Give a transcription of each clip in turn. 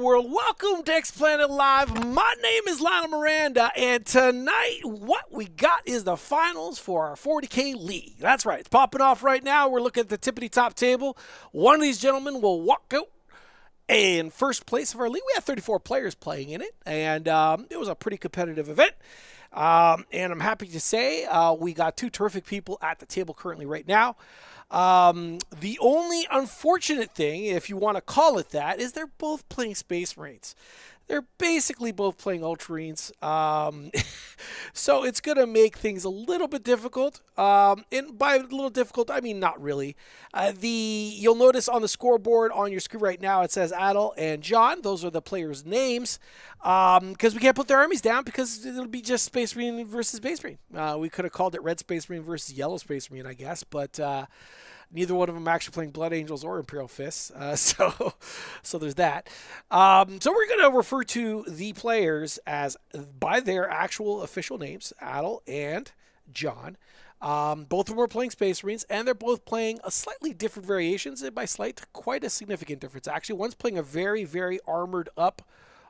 world. Welcome to X Planet Live. My name is Lionel Miranda, and tonight what we got is the finals for our 40K League. That's right. It's popping off right now. We're looking at the tippity top table. One of these gentlemen will walk out in first place of our league. We had 34 players playing in it, and it was a pretty competitive event. And I'm happy to say we got two terrific people at the table currently right now. The only unfortunate thing, if you want to call it that, is they're both playing Space Marines. They're basically both playing Ultramarines. So it's going to make things a little bit difficult. And by a little difficult, I mean not really. You'll notice on the scoreboard on your screen right now, it says Atal and John. Those are the players' names. Because we can't put their armies down because it'll be just Space Marine versus Space Marine. We could have called it Red Space Marine versus Yellow Space Marine, I guess. But neither one of them actually playing Blood Angels or Imperial Fists. So there's that. So we're going to refer to the players as by their actual official names, Atal and John. Both of them are playing Space Marines, and they're both playing a slightly different variations, and by slight, quite a significant difference. Actually, one's playing a very, very armored up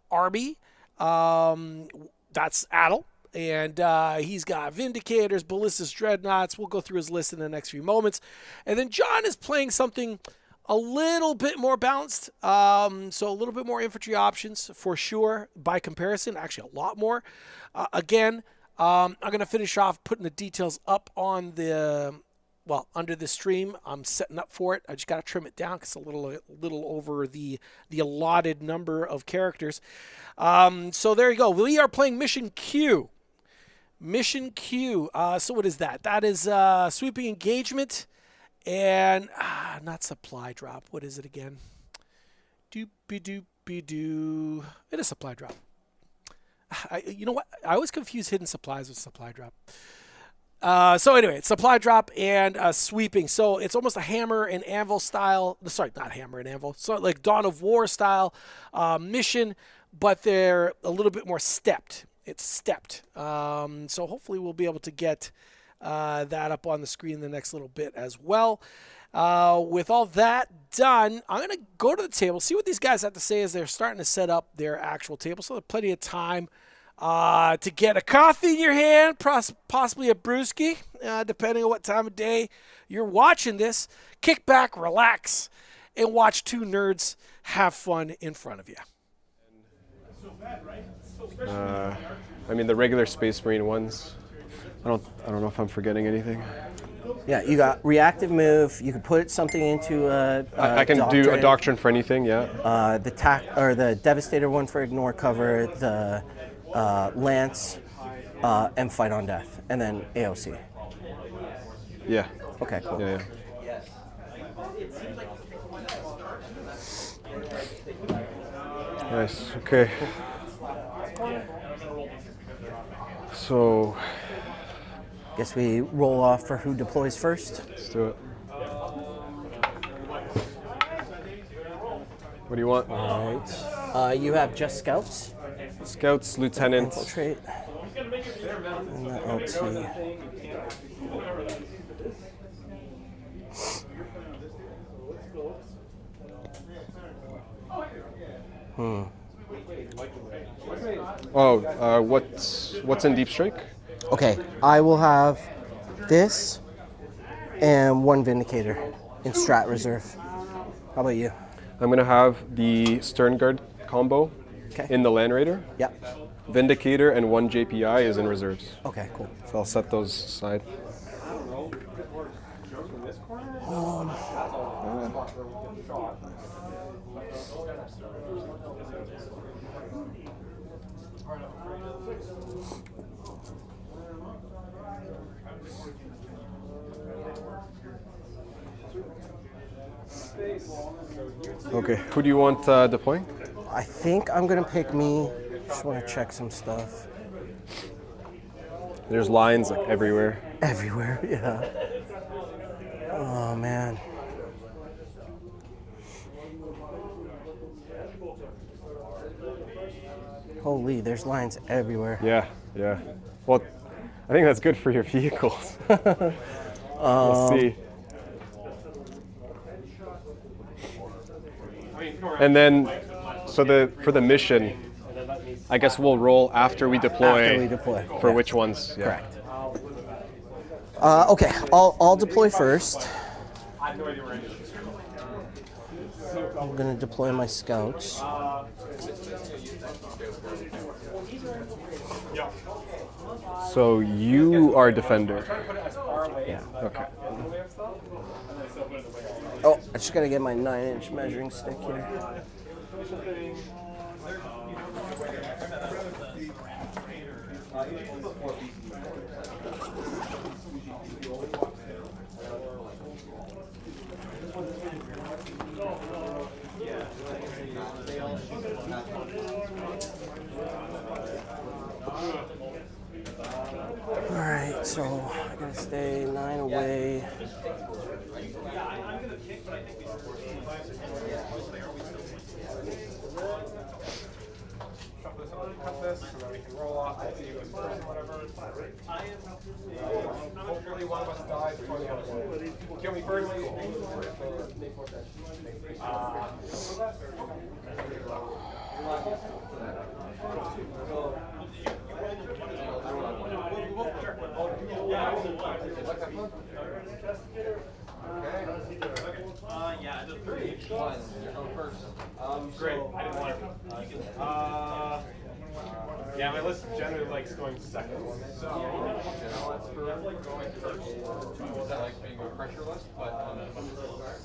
army. That's Atal. And he's got Vindicators, Ballistus, Dreadnoughts. We'll go through his list in the next few moments. And then John is playing something a little bit more balanced. So a little bit more infantry options for sure by comparison. Actually, a lot more. Again, I'm going to finish off putting the details up on the, under the stream. I'm setting up for it. I just got to trim it down because it's a little over the allotted number of characters. So there you go. We are playing Mission Q. Mission Q. So what is that? That is sweeping engagement and not supply drop. What is it again? Doopy-doopy-doo. It is supply drop. You know what? I always confuse hidden supplies with supply drop. So anyway, it's supply drop and sweeping. So it's almost a hammer and anvil style. Sorry, not hammer and anvil. So like Dawn of War style mission, but they're a little bit more stepped. It's stepped. So hopefully we'll be able to get that up on the screen in the next little bit as well. With all that done, I'm going to go to the table, see what these guys have to say as they're starting to set up their actual table. So there's plenty of time to get a coffee in your hand, possibly a brewski, depending on what time of day you're watching this. Kick back, relax, and watch two nerds have fun in front of you. I mean the regular Space Marine ones. I don't know if I'm forgetting anything. Yeah, you got reactive move. You can put something into I can do a doctrine for anything. Yeah. The Devastator one for ignore cover. The Lance and fight on death, and then AOC. Yeah. Okay. Cool. Yeah. Nice. Okay. So, guess we roll off for who deploys first. Let's do it. What do you want? All right. You have just scouts. Scouts, lieutenants. Infiltrate. And the LT. Oh, what's in Deep Strike? Okay, I will have this and one Vindicator in Strat Reserve. How about you? I'm gonna have the Stern Guard combo in the Land Raider. Yep. Vindicator and one JPI is in reserves. Okay, cool. So I'll set those aside. Okay, who do you want deploying? I think I'm gonna pick me. Just want to check some stuff. There's lines like everywhere. Everywhere, yeah. Oh man. Holy, there's lines everywhere. Yeah. Well, I think that's good for your vehicles. We'll see. And then So for the mission, I guess we'll roll after we deploy. After we deploy. For which ones? Yeah. Correct. Okay, I'll deploy first. I'm gonna deploy my scouts. So you are defender. Yeah. Okay. Oh, I just gotta get my 9-inch measuring stick here. Alright, so I gotta stay 9 away. Great. I didn't want to. Yeah, my list generally likes going second. So, going first. Is that like being a pressure list? But on a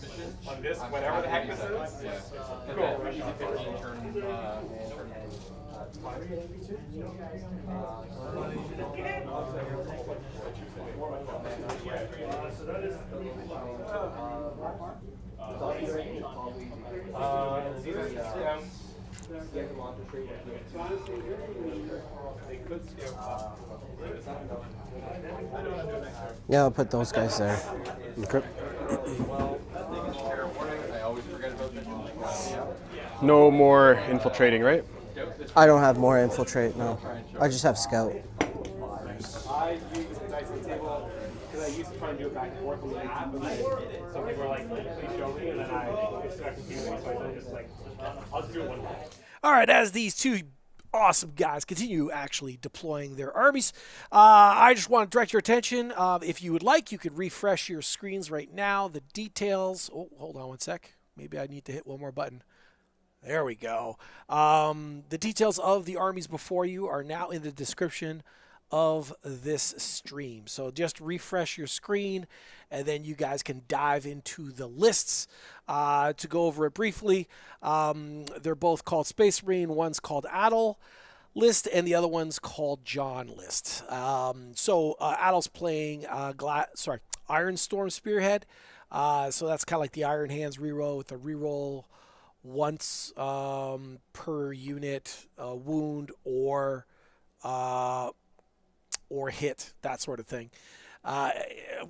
mission? On this, whatever the heck this is? Yeah. Cool. Easy 15 turn. Yeah, I'll put those guys there. Okay. No more infiltrating, right? I don't have more infiltrate, no. I just have scout. I use the dice table because I used to try and do it back and forth on the app, and some people are like, please show me, and then I start confusing, so I'm just like, I'll just do it one way. All right, as these two awesome guys continue actually deploying their armies, I just want to direct your attention. If you would like, you could refresh your screens right now. The details. Oh, hold on one sec. Maybe I need to hit one more button. There we go. The details of the armies before you are now in the description of this stream. So just refresh your screen, and then you guys can dive into the lists. To go over it briefly, they're both called Space Marine. One's called Atal list, and the other one's called John list. So Atal's playing Ironstorm Spearhead. So that's kind of like the Iron Hands reroll with a reroll once per unit wound or hit, that sort of thing,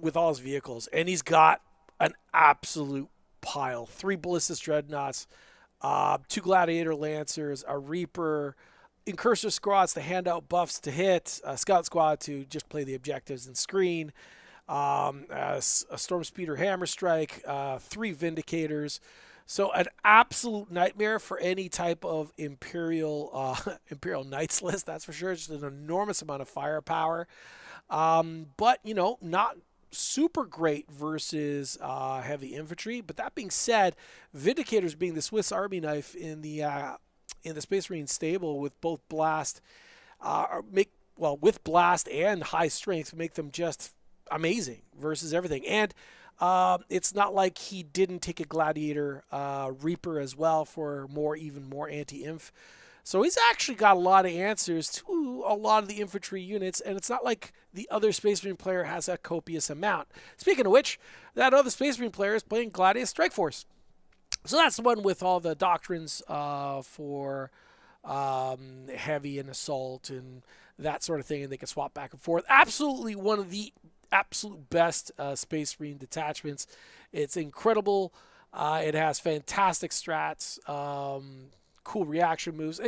with all his vehicles. And he's got an absolute pile. 3 Ballistus Dreadnoughts, 2 Gladiator Lancers, a Reaper, Incursor squads to hand out buffs to hit, a Scout squad to just play the objectives and screen, a Storm Speeder Hammerstrike, 3 Vindicators. So an absolute nightmare for any type of Imperial Knights list, that's for sure. Just an enormous amount of firepower. But, you know, not super great versus heavy infantry. But that being said, Vindicators being the Swiss Army knife in the Space Marine stable with both blast, with blast and high strength, make them just amazing versus everything. And it's not like he didn't take a Gladiator Reaper as well for even more anti-inf. So he's actually got a lot of answers to a lot of the infantry units, and it's not like the other Space Marine player has a copious amount. Speaking of which, that other Space Marine player is playing Gladiator Strike Force. So that's the one with all the doctrines for heavy and assault and that sort of thing, and they can swap back and forth. Absolutely one of the absolute best Space Marine detachments. It's incredible. It has fantastic strats, cool reaction moves.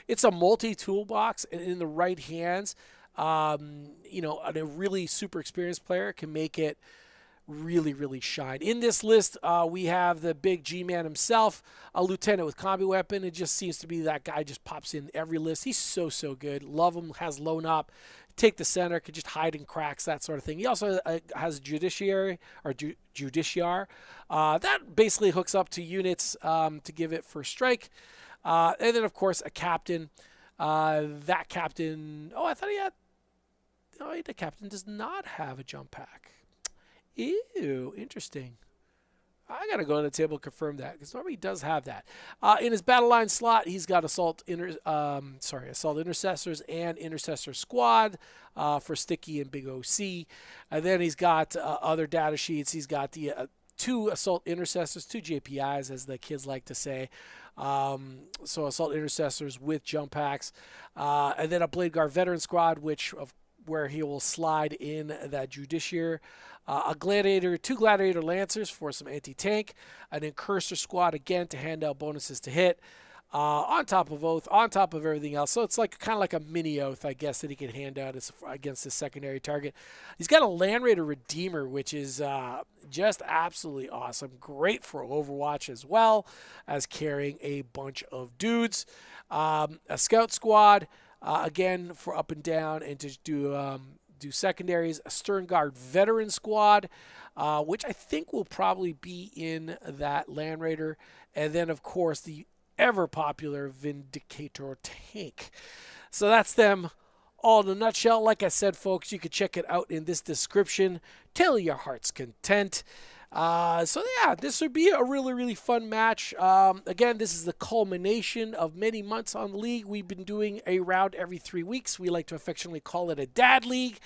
It's a multi-toolbox, and in the right hands, a really super experienced player can make it really, really shine. In this list, we have the big G-Man himself, a lieutenant with combi weapon. It just seems to be that guy just pops in every list. He's so good. Love him. Has loan up, take the center, could just hide in cracks, that sort of thing. He also has Judiciary or Judiciar. That basically hooks up to units to give it first strike. And then, of course, a captain. That captain, I thought he had, the captain does not have a jump pack. Ew, interesting. I got to go on the table and confirm that, because normally he does have that. In his battle line slot, he's got Assault Intercessors and Intercessor Squad for Sticky and Big OC. And then he's got other data sheets. He's got the 2 Assault Intercessors, 2 JPIs, as the kids like to say. So Assault Intercessors with jump packs. And then a Blade Guard Veteran Squad, where he will slide in that Judiciary. A Gladiator, 2 Gladiator Lancers for some anti-tank. An Incursor Squad, again, to hand out bonuses to hit. On top of Oath, on top of everything else. So it's like kind of like a mini Oath, I guess, that he can hand out against his secondary target. He's got a Land Raider Redeemer, which is just absolutely awesome. Great for Overwatch as well as carrying a bunch of dudes. A Scout Squad, again, for up and down and to do secondaries. A Stern Guard Veteran Squad, which I think will probably be in that Land Raider. And then, of course, the ever popular Vindicator tank. So that's them all in a nutshell. Like I said, folks, you can check it out in this description till your heart's content. So yeah, this would be a really, really fun match. Again, this is the culmination of many months on the league. We've been doing a round every 3 weeks. We like to affectionately call it a dad league,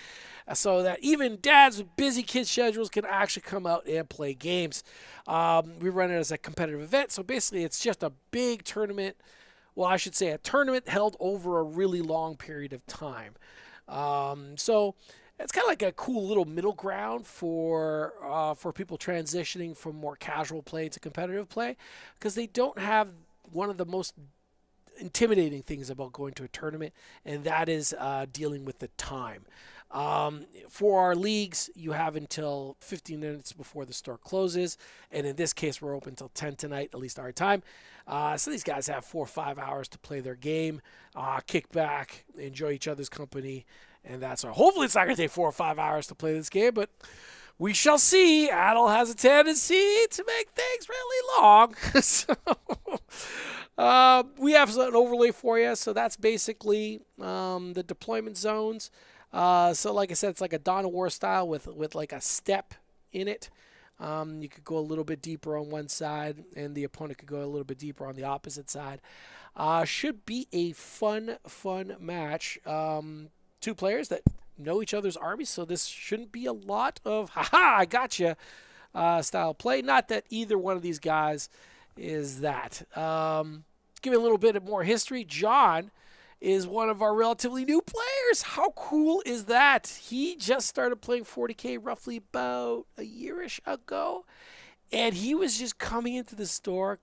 so that even dads with busy kid schedules can actually come out and play games. We run it as a competitive event, so basically it's just a big tournament. Well, I should say a tournament held over a really long period of time. So it's kind of like a cool little middle ground for people transitioning from more casual play to competitive play, because they don't have one of the most intimidating things about going to a tournament, and that is dealing with the time. For our leagues, you have until 15 minutes before the store closes, and in this case, we're open until 10 tonight, at least our time. So these guys have 4 or 5 hours to play their game, kick back, enjoy each other's company, and that's all. Hopefully it's not going to take 4 or 5 hours to play this game, but we shall see. Atal has a tendency to make things really long. So we have an overlay for you. So that's basically the deployment zones. So like I said, it's like a Dawn of War style with like a step in it. You could go a little bit deeper on one side, and the opponent could go a little bit deeper on the opposite side. Should be a fun match. 2 players that know each other's armies, so this shouldn't be a lot of "ha-ha, I gotcha" style play. Not that either one of these guys is that. Give you a little bit of more history. John is one of our relatively new players. How cool is that? He just started playing 40K roughly about a year-ish ago, and he was just coming into the store,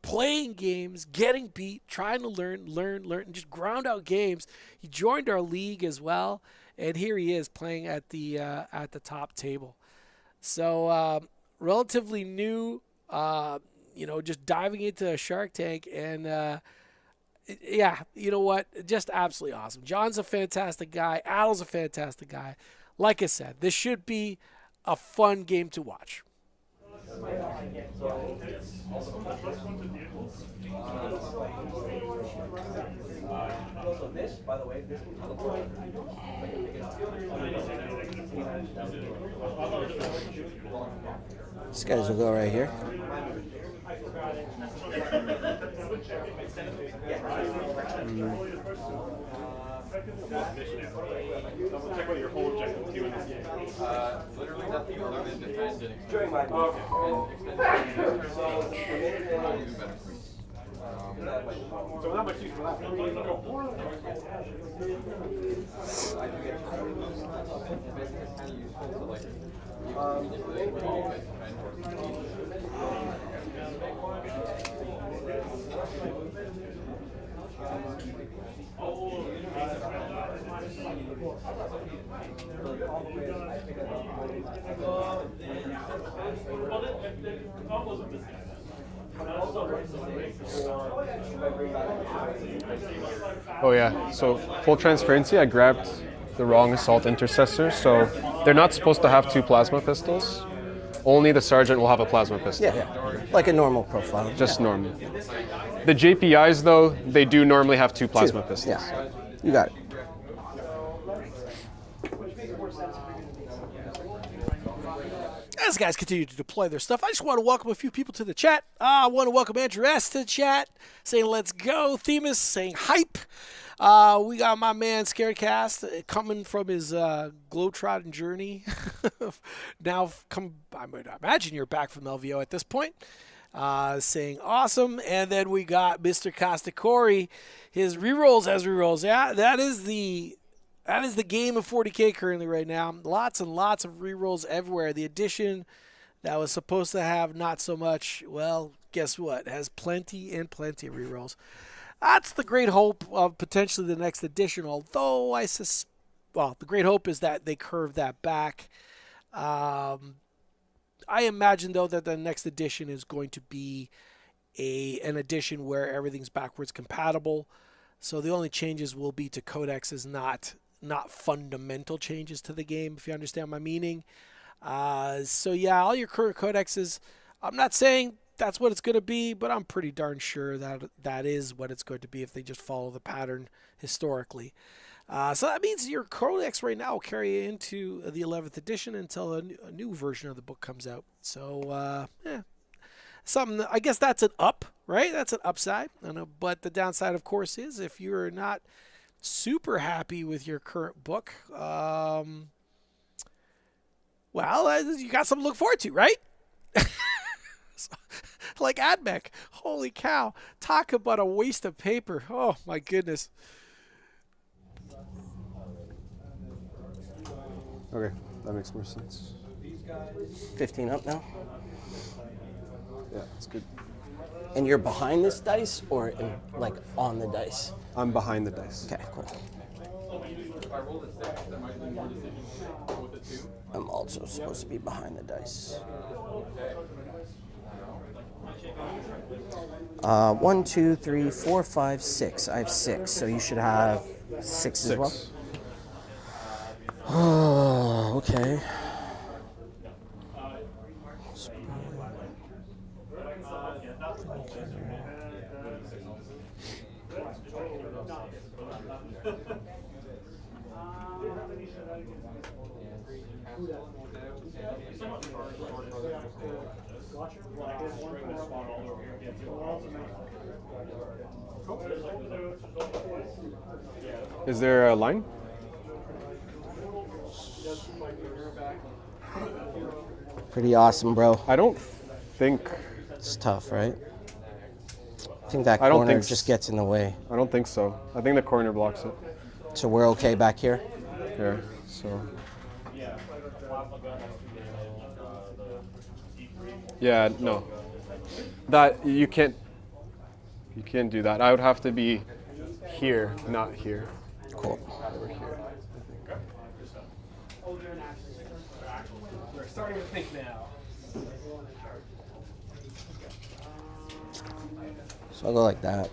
playing games, getting beat, trying to learn, and just ground out games. He joined our league as well, and here he is playing at the top table. So relatively new, just diving into a Shark Tank, and yeah, you know what? Just absolutely awesome. John's a fantastic guy. Atal's a fantastic guy. Like I said, this should be a fun game to watch. These guys will go right here. Check what your whole objective to in this game. Literally nothing other than defend and extend. Okay. So not much use for that. I do get basically it's kind of useful to like manipulate Oh yeah, so full transparency, I grabbed the wrong Assault Intercessor, so they're not supposed to have 2 plasma pistols. Only the Sergeant will have a plasma pistol. Yeah, like a normal profile. Just normal. The JPIs though, they do normally have 2 plasma pistols. Yeah, you got it. As guys continue to deploy their stuff, I just want to welcome a few people to the chat. I want to welcome Andrew S. to the chat, saying let's go. Themis saying hype. We got my man Scarecast coming from his globetrotting journey. Now, I might imagine you're back from LVO at this point. Saying awesome. And then we got Mr. Costacori. His rerolls as rerolls. Yeah, that is the game of 40K currently right now. Lots and lots of rerolls everywhere. The edition that was supposed to have not so much, well, guess what? It has plenty and plenty of rerolls. That's the great hope of potentially the next edition, although the great hope is that they curve that back. I imagine, though, that the next edition is going to be an edition where everything's backwards compatible. So the only changes will be to codexes, not fundamental changes to the game, if you understand my meaning. So yeah, all your current codexes, I'm not saying that's what it's going to be, but I'm pretty darn sure that that is what it's going to be if they just follow the pattern historically. So that means your codex right now will carry into the 11th edition until a new version of the book comes out. So yeah, something. I guess that's an up, right? That's an upside. I know, but the downside, of course, is if you're not super happy with your current book, well, you got something to look forward to, right? Like AdMech. Holy cow. Talk about a waste of paper. Oh, my goodness. Okay, that makes more sense. 15 up now. Yeah, it's good. And you're behind this dice or like on the dice? I'm behind the dice. Okay, cool. I'm also supposed to be behind the dice. 1, 2, 3, 4, 5, 6. I have 6, so you should have 6 as well. Oh, okay. Is there a line? Pretty awesome, bro. I don't think. It's tough, right? I think that I don't corner think just gets in the way. I don't think so. I think the corner blocks it. So we're okay back here? Here, so. Yeah, no. That you can't do that. I would have to be here, not here. Cool. Over here. We're starting to think now. So I'll go like that.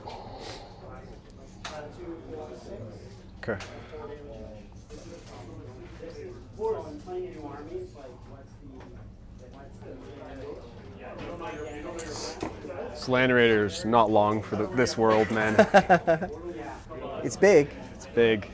Okay. Land Raider's not long for this world, man. It's big. It's big.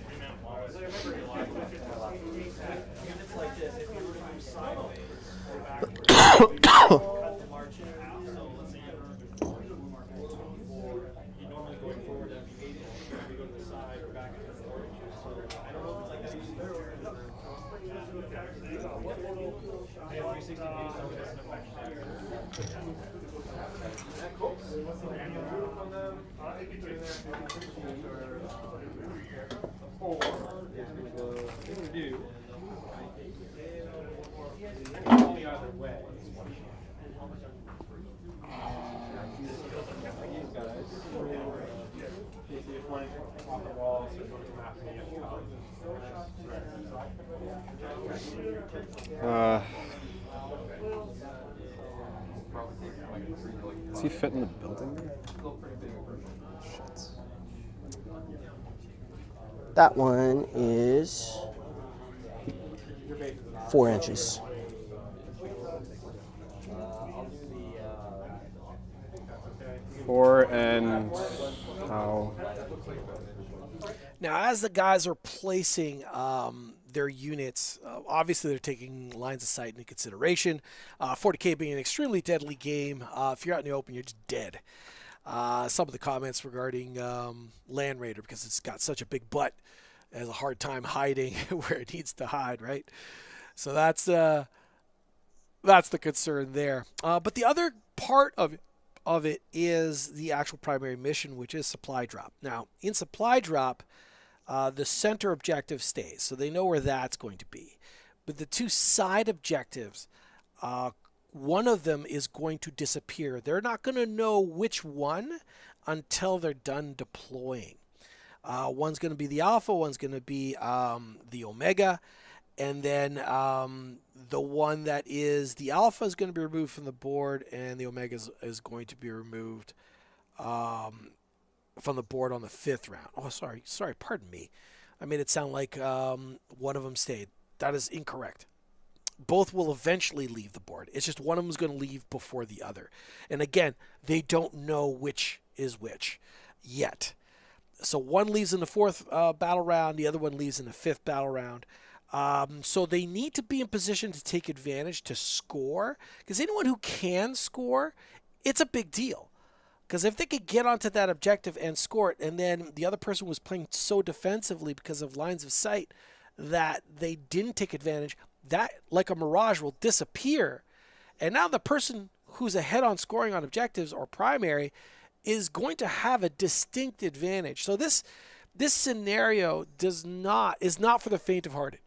One off the wall, so go to mapping Does he fit in the building there? Shit. That one is 4 inches. Four and how? Now, as the guys are placing their units, obviously they're taking lines of sight into consideration. 40K being an extremely deadly game. If you're out in the open, you're just dead. Some of the comments regarding Land Raider, because it's got such a big butt, it has a hard time hiding where it needs to hide, right? So that's the concern there. But the other part of it is the actual primary mission, which is supply drop. Now, in supply drop, the center objective stays, so they know where that's going to be. But the 2 side objectives, one of them is going to disappear. They're not going to know which one until they're done deploying. One's going to be the Alpha, one's going to be the Omega, and then the one that is the Alpha is going to be removed from the board, and the Omega is going to be removed from the board on the 5th round. Oh, sorry, pardon me. I made it sound like one of them stayed. That is incorrect. Both will eventually leave the board. It's just one of them is going to leave before the other. And again, they don't know which is which yet. So one leaves in the 4th battle round, the other one leaves in the 5th battle round. So they need to be in position to take advantage to score, because anyone who can score, it's a big deal. Because if they could get onto that objective and score it, and then the other person was playing so defensively because of lines of sight that they didn't take advantage, that, like a mirage, will disappear. And now the person who's ahead on scoring on objectives or primary is going to have a distinct advantage. So this scenario is not for the faint of heart.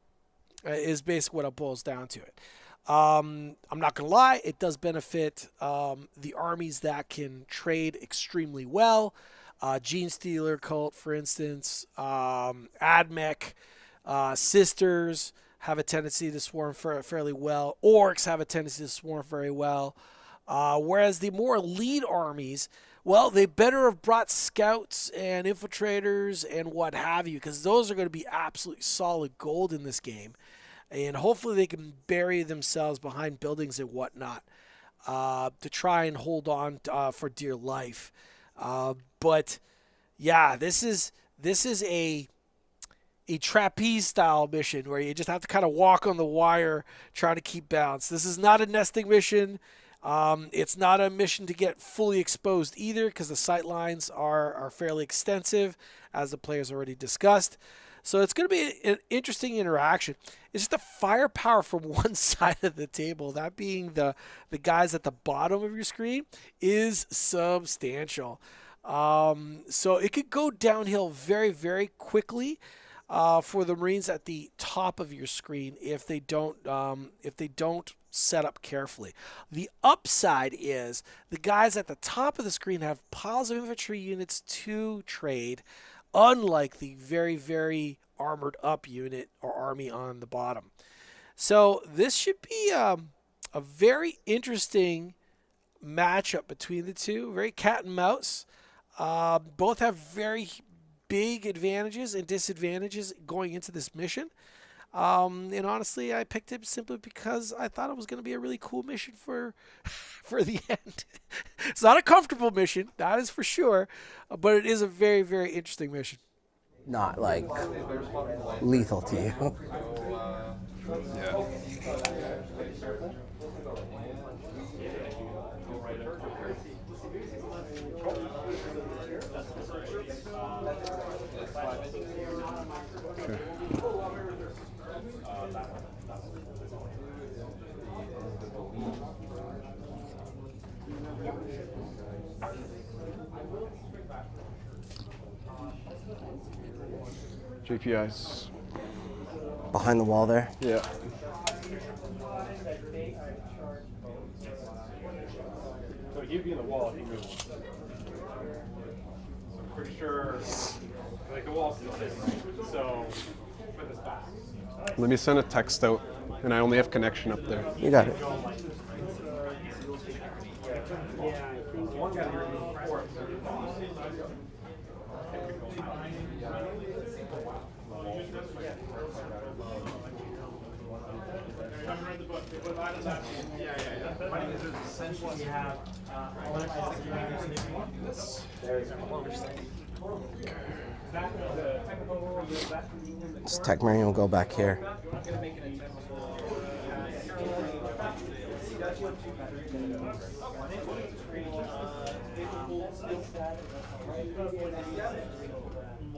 Is basically what it boils down to it. I'm not going to lie, it does benefit the armies that can trade extremely well. Gene Stealer Cult, for instance, Admech, Sisters have a tendency to swarm fairly well. Orcs have a tendency to swarm very well. Whereas the more elite armies, well, they better have brought scouts and infiltrators and what have you, because those are going to be absolutely solid gold in this game. And hopefully they can bury themselves behind buildings and whatnot to try and hold on for dear life. But yeah, this is a trapeze style mission where you just have to kind of walk on the wire trying to keep balance. This is not a nesting mission. It's not a mission to get fully exposed either, because the sight lines are fairly extensive, as the players already discussed. So it's going to be an interesting interaction. It's just the firepower from one side of the table, that being the guys at the bottom of your screen, is substantial. So it could go downhill very, very quickly for the Marines at the top of your screen if they don't set up carefully. The upside is the guys at the top of the screen have piles of infantry units to trade, unlike the very, very armored up unit or army on the bottom. So this should be a very interesting matchup between the two. Very cat and mouse. Both have very big advantages and disadvantages going into this mission. And honestly, I picked it simply because I thought it was going to be a really cool mission for the end. It's not a comfortable mission, that is for sure, but it is a very, very interesting mission. Not like lethal to you. Yeah. GPIs. Behind the wall there. Yeah. So he'd be in the wall if he moved. So I'm pretty sure Like the wall's still there, so put this back. Let me send a text out, and I only have connection up there. You got it. This Techmarine will go back here.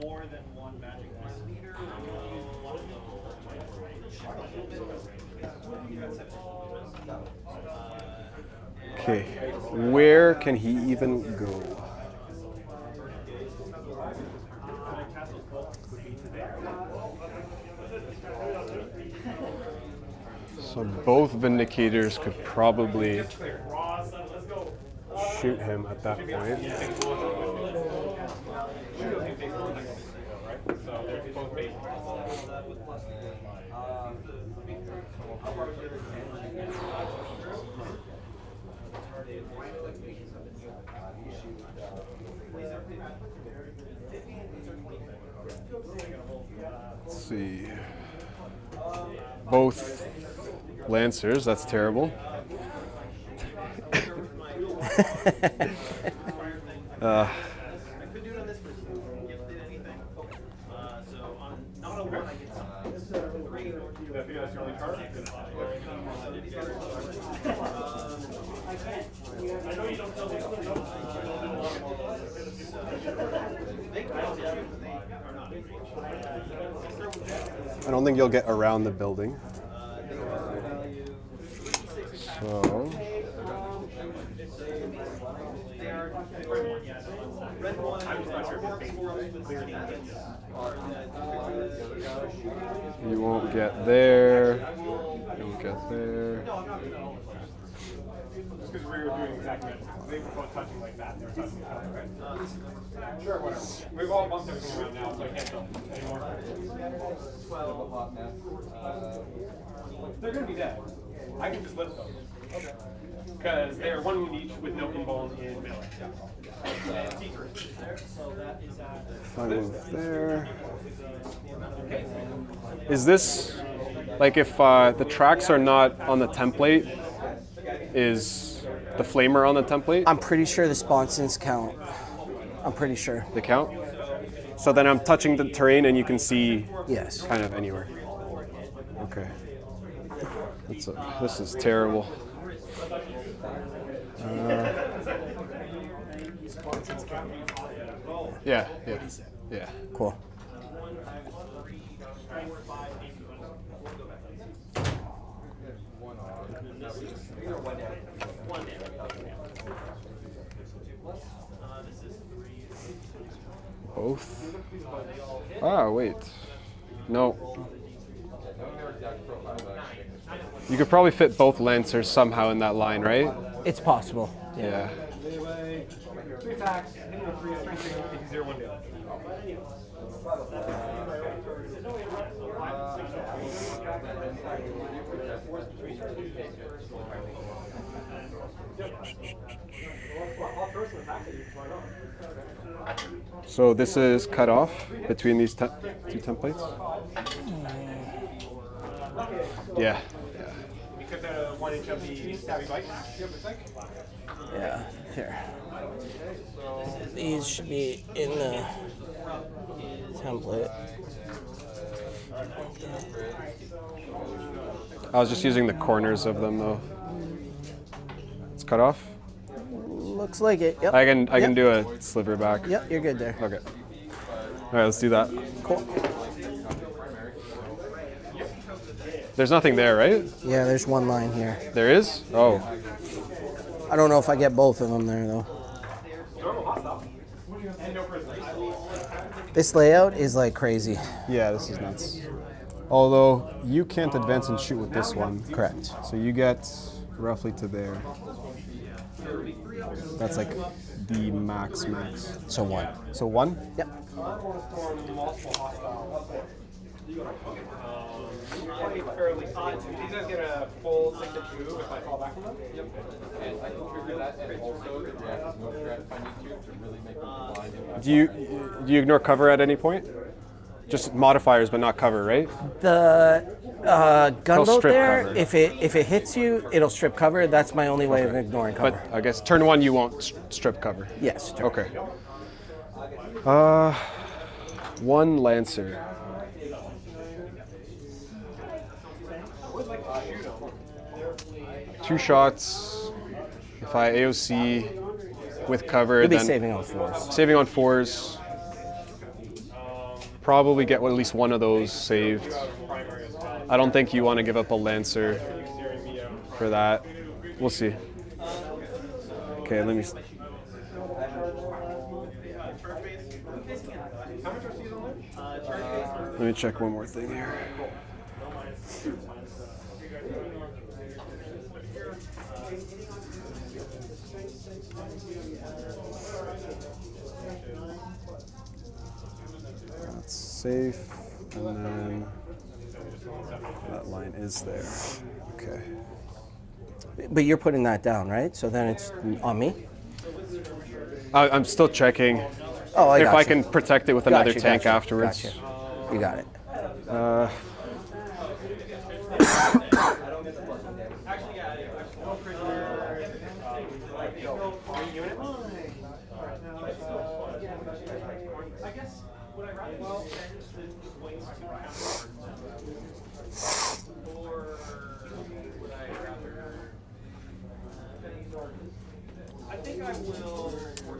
More than one magic Okay, where can he even go? So both Vindicators could probably shoot him at that point. Let's see. Both Lancers, that's terrible. I don't think you'll get around the building. So you won't get there. You won't get there. Just because we were doing exactly that. They were both touching like that. They were touching each other, right? Sure, whatever. We've all bumped everything around now, so I can't tell anymore. They're going to be dead. I can just lift them. Okay. Because they are one wound each with no invuln in melee. If I move there. Is this, like if the tracks are not on the template, is the flamer on the template? I'm pretty sure the sponsons count. I'm pretty sure. They count? So then I'm touching the terrain and you can see Yes. kind of anywhere. Okay. This is terrible. Yeah. Cool. Both? Ah, wait. No. You could probably fit both Lancers somehow in that line, right? It's possible. Yeah. Three attacks, hitting with 3, strength 0, 1 damage. So this is cut off between these two templates? Yeah. We cut the 1 inch of the stabby bite. Yeah. Here. These should be in the template. I was just using the corners of them though. It's cut off? Looks like it. Yep. I can do a sliver back. Yep, you're good there. Okay. All right, let's do that. Cool. There's nothing there, right? Yeah, there's one line here. There is? Oh. I don't know if I get both of them there though. This layout is like crazy. Yeah, this is nuts. Although you can't advance and shoot with this one. Correct. So you get roughly to there. That's like the max. So one. So 1? Yep. Storm multiple hostiles. Fairly small. Do you guys get a full 6-inch move if I fall back from them? Yep. And I can trigger that, and also react no threat if I need to really make them blind impact. Do you ignore cover at any point? Just modifiers, but not cover, right? The gunboat strip there, cover. if it hits you, it'll strip cover. That's my only way of ignoring cover. But I guess turn 1 you won't strip cover. Yes. Sure. Okay. 1 Lancer. Two shots. If I AOC with cover, You'll be then saving on 4s. saving on 4s. Probably get at least one of those saved. I don't think you want to give up a Lancer for that. We'll see. Okay, let me. Let me check one more thing here. That's safe, and then that line is there. Okay. But you're putting that down, right? So then it's on me? I'm still checking Oh, if I can protect it with another tank afterwards. Gotcha. You got it.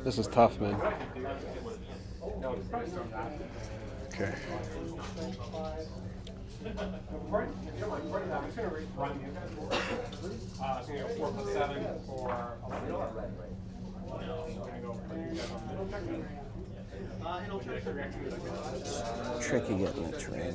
This is tough, man. Okay. Tricky getting the terrain.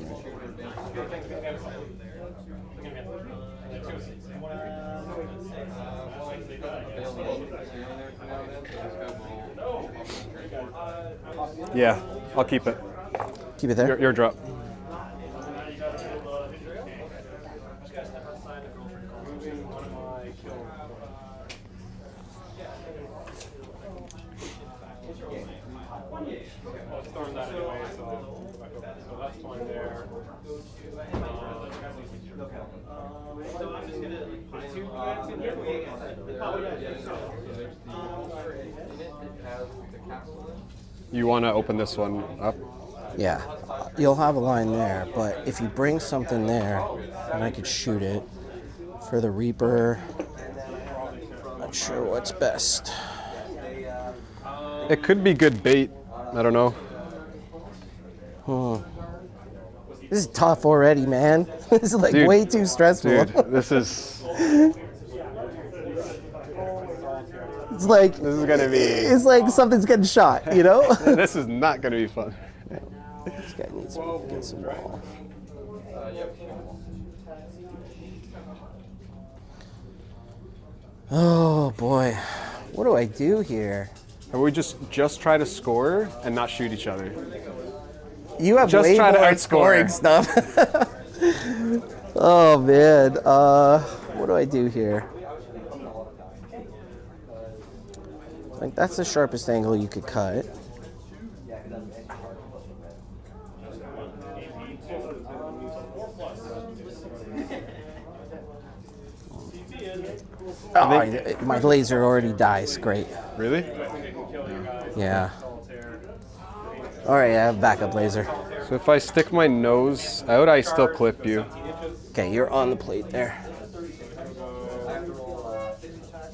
Yeah, I'll keep it. Keep it there. Your drop. You want to open this one up? Yeah, you'll have a line there, but if you bring something there, and I could shoot it for the Reaper, not sure what's best. It could be good bait. I don't know. This is tough already, man. This is like Dude, way too stressful. Dude, this is It's like this is gonna be. it's like something's getting shot, you know? This is not gonna be fun. This guy needs to get some ball. Oh boy, what do I do here? Or we just try to score and not shoot each other. You have Just way try to more outscore. scoring stuff. Oh man, what do I do here? Like that's the sharpest angle you could cut. Oh, my laser already dies. Great. Really? Yeah. All right, I have backup laser. So if I stick my nose out, I still clip you. Okay, you're on the plate there.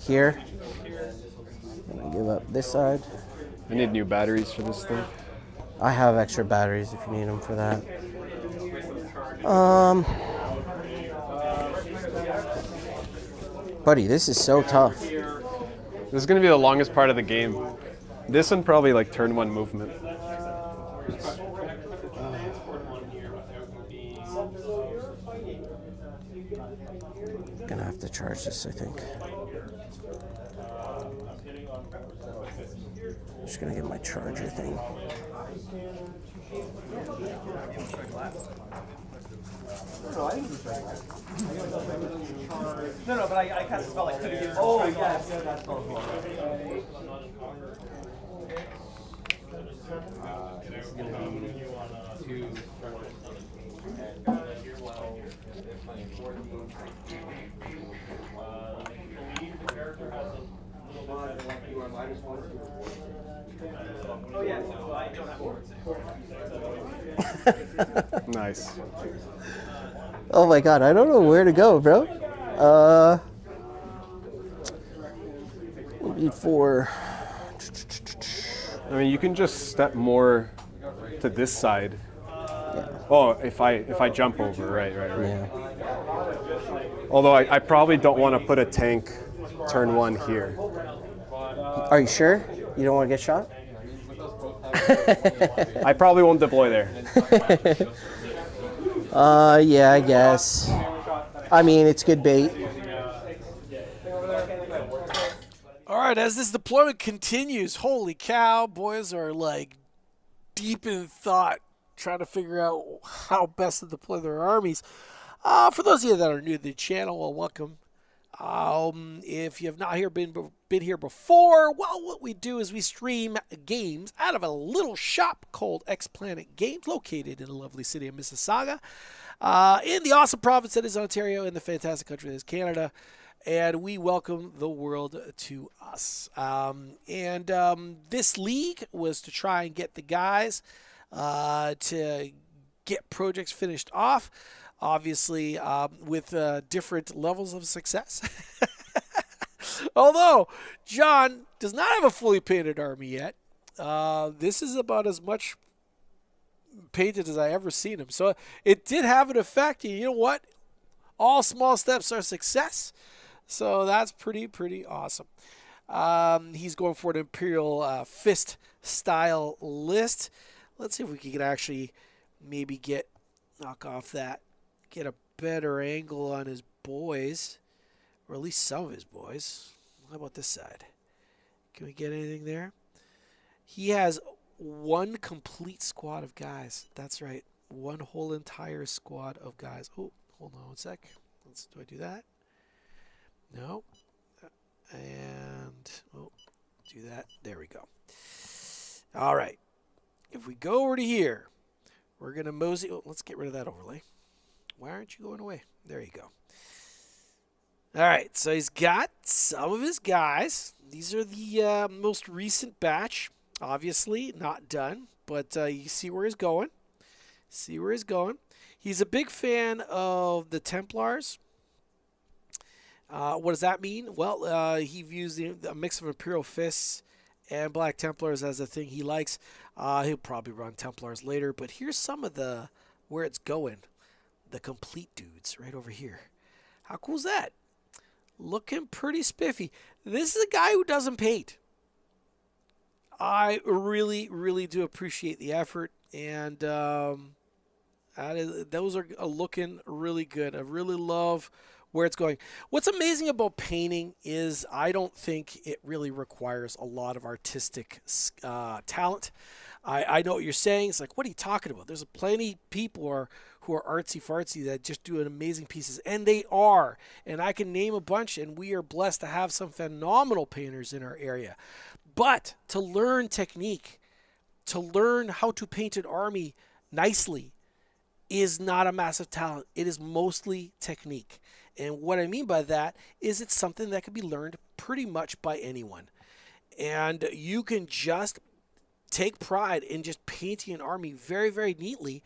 Here. I'm gonna give up this side. I need new batteries for this thing. I have extra batteries if you need them for that. Buddy, this is so tough. This is gonna be the longest part of the game. This and probably like turn 1 movement. Gonna have to charge this, I think. Just gonna get my charger thing. No, I think he's right. No, but I kind of felt like could have given. Oh, yes, that's all wrong. This is going to be 2. Oh yeah, so I don't have words. Nice. Oh my god, I don't know where to go, bro. We need 4. I mean, you can just step more to this side. Oh, if I jump over, right. Yeah. Although I probably don't want to put a tank turn 1 here. Are you sure? You don't want to get shot? I probably won't deploy there. Yeah, I guess. I mean, it's good bait. All right, as this deployment continues, holy cow, boys are like deep in thought, trying to figure out how best to deploy their armies. For those of you that are new to the channel, well, welcome. If you have not been here before, well, what we do is we stream games out of a little shop called X Planet Games, located in the lovely city of Mississauga, in the awesome province that is Ontario, in the fantastic country that is Canada. And we welcome the world to us. This league was to try and get the guys to get projects finished off, obviously with different levels of success. Although John does not have a fully painted army yet. This is about as much painted as I ever seen him. So it did have an effect. And you know what? All small steps are success. So that's pretty awesome. He's going for an Imperial Fist style list. Let's see if we can actually maybe knock off that, get a better angle on his boys, or at least some of his boys. How about this side? Can we get anything there? He has one complete squad of guys. That's right. One whole entire squad of guys. Oh, hold on one sec. Do I do that? No. And, do that. There we go. All right. If we go over to here, we're going to mosey. Oh, let's get rid of that overlay. Why aren't you going away? There you go. All right. So he's got some of his guys. These are the most recent batch. Obviously, not done. But you see where he's going. He's a big fan of the Templars. What does that mean? Well, he views a mix of Imperial Fists and Black Templars as a thing he likes. He'll probably run Templars later, but here's some of where it's going. The complete dudes right over here. How cool is that? Looking pretty spiffy. This is a guy who doesn't paint. I really do appreciate the effort, and those are looking really good. I really love where it's going. What's amazing about painting is I don't think it really requires a lot of artistic talent. I know what you're saying. It's like, what are you talking about? There's plenty of people who are artsy-fartsy that just do amazing pieces, and they are. And I can name a bunch, and we are blessed to have some phenomenal painters in our area. But to learn technique, to learn how to paint an army nicely, is not a massive talent. It is mostly technique. And what I mean by that is it's something that can be learned pretty much by anyone. And you can just take pride in just painting an army very neatly.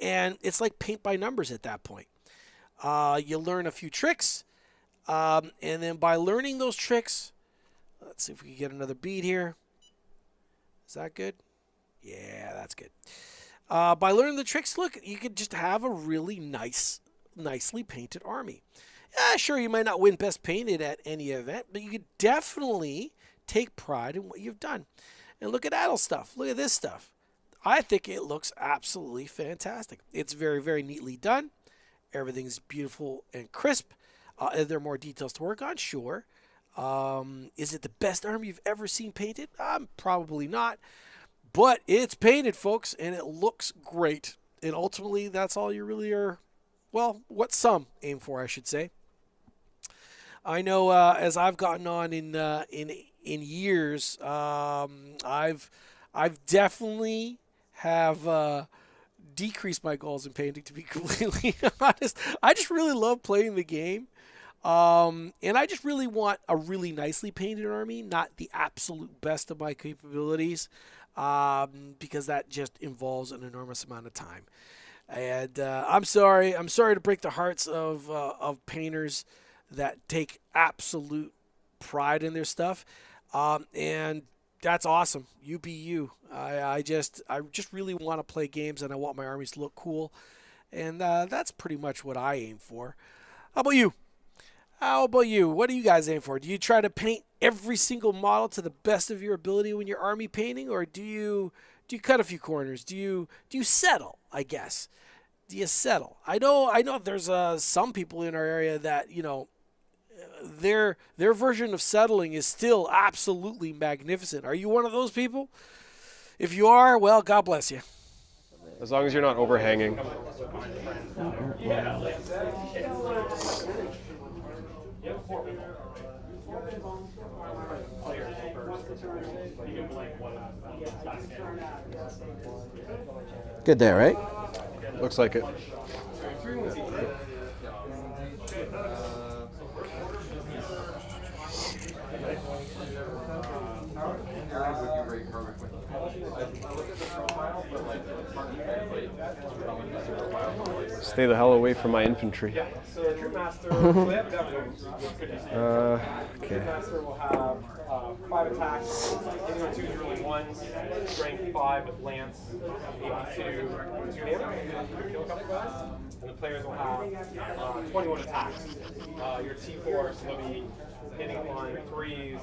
And it's like paint by numbers at that point. You learn a few tricks. And then by learning those tricks, let's see if we can get another bead here. Is that good? Yeah, that's good. By learning the tricks, look, you could just have a really nicely painted army. Yeah, sure, you might not win best painted at any event, but you could definitely take pride in what you've done. And look at Atal stuff. Look at this stuff. I think it looks absolutely fantastic. It's very neatly done. Everything's beautiful and crisp. Are there more details to work on? Sure. Is it the best army you've ever seen painted? Probably not. but it's painted, folks, and it looks great. And ultimately, that's all you really are, well, what some aim for, I should say. I know as I've gotten on in years, I've definitely have decreased my goals in painting, to be completely honest. I just really love playing the game. And I just really want a really nicely painted army, not the absolute best of my capabilities, because that just involves an enormous amount of time. And I'm sorry to break the hearts of painters that take absolute pride in their stuff, and that's awesome. You be you. I just really want to play games, and I want my armies to look cool, and that's pretty much what I aim for. How about you? What do you guys aim for? Do you try to paint every single model to the best of your ability when you're army painting, or do you cut a few corners? Do you settle, I guess? Do you settle? I know there's some people in our area that, you know, their version of settling is still absolutely magnificent. Are you one of those people? If you are, well, God bless you. As long as you're not overhanging. Good there, right? Looks like it. Stay the hell away from my infantry. Okay. Master will have 5 attacks, anyone 2 rolling 1s, strength 5 with lance, 82, 2 damage, kill a couple guys, and the players will have 21 attacks. Your T4s, they'll be hitting on 3s,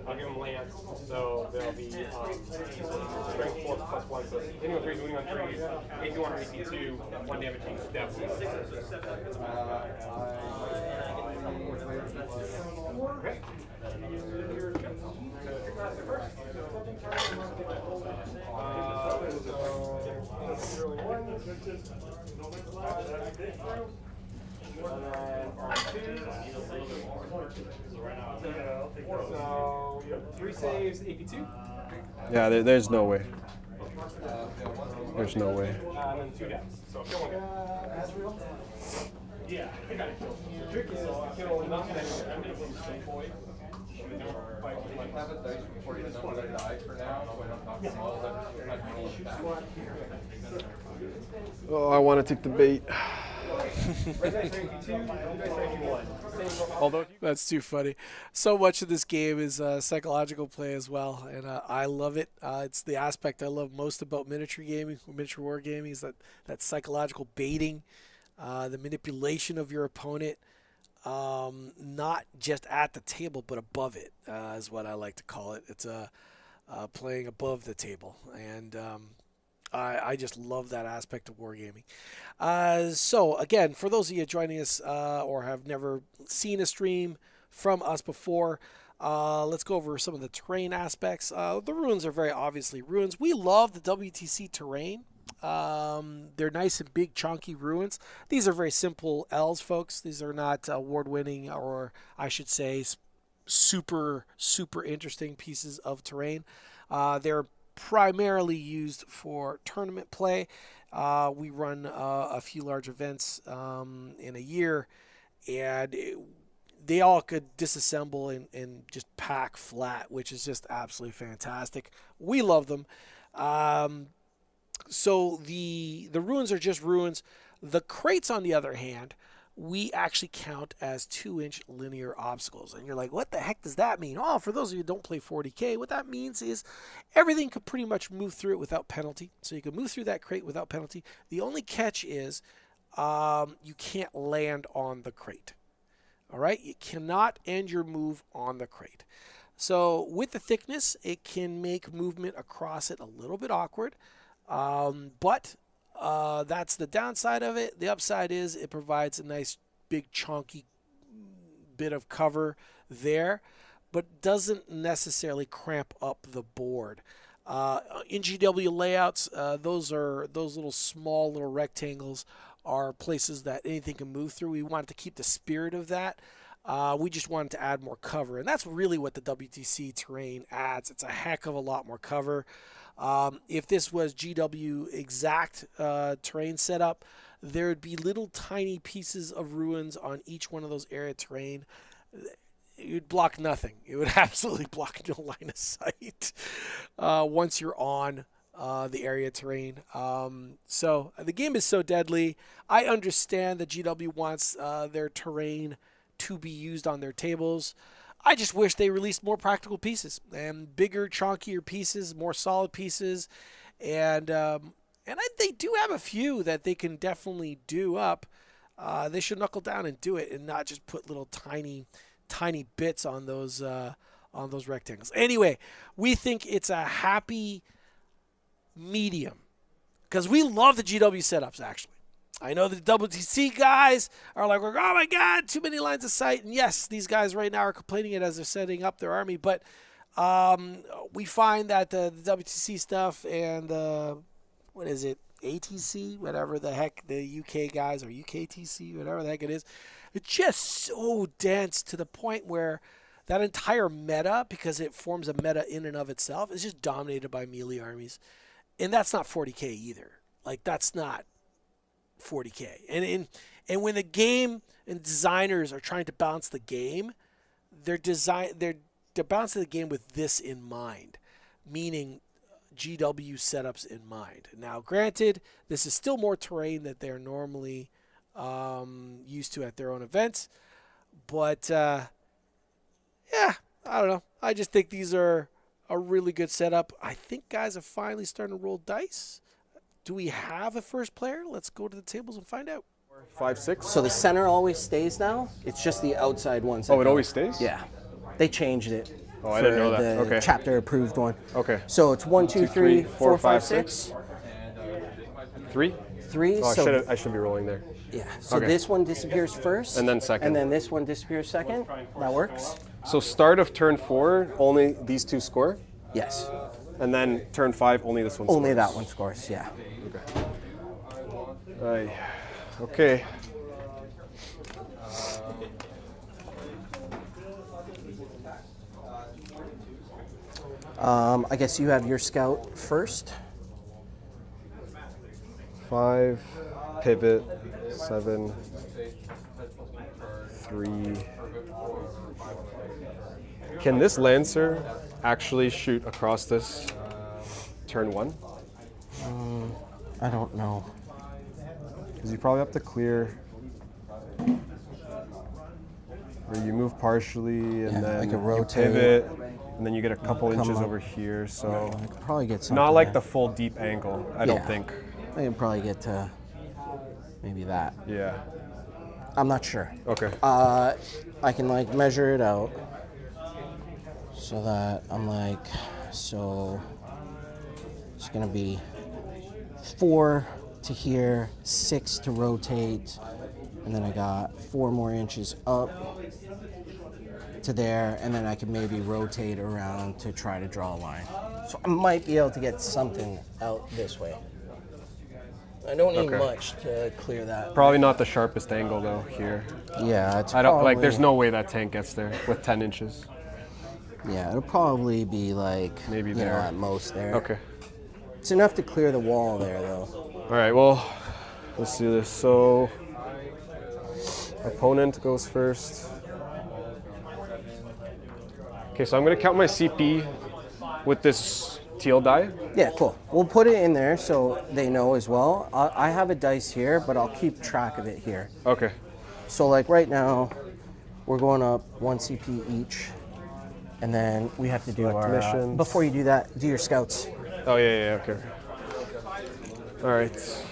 I'll give them lance, so they'll be strength 4 plus 1, so hitting on 3s, winning on 3s, 81 or 82, 1 damage each step. Okay. So 3 saves, 82. Yeah, there's no way. There's no way. And then 2 deaths. So kill 1 guy. Yeah, I got it. The trick is to kill nothing that Have a dice before you know that I died for now, so I don't knock them all that. Oh, I want to take the bait. Although that's too funny. So much of this game is psychological play as well, and I love it. It's the aspect I love most about miniature gaming, miniature war gaming, is that psychological baiting, the manipulation of your opponent, not just at the table but above it, is what I like to call it. It's playing above the table, and I just love that aspect of wargaming. So again, for those of you joining us or have never seen a stream from us before, let's go over some of the terrain aspects. The ruins are very obviously ruins. We love the WTC terrain. They're nice and big, chunky ruins. These are very simple L's, folks. These are not award-winning, or I should say super interesting pieces of terrain. They're primarily used for tournament play. We run a few large events in a year, and they all could disassemble and just pack flat, which is just absolutely fantastic. We love them. So the ruins are just ruins. The crates, on the other hand, we actually count as 2-inch linear obstacles. And you're like, what the heck does that mean? Oh, for those of you who don't play 40K, what that means is everything could pretty much move through it without penalty. So you can move through that crate without penalty. The only catch is you can't land on the crate. All right? You cannot end your move on the crate. So with the thickness, it can make movement across it a little bit awkward. But that's the downside of it. The upside is it provides a nice big chunky bit of cover there, but doesn't necessarily cramp up the board. In GW layouts, those little small little rectangles are places that anything can move through. We wanted to keep the spirit of that. We just wanted to add more cover, and that's really what the WTC terrain adds. It's a heck of a lot more cover. If this was GW exact terrain setup, there would be little tiny pieces of ruins on each one of those area terrain. It would block nothing. It would absolutely block no line of sight once you're on the area terrain. So the game is so deadly. I understand that GW wants their terrain to be used on their tables. I just wish they released more practical pieces and bigger, chunkier pieces, more solid pieces, and they do have a few that they can definitely do up. They should knuckle down and do it, and not just put little tiny bits on those rectangles. Anyway, we think it's a happy medium because we love the GW setups. Actually, I know the WTC guys are like, oh my God, too many lines of sight. And yes, these guys right now are complaining it as they're setting up their army. But we find that the WTC stuff and what is it, ATC, whatever the heck, the UK guys, or UKTC, whatever the heck it is, it's just so dense to the point where that entire meta, because it forms a meta in and of itself, is just dominated by melee armies. And that's not 40k either. Like, that's not 40k. And when the game and designers are trying to balance the game, they're balancing the game with this in mind, meaning GW setups in mind. Now, granted, this is still more terrain that they're normally used to at their own events, but yeah, I don't know. I just think these are a really good setup. I think guys are finally starting to roll dice. Do we have a first player? Let's go to the tables and find out. 5, 6. So the center always stays now? It's just the outside ones. Oh, it always stays? Yeah. They changed it. Oh, I didn't know that. The Okay. chapter approved one. Okay. So it's 1, 2, 3, 4, 5, 6. 3? 3. Oh, So I should be rolling there. yeah. So Okay. this one disappears first. And then second. And then this one disappears second. That works? So start of turn 4, only these two score, Yes. and then turn 5, only this one Only scores. that one scores, yeah. Aye. Okay. I guess you have your scout first. 5, pivot, 7, 3. Can this Lancer actually shoot across this turn 1? I don't know. Because you probably have to clear, or you move partially, and Yeah, then I could you rotate. pivot, and then you get a couple Come inches up. over here. So I could probably get something. not like the there. full deep angle, I don't Yeah. think. I can probably get to maybe that. Yeah. I'm not sure. Okay. I can like measure it out so that I'm like, so it's gonna be 4 to here, 6 to rotate, and then I got 4 more inches up to there, and then I can maybe rotate around to try to draw a line. So I might be able to get something out this way. I don't need Okay. much to clear that. Probably not the sharpest angle though here. Yeah, it's I don't like. probably- There's no way that tank gets there with 10 inches. Yeah, it'll probably be like Maybe you there. know, at most there. Okay. It's enough to clear the wall there, though. All right. Well, let's do this. So, opponent goes first. Okay, so I'm gonna count my CP with this teal die. Yeah, cool. We'll put it in there so they know as well. I have a dice here, but I'll keep track of it here. Okay. So like right now, we're going up 1 CP each, and then we have to do Select our missions. before you do that, do your scouts. Oh yeah. Okay. All right.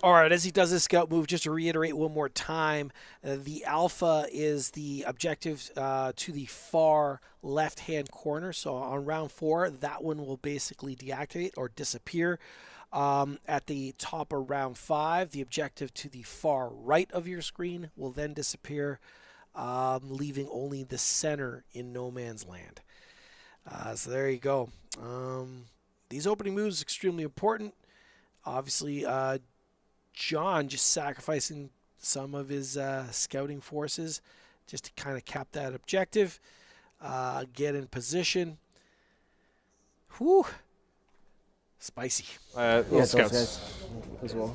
All right, as he does his scout move, just to reiterate one more time, the alpha is the objective to the far left-hand corner. So on round 4, that one will basically deactivate or disappear. At the top of round 5, the objective to the far right of your screen will then disappear, leaving only the center in no man's land. So there you go. These opening moves are extremely important. Obviously, John just sacrificing some of his scouting forces just to kind of cap that objective, get in position. Whew. Spicy. Yeah, Scouts. those guys as well.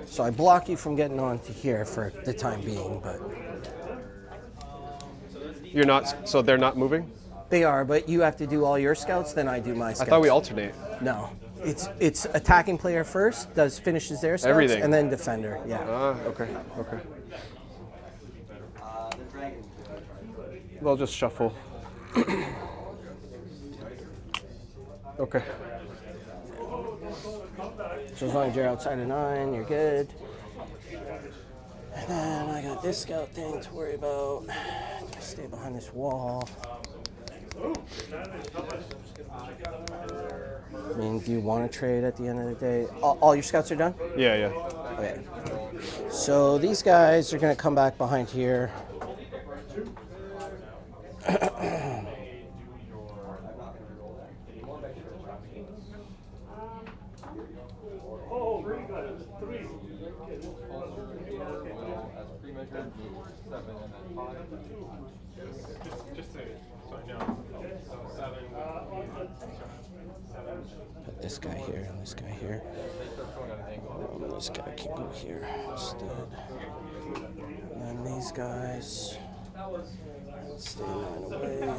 So I block you from getting onto here for the time being, but You're not, so they're not moving? they are. But you have to do all your scouts, then I do my scouts. I thought we alternate. No, it's attacking player first, finishes their scouts, Everything. and then defender. Yeah. Okay. They'll just shuffle. Okay. So as long as you're outside of 9, you're good. And then I got this scout thing to worry about. Do I stay behind this wall? I mean, do you want to trade at the end of the day? All your scouts are done? Yeah. Okay. So these guys are going to come back behind here. Put this guy here and this guy here. This guy can go here instead. And then these guys stay 9 away.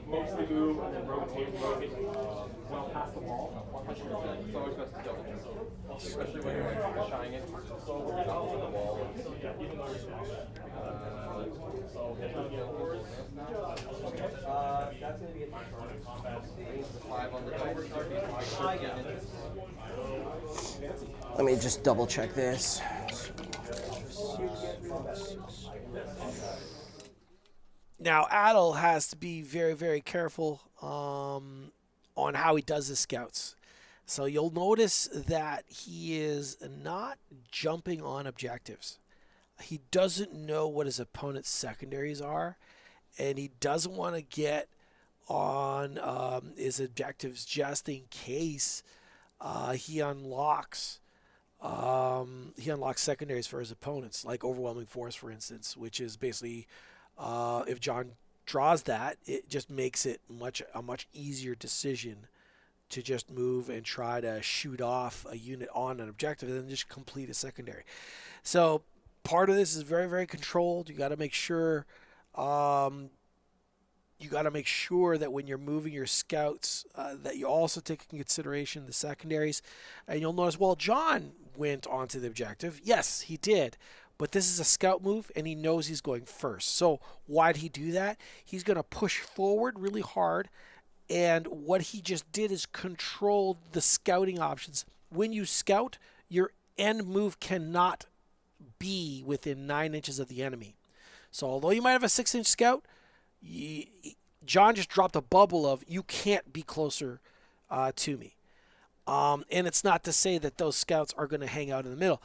Mostly move and then rotate well past the wall. It's always best to double check. Especially when you're shying it so we're not on the wall. That's going to be a 5 on the dice. Let me just double check this. Now, Atal has to be very, very careful on how he does his scouts. So you'll notice that he is not jumping on objectives. He doesn't know what his opponent's secondaries are, and he doesn't want to get on his objectives just in case he unlocks secondaries for his opponents, like Overwhelming Force, for instance, which is basically if John draws that, it just makes it a much easier decision to just move and try to shoot off a unit on an objective and then just complete a secondary. So part of this is very, very controlled. You got to make sure that when you're moving your scouts that you also take into consideration the secondaries. And you'll notice, well, John went onto the objective. Yes, he did. But this is a scout move, and he knows he's going first. So why did he do that? He's going to push forward really hard, and what he just did is control the scouting options. When you scout, your end move cannot be within 9 inches of the enemy. So although you might have a 6-inch scout, John just dropped a bubble of you can't be closer to me. And it's not to say that those scouts are going to hang out in the middle.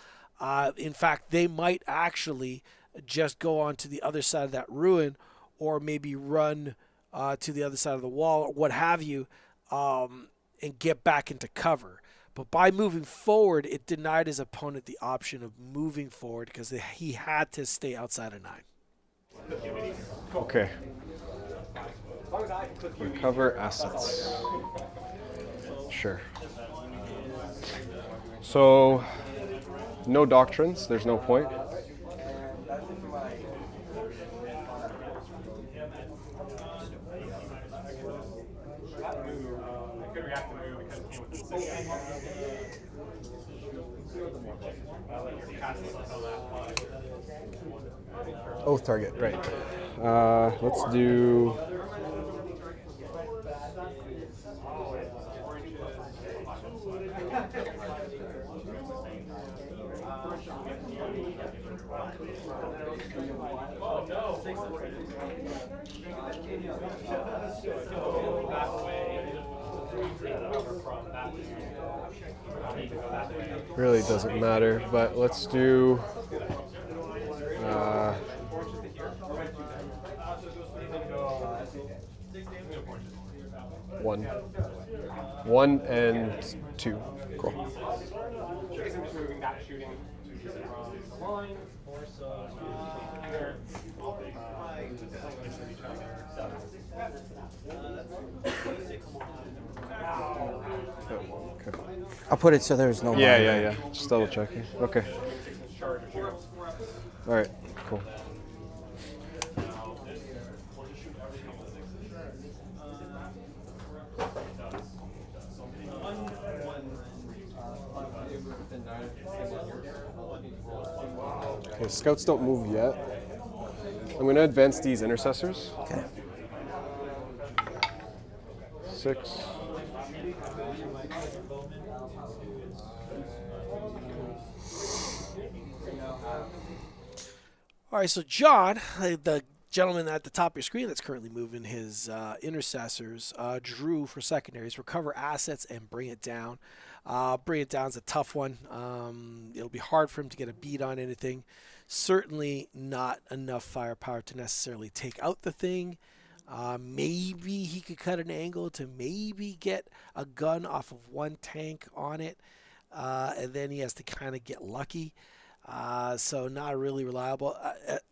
In fact, they might actually just go on to the other side of that ruin, or maybe run to the other side of the wall, or what have you, and get back into cover. But by moving forward, it denied his opponent the option of moving forward because he had to stay outside of 9. Okay. Recover assets. Sure. So, no doctrines, there's no point. Oath target, right. Let's do. Really doesn't matter, but let's do. One and 2. Cool. Okay. I'll put it so there's no. Yeah. Just double checking. Okay. All right. Cool. Okay, scouts don't move yet. I'm going to advance these intercessors. Okay. 6. All right, so John, the gentleman at the top of your screen that's currently moving his intercessors, drew for secondaries, recover assets and bring it down. Bring it down is a tough one. It'll be hard for him to get a beat on anything. Certainly not enough firepower to necessarily take out the thing. Maybe he could cut an angle to maybe get a gun off of one tank on it, and then he has to kind of get lucky. So not really reliable.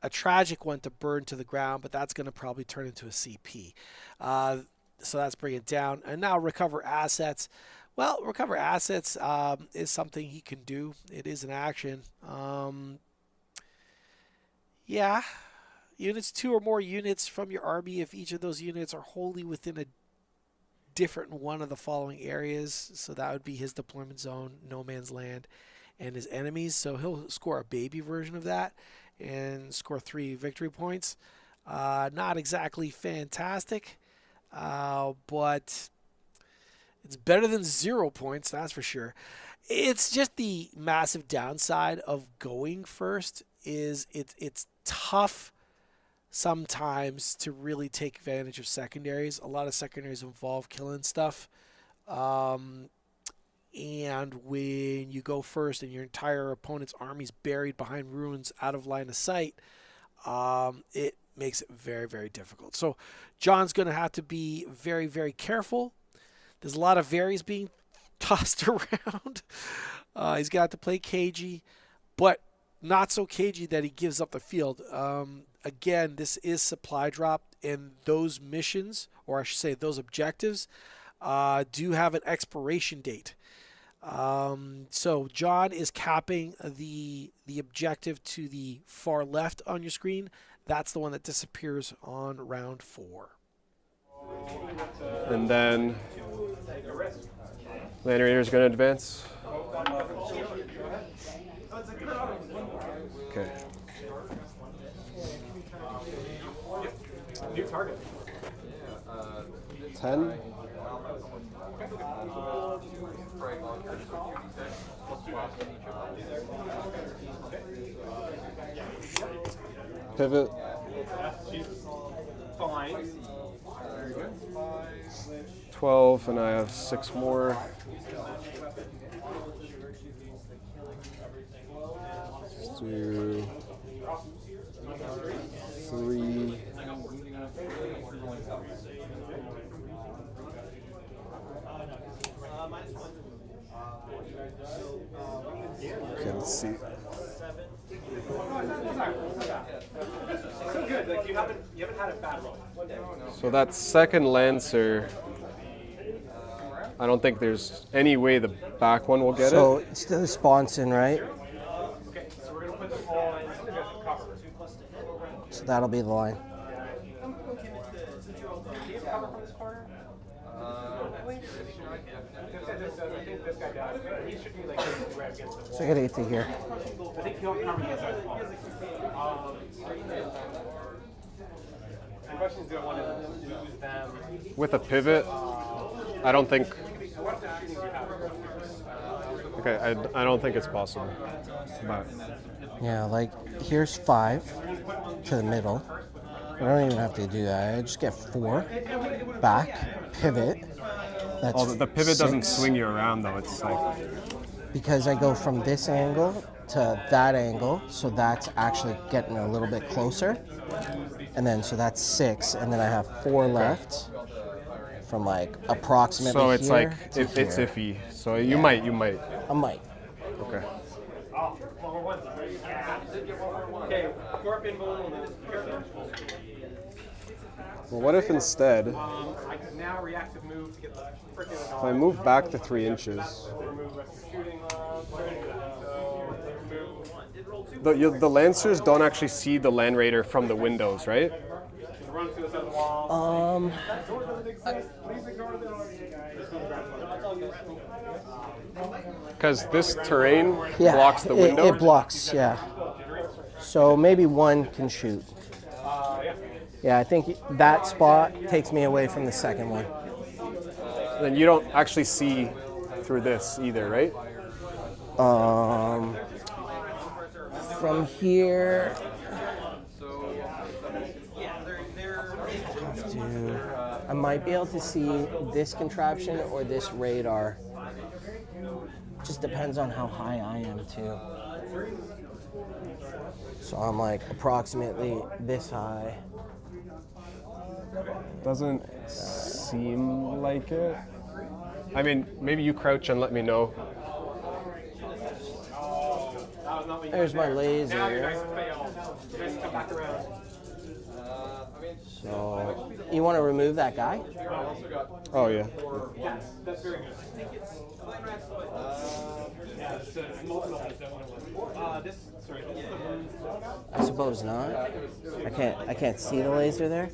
A tragic one to burn to the ground, but that's going to probably turn into a CP. So that's bring it down. And now recover assets. Well, recover assets is something he can do. It is an action. Yeah. Units 2 or more units from your army if each of those units are wholly within a different one of the following areas. So that would be his deployment zone, no man's land, and his enemies. So he'll score a baby version of that and score 3 victory points. Not exactly fantastic, but it's better than 0 points, that's for sure. It's just the massive downside of going first is it's tough sometimes to really take advantage of secondaries. A lot of secondaries involve killing stuff. And when you go first and your entire opponent's army's buried behind ruins out of line of sight, it makes it very, very difficult. So John's going to have to be very, very careful. There's a lot of varies being tossed around. He's got to play cagey, but not so cagey that he gives up the field. Again, this is supply drop, and those missions, or I should say those objectives, do have an expiration date. So John is capping the objective to the far left on your screen. That's the one that disappears on round 4. And then Land Raider is going to advance. Okay. New target. 10. Pivot. Fine. 12, and I have 6 more. Let's do 3. Okay, let's see. So good. Like you haven't had a bad roll. So that second Lancer, I don't think there's any way the back one will get So it. it's the Sponson, right? Okay, so we're gonna put them all in cover. So that'll be the line. Do you have cover from this corner? I think this guy does. He should be like right against the wall. So I gotta get to here. I think he'll cover the other side. The question is, do I want to lose them? With a pivot, I don't think. What the shootings you have? Okay, I don't think it's possible. But Yeah, like here's 5 to the middle. I don't even have to do that. I just get 4 back, pivot. That's oh, the pivot doesn't 6. swing you around though. It's like Because I go from this angle to that angle, so that's actually getting a little bit closer. And then, so that's 6, and then I have 4 left from like approximately so. It's here like to it's here. iffy. So you might. I might. Okay. Okay, 4-pin bone. Well, what if instead I could now reactive move to get the freaking. if I move back to 3 inches? The Lancers don't actually see the Land Raider from the windows, right? Because this terrain Yeah, blocks the window. It blocks, yeah. So maybe 1 can shoot. Yeah, I think that spot takes me away from the second one. Then you don't actually see through this either, right? From here, I might be able to see this contraption or this radar. Just depends on how high I am too. So I'm like approximately this high. Doesn't seem like it. I mean, maybe you crouch and let me know. There's my laser. So you want to remove that guy? Oh yeah. That's very good. I suppose not. I can't see the laser there.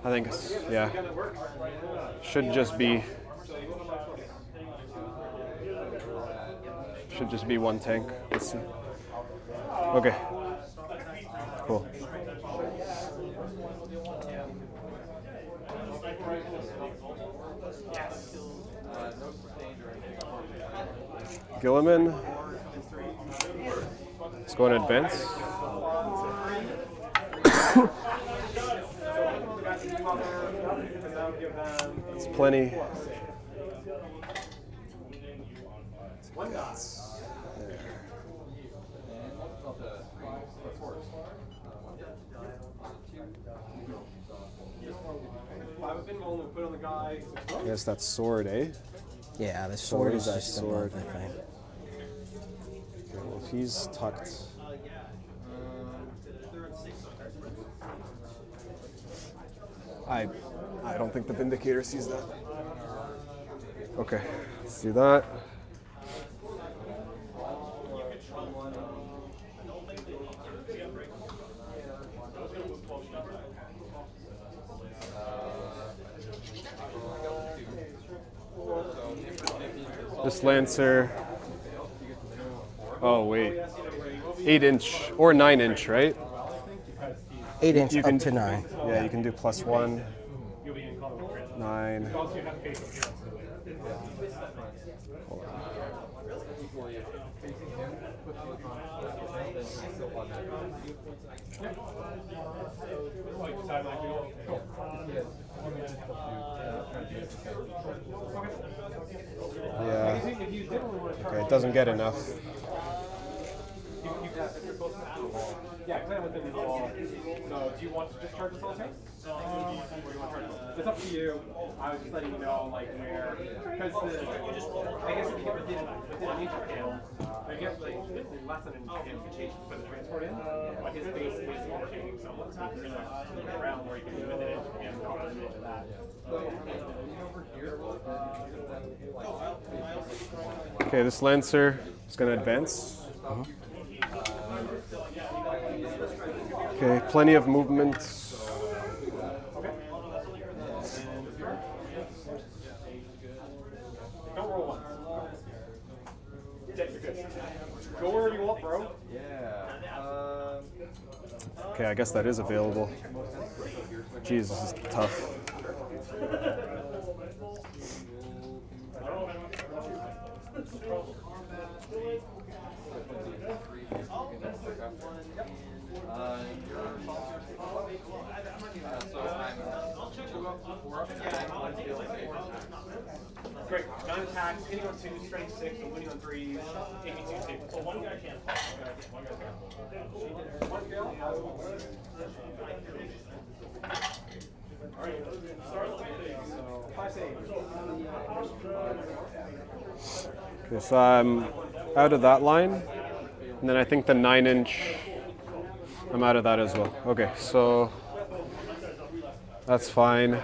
I think yeah. Should just be 1 tank. Let's see. Okay. Cool. Gilliman. Let's go in advance. It's plenty. I guess that's sword, eh? Yeah, the sword is that just sword. above, I think. Okay, well, if he's tucked. I don't think the Vindicator sees that. Okay, let's do that. This Lancer. Oh wait, 8-inch or 9-inch, right? 8-inch You up can to 9. Yeah, you can do +1, 9. Yeah. Okay, it doesn't get enough. Yeah, kind of within the wall. So, do you want to just charge this all tank? Or do you want to charge it? It's up to you. I was just letting you know, like, where. Because I guess if you get within an inch of him, I guess, like, less than an inch of him, you can put the transport in. But his base is overtaking someone. So, there's a round where you can do within an inch of him, not an inch of that. Okay, this Lancer is going to advance. Okay, plenty of movement. Okay, I guess that is available. Jeez, this is tough. Great. 9 attacks, hitting on 2, strength 6, and winning on 3, 82 stable. So one guy can't. One guy Okay, so I'm out of that line, and then I think the 9-inch, I'm out of that as well. Okay, so that's fine.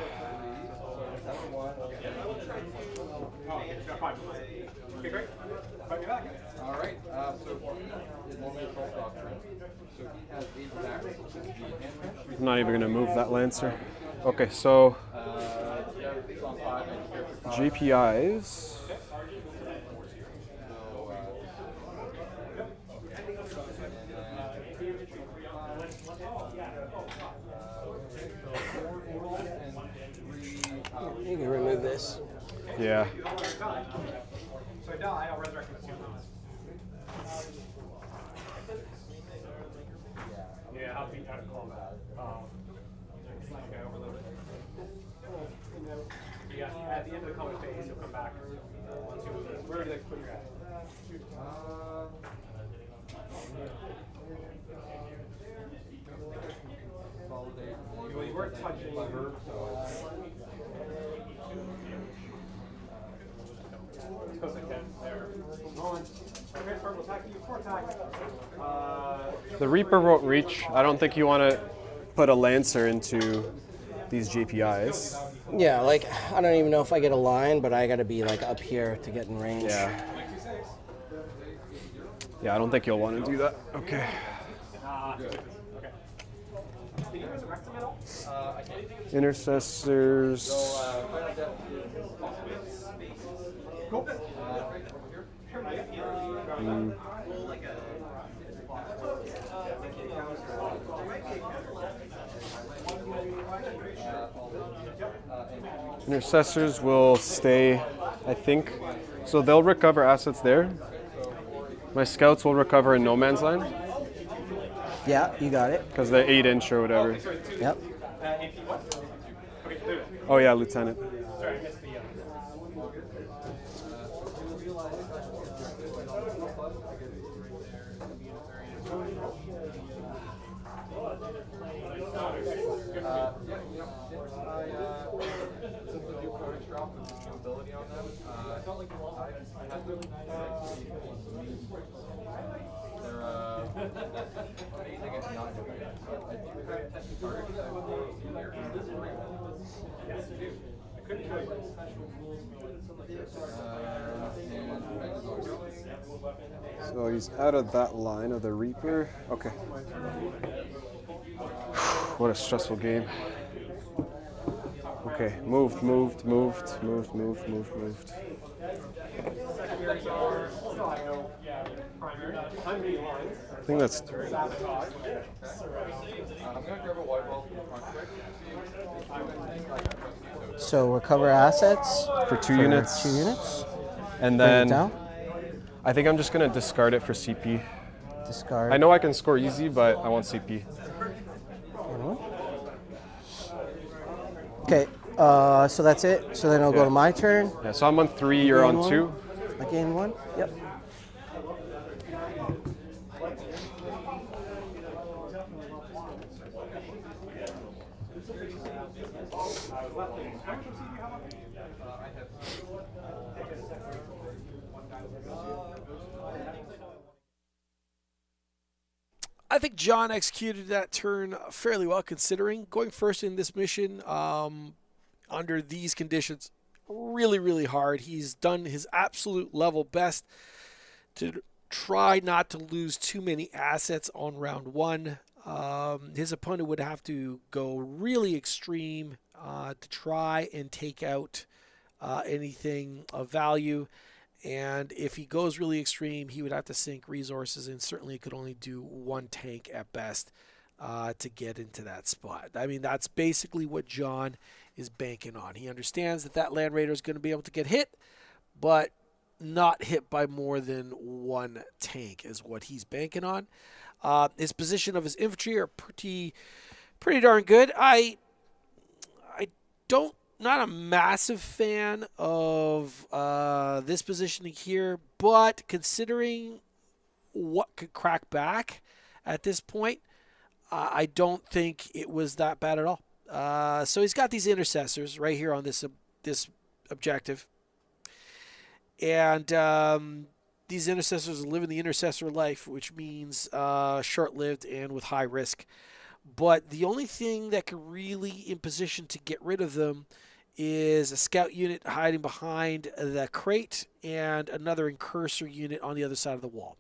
Okay, great. Fight me back. All right. So he is normally a assault doctrine. So he has 8 attacks, which is the enhancement. I'm not even going to move that Lancer. Okay, so Yeah, it's on 5 and GPIs. You can remove this. Yeah. So I die, I'll resurrect with 2 moves. Yeah, I'll be out of combat. Like I overloaded. Yeah, at the end of the combat phase, you'll come back. 2 moves. Where would you like to put your at? Well, you weren't touching her, so. Because I can. There. Transfer will attack you. 4 attacks. The Reaper won't reach. I don't think you want to put a Lancer into these GPIs. Yeah, like, I don't even know if I get a line, but I gotta be like up here to get in range. Yeah. Yeah, I don't think you'll want to do that. Okay. Intercessors. Intercessors will stay, I think. So they'll recover assets there. My scouts will recover in no man's land Yeah, you got it. because they're 8-inch or whatever. Yep. Oh yeah, Lieutenant. Sorry, I missed the. Since the new codex dropped with the new ability on them, I felt like I had them they're amazing at not doing it. But I do have testing targets that Yes, you do. I couldn't kill you. So he's out of that line of the Reaper. Okay. What a stressful game. Okay, moved. I think that's. I'm going to grab a white ball from the So recover assets For 2 units. 2 units. And Bring it then down. I think I'm just going to discard it for CP. Discard. I know I can score easy, but I want CP. Okay. So that's it. So then I'll go to my turn. Yeah, so I'm on 3, you're gain on one. 2. I gain 1. Yep. I think John executed that turn fairly well, considering going first in this mission under these conditions. Really, really hard. He's done his absolute level best to try not to lose too many assets on round 1. His opponent would have to go really extreme to try and take out anything of value. And if he goes really extreme, he would have to sink resources, and certainly could only do 1 tank at best. to get into that spot. I mean, that's basically what John is banking on. He understands that that Land Raider is going to be able to get hit, but not hit by more than one tank is what he's banking on. His position of his infantry are pretty darn good. Not a massive fan of this positioning here, but considering what could crack back at this point, I don't think it was that bad at all. So he's got these intercessors right here on this objective. And these intercessors live in the intercessor life, which means short-lived and with high risk. But the only thing that could really in position to get rid of them is a scout unit hiding behind the crate and another Incursor unit on the other side of the wall.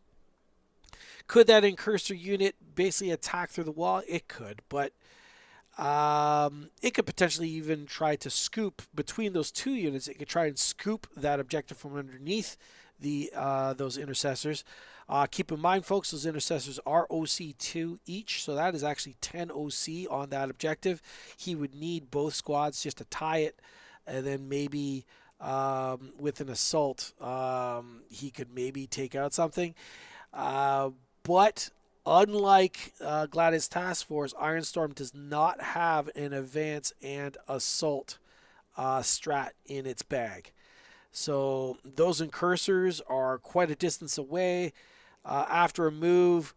Could that Incursor unit basically attack through the wall? It could, but it could potentially even try to scoop between those two units. It could try and scoop that objective from underneath those intercessors. Keep in mind, folks, those intercessors are OC2 each, so that is actually 10 OC on that objective. He would need both squads just to tie it, and then maybe with an assault, he could maybe take out something. But unlike Gladiator's Task Force, Ironstorm does not have an advance and assault strat in its bag. So those Incursors are quite a distance away. After a move,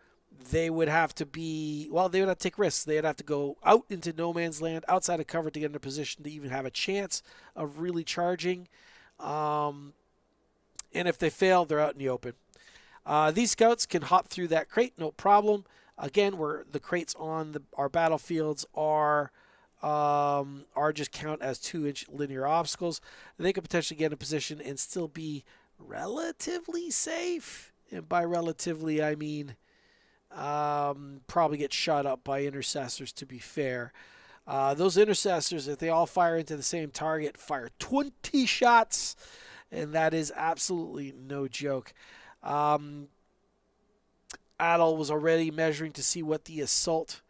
they would have to be, well, they would have to take risks. They would have to go out into no man's land, outside of cover to get in a position to even have a chance of really charging. And if they fail, they're out in the open. These scouts can hop through that crate, no problem. Again, where the crates on our battlefields are just count as 2-inch linear obstacles. They could potentially get in a position and still be relatively safe. And by relatively, I mean probably get shot up by intercessors, to be fair. Those intercessors, if they all fire into the same target, fire 20 shots, and that is absolutely no joke. Atal was already measuring to see what the assault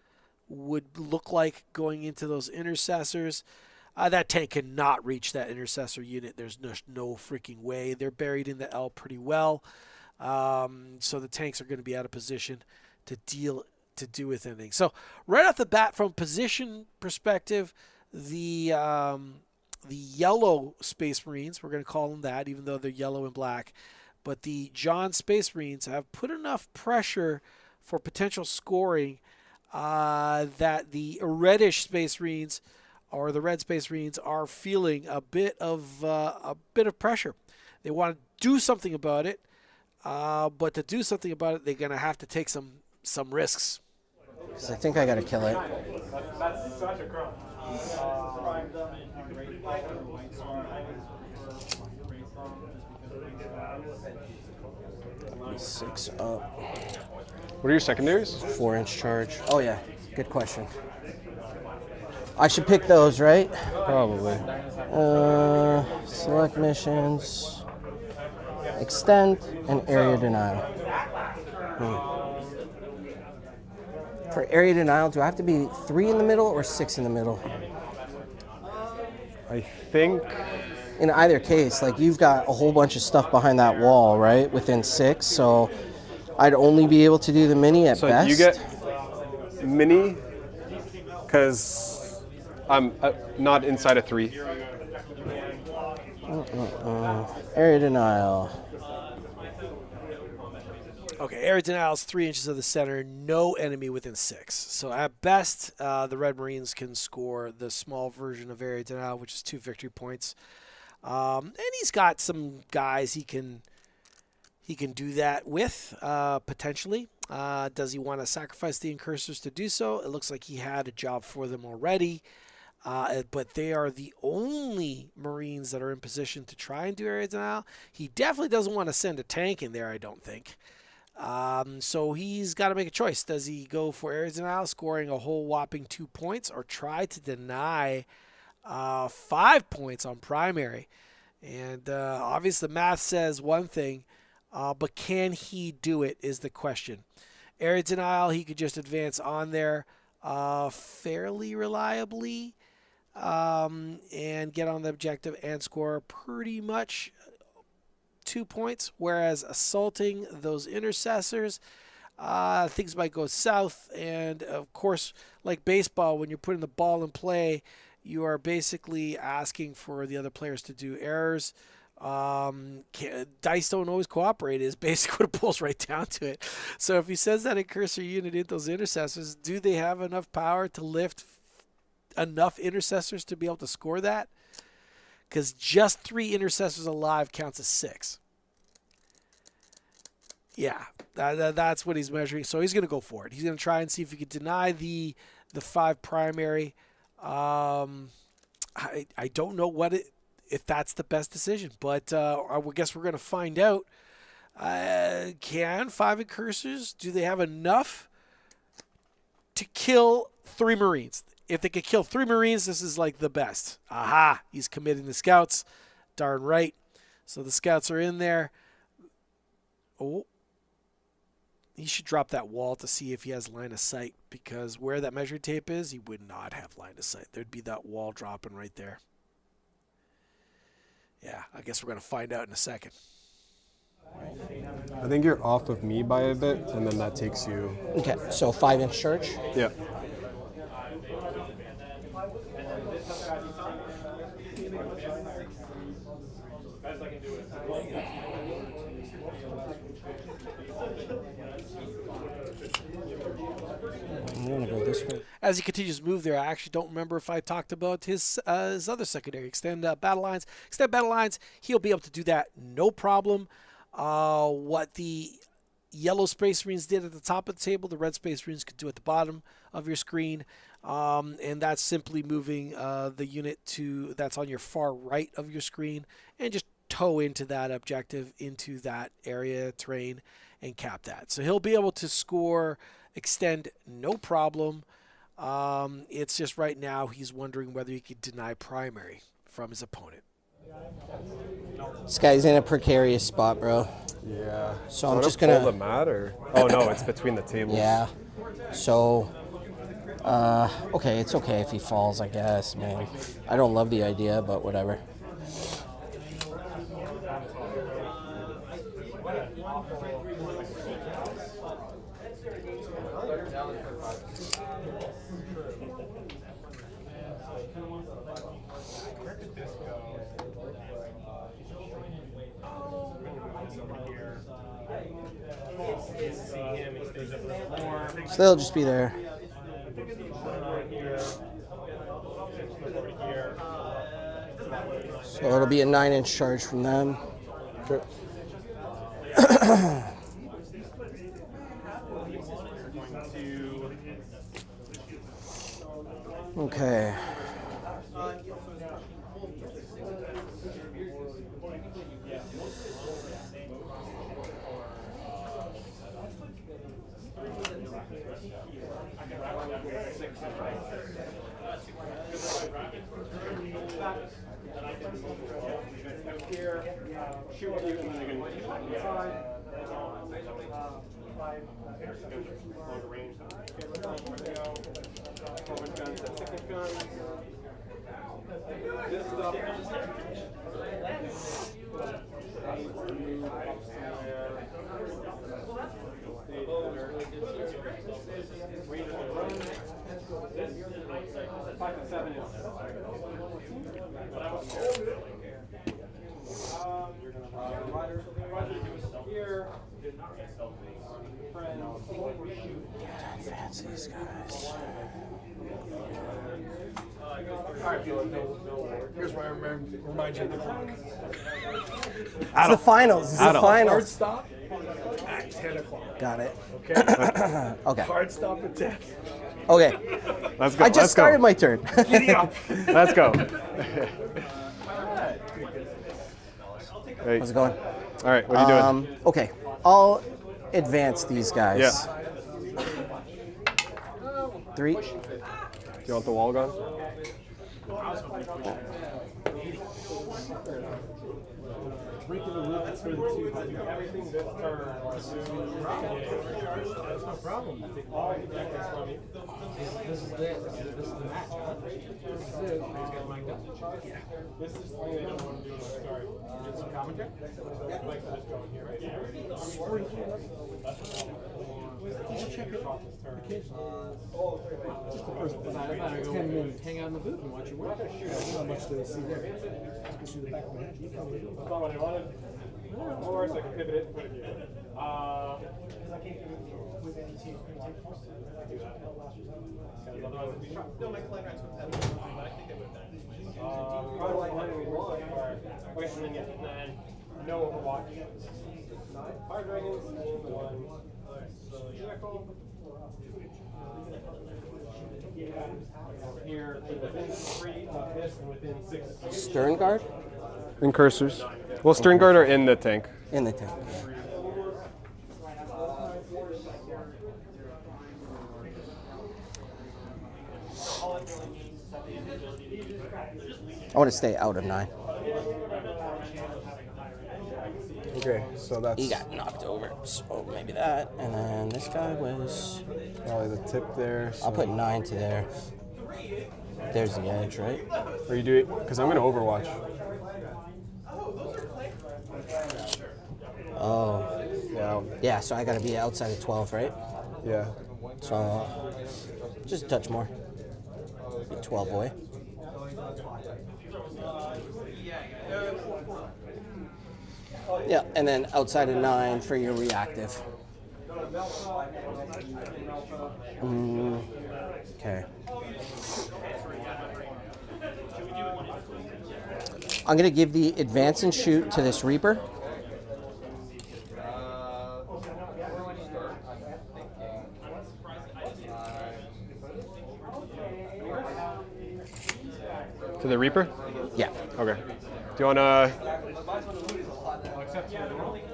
would look like going into those intercessors. That tank cannot reach that intercessor unit. There's no freaking way. They're buried in the L pretty well. So the tanks are going to be out of position to do with anything. So right off the bat, from position perspective, the yellow Space Marines, we're going to call them that, even though they're yellow and black, but the John Space Marines have put enough pressure for potential scoring that the reddish Space Marines or the red Space Marines are feeling a bit of pressure. They want to do something about it. But to do something about it, they're going to have to take some risks. Because I think I got to kill it. That's such a crumb. 6 up. What are your secondaries? 4-inch charge. Oh, yeah. Good question. I should pick those, right? Probably. Select missions. Extend and area denial. For area denial, do I have to be 3 in the middle or 6 in the middle? I think In either case, like, you've got a whole bunch of stuff behind that wall, right? Within 6, so I'd only be able to do the mini at best. so. You get mini because I'm not inside of 3. Area denial. Okay, area denial is 3 inches of the center, no enemy within 6. So at best, the Red Marines can score the small version of area denial, which is 2 victory points. And he's got some guys he can do that with, potentially. Does he want to sacrifice the Incursors to do so? It looks like he had a job for them already. But they are the only Marines that are in position to try and do area denial. He definitely doesn't want to send a tank in there, I don't think. So he's got to make a choice. Does he go for area denial, scoring a whole whopping 2 points, or try to deny 5 points on primary? And obviously the math says one thing, but can he do it is the question. Area denial, he could just advance on there. fairly reliably and get on the objective and score pretty much 2 points, whereas assaulting those intercessors, things might go south. And of course, like baseball, when you're putting the ball in play, you are basically asking for the other players to do errors. Dice don't always cooperate is basically what it pulls right down to it. So if he sends that Incursor unit into those intercessors, do they have enough power to lift enough intercessors to be able to score that? Because just 3 intercessors alive counts as 6. Yeah, that's what he's measuring. So he's going to go for it. He's going to try and see if he can deny the 5 primary. I don't know if that's the best decision, but I guess we're going to find out. Can 5 Incursors, do they have enough to kill 3 Marines? If they could kill 3 Marines, this is like the best. Aha, he's committing the scouts. Darn right. So the scouts are in there. Oh, he should drop that wall to see if he has line of sight, because where that measuring tape is, he would not have line of sight. There'd be that wall dropping right there. Yeah, I guess we're going to find out in a second. I think you're off of me by a bit, and then that takes you. Okay, so 5-inch charge. Yeah. I'm gonna go this way. As he continues to move there, I actually don't remember if I talked about his other secondary, extend battle lines. Extend battle lines, he'll be able to do that no problem. What the yellow Space Marines did at the top of the table, the red Space Marines could do at the bottom of your screen. And that's simply moving the unit that's on your far right of your screen and just tow into that objective, into that area terrain, and cap that. So he'll be able to score extend no problem. It's just right now he's wondering whether he could deny primary from his opponent. This guy's in a precarious spot, bro. Yeah. So I'm just gonna pull the mat, or oh no, it's between the tables. Yeah. So okay, it's okay if he falls, I guess, man. I don't love the idea, but whatever. So they'll just be there. So it'll be a 9-inch charge from them. Sure. Okay. Fancy these guys. Here's where I remind you of the clock. It's the finals. It's the Hard finals. stop at 10 o'clock. Got it. Okay? Okay. Hard stop at 10. Okay. Let's go. I just started my turn. Giddy up. Let's go. Hey. How's it going? All right, what are you doing? Okay. I'll advance these guys. Yeah. 3. Do you want the wall gun? This is the match. This is it. These guys mic'd up. Yeah. This is the thing they don't want to do in the start. Get some commentary? I'd like to just go in here right here. Check it out. Just the first 10 minutes. Hang out in the booth and watch your work. How much do they see there? You can see the back of my head. That's not what I wanted. Or so I can pivot it and put it here. No, my clan rights would have been fine, but I think they would have okay, and then, yeah, and then no Overwatch. 5 dragons, and 1 vehicle. Over here, within 3 of this and within 6. Stern guard? Incursors. Well, stern guard are in the tank. In the tank. I want to stay out of 9. Okay, so that's He got knocked over, so maybe that. And then this guy was... probably the tip there. I'll put 9 to there. There's the edge, right? Or you do it, because I'm going to Overwatch. Oh. Yeah. Yeah, so I got to be outside of 12, right? Yeah. So just a touch more. Be 12 away. Yeah, and then outside of 9 for your reactive. Okay. I'm going to give the advance and shoot to this Reaper. To the Reaper? Yeah. Okay. Do you want to...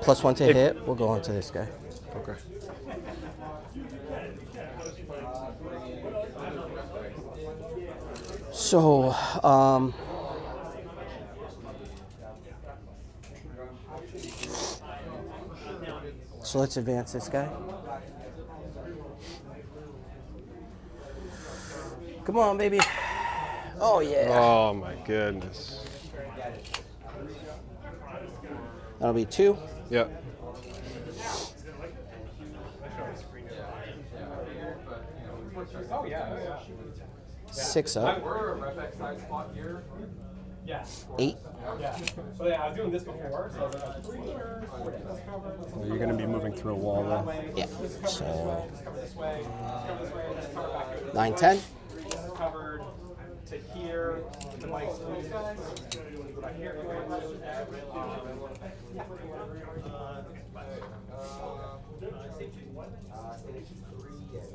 +1 to hit. We'll go on to this guy. Okay. So, so let's advance this guy. Come on, baby. Oh, yeah. Oh, my goodness. That'll be 2. Yep. Oh, yeah. 6 up. We're a rep side spot here. Yeah. 8. Yeah. So yeah, I was doing this before, so I was like, I'm pretty sure. Well, you're going to be moving through a wall, though. Yeah. So Cover this way, cover this way, just cover back here. 9, 10. Covered to here, the mics to these guys. Back here.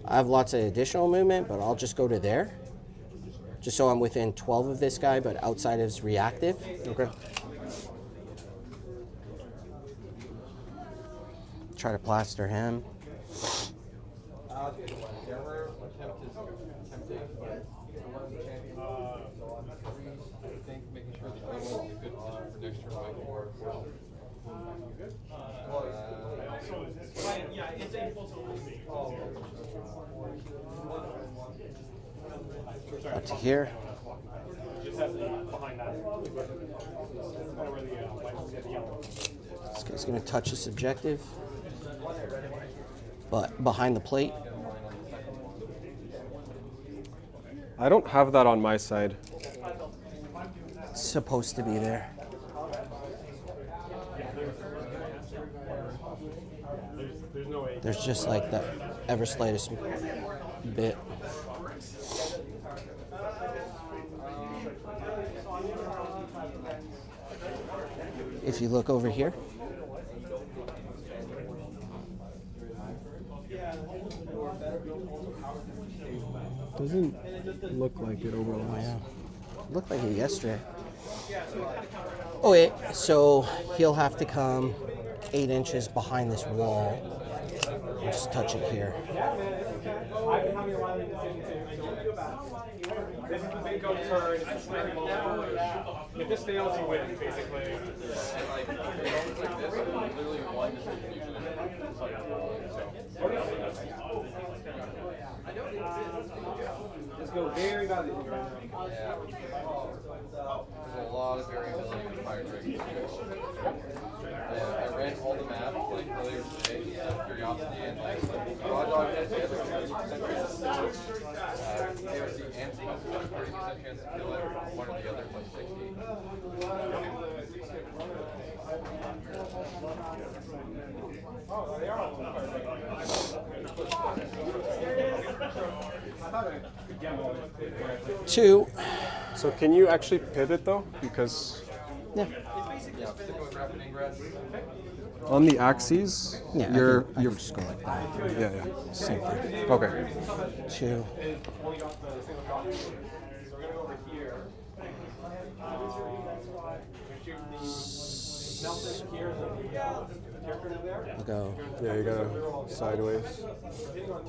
I have lots of additional movement, but I'll just go to there. Just so I'm within 12 of this guy, but outside of his reactive. Okay. Try to plaster him. Making sure the team is in a good position for next turn might be more important. Yeah, it's a full Up to here. Just has behind that. Kind of where the lights get the yellow. This guy's going to touch his objective. But behind the plate. I don't have that on my side. It's supposed to be there. There's no way. There's just like that ever slightest bit. If you look over here, Doesn't look like it overlaps. yeah, looked like it yesterday. Oh wait, so he'll have to come 8 inches behind this wall and just touch it here. I've been having a lot of decisions too. This is the big go turn. It's the sniping ball. If this fails, you win, basically. And like moments like this are literally one confusion. go very badly. Yeah. There's a lot of variability in fire rates. Yeah, I ran all the math like earlier today out of curiosity and like raw dog has the other 50% chance to kill it. AOC and Smoke has 30% chance to kill it. One or the other plus 60. Oh, they are all Two. So can you actually pivot though? Because Yeah. Yeah, sticking with rapid ingress. on the axes, Yeah. you're I can just go like that. yeah, yeah. Same thing. Okay. Two. only got the single shot. So we're gonna go over here. Nelson here is the character there. I'll go Yeah, you gotta sideways.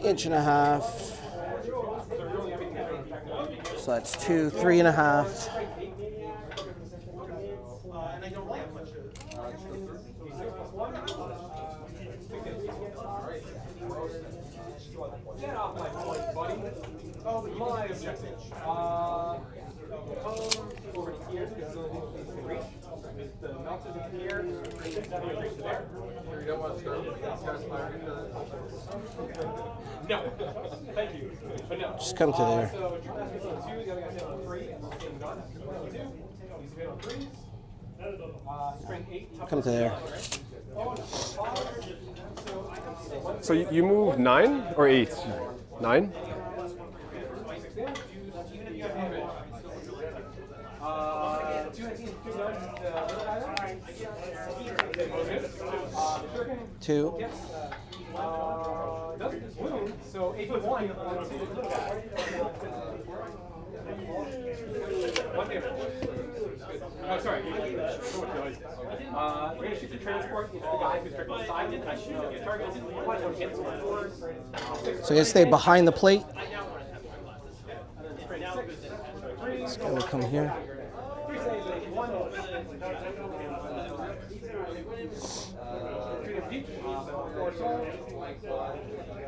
inch and a half. So that's 2, 3.5. And I don't really have much of Get off my point, buddy. Oh, my 6 inch. Over here, because the only thing you can reach is the melted in here, and then reach there. You don't want to start with these guys firing No, thank you. But no. Just come to there. So, two, the other guy's on 3, and the same gun. 2, he's hit on 3s. Strength 8. Come to there. So you move 9 or 8? 9? Two. Doesn't wound, so 81. One damage. Oh, sorry. We're going to shoot the transport into the guy who's directly beside it. I shoot the target. So you gotta stay behind the plate. It's gonna come here.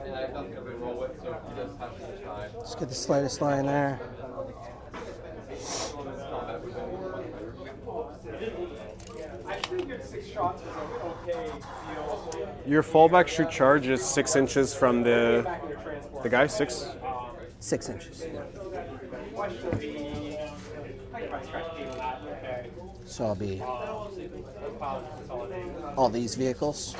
and I have nothing to roll with, so he does have some time. Let's get the slightest line there. I figured 6 shots was an okay deal. Your fallback shoot charge is 6 inches from the Back in your transport. the guy. 6. 6 inches. Question would be, I could probably scratch 8 on that. Okay. So I'll be Pile consolidate. all these vehicles.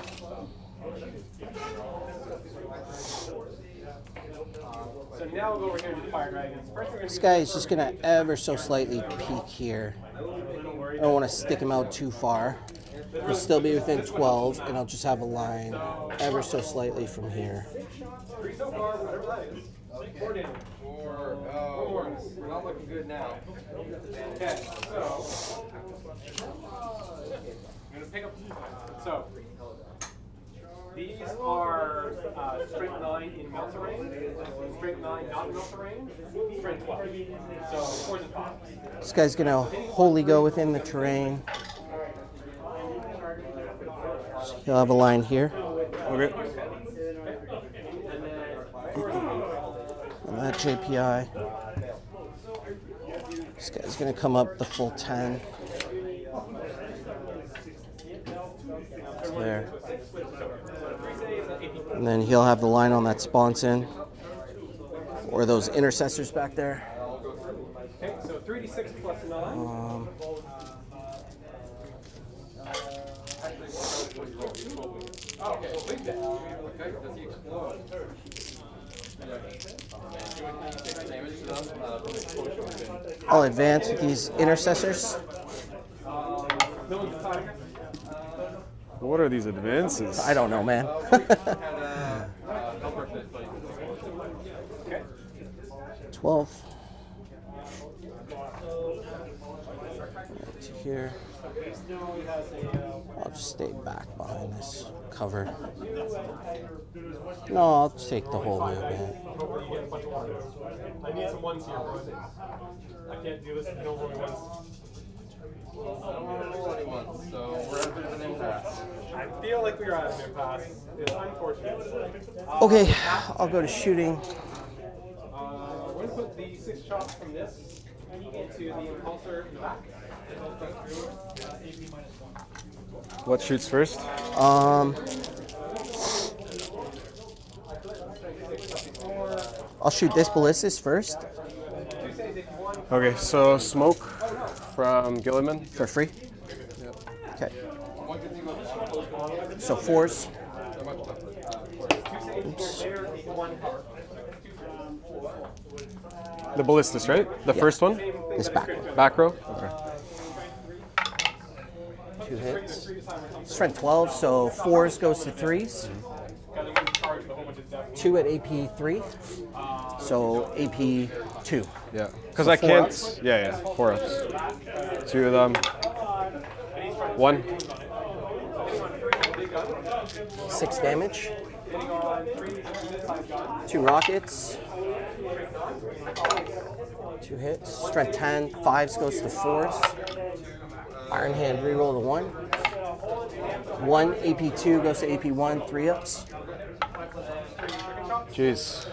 So now we'll go over here to the fire dragons. First we're going This to guy is just gonna ever so slightly peek here. I don't want to stick him out too far. He'll still be within 12, and I'll just have a line ever so slightly from here. 3 so far, whatever that is. 4 damage. 4. Oh, we're not looking good now. Okay, so I'm going to pick up. So these are strength 9 in melt terrain, strength 9 not in melt terrain, strength 12. So 4s and 5s. This guy's gonna wholly go within the terrain. So he'll have a line here. Okay. On that JPI. This guy's gonna come up the full 10. There. And then he'll have the line on that sponson. Or those intercessors back there. Okay, so 3d6 plus 9. Okay, big deck. Okay, does he explode? I'll advance with these intercessors. No one's deciding. What are these advances? I don't know, man. Okay. 12. Right to here. I'll just stay back behind this cover. No, I'll just take the whole movement. Hopefully you get a bunch of ones. I need some ones here, bro. I can't do this if no rolling ones. So we're at an impasse. I feel like we are at an impasse. It's unfortunate. Okay, I'll go to shooting. We're going to put So the 6 shots from this into the Incursor in the back. What shoots first? I'll shoot this Ballistus first Okay, so smoke from Gilliman. for free. Okay. So force. Oops. The Ballistus, right? The first one? This back one. Back row? Okay. 2 hits. Strength 12, so 4s goes to 3s. 2 at AP 3, so AP 2. Yeah. Because So I four can't. ups? Yeah, 4 ups. 2 of them. 1. 6 damage. 2 rockets. 2 hits. Strength 10, 5s goes to 4s. Iron Hand reroll to 1. 1 AP2 goes to AP1, 3 ups. Jeez.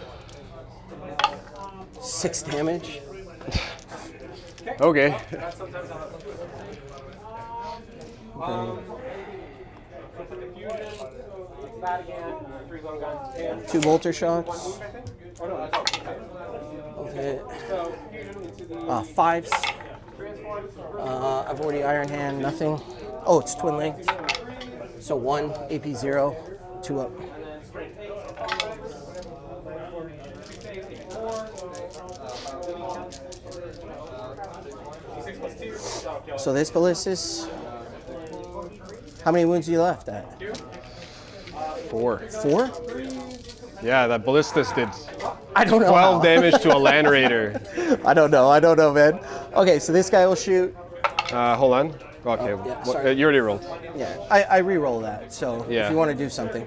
6 damage. Okay. 2 bolter shots. Both hit. 5s. I've already Iron Hand, nothing. Oh, it's twin length. So 1 AP0, 2 up. So this Ballistus, how many wounds are you left at? 4. 4? Yeah, that Ballistus did I don't know. 12 how. damage to a Land Raider. I don't know, man. Okay, so this guy will shoot. Hold on. Okay, yeah, what- sorry. you already rolled. Yeah, I re-roll that. So Yeah. if you want to do something,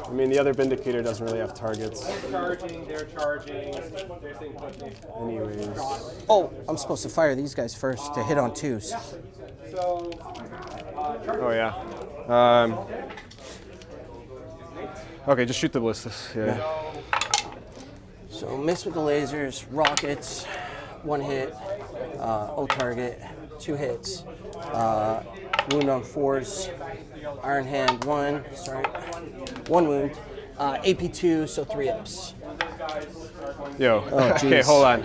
I mean, the other Vindicator doesn't really have targets. Charging, they're charging, they're saying quickly. Anyways. oh, I'm supposed to fire these guys first to hit on 2s. So, Oh, yeah. Okay, just shoot the Ballistus. Yeah. So miss with the lasers, rockets, 1 hit, O target, 2 hits, wound on 4s, Iron Hand 1, sorry, 1 wound, AP2, so 3 ups. Yo. Oh, Okay, jeez. hold on.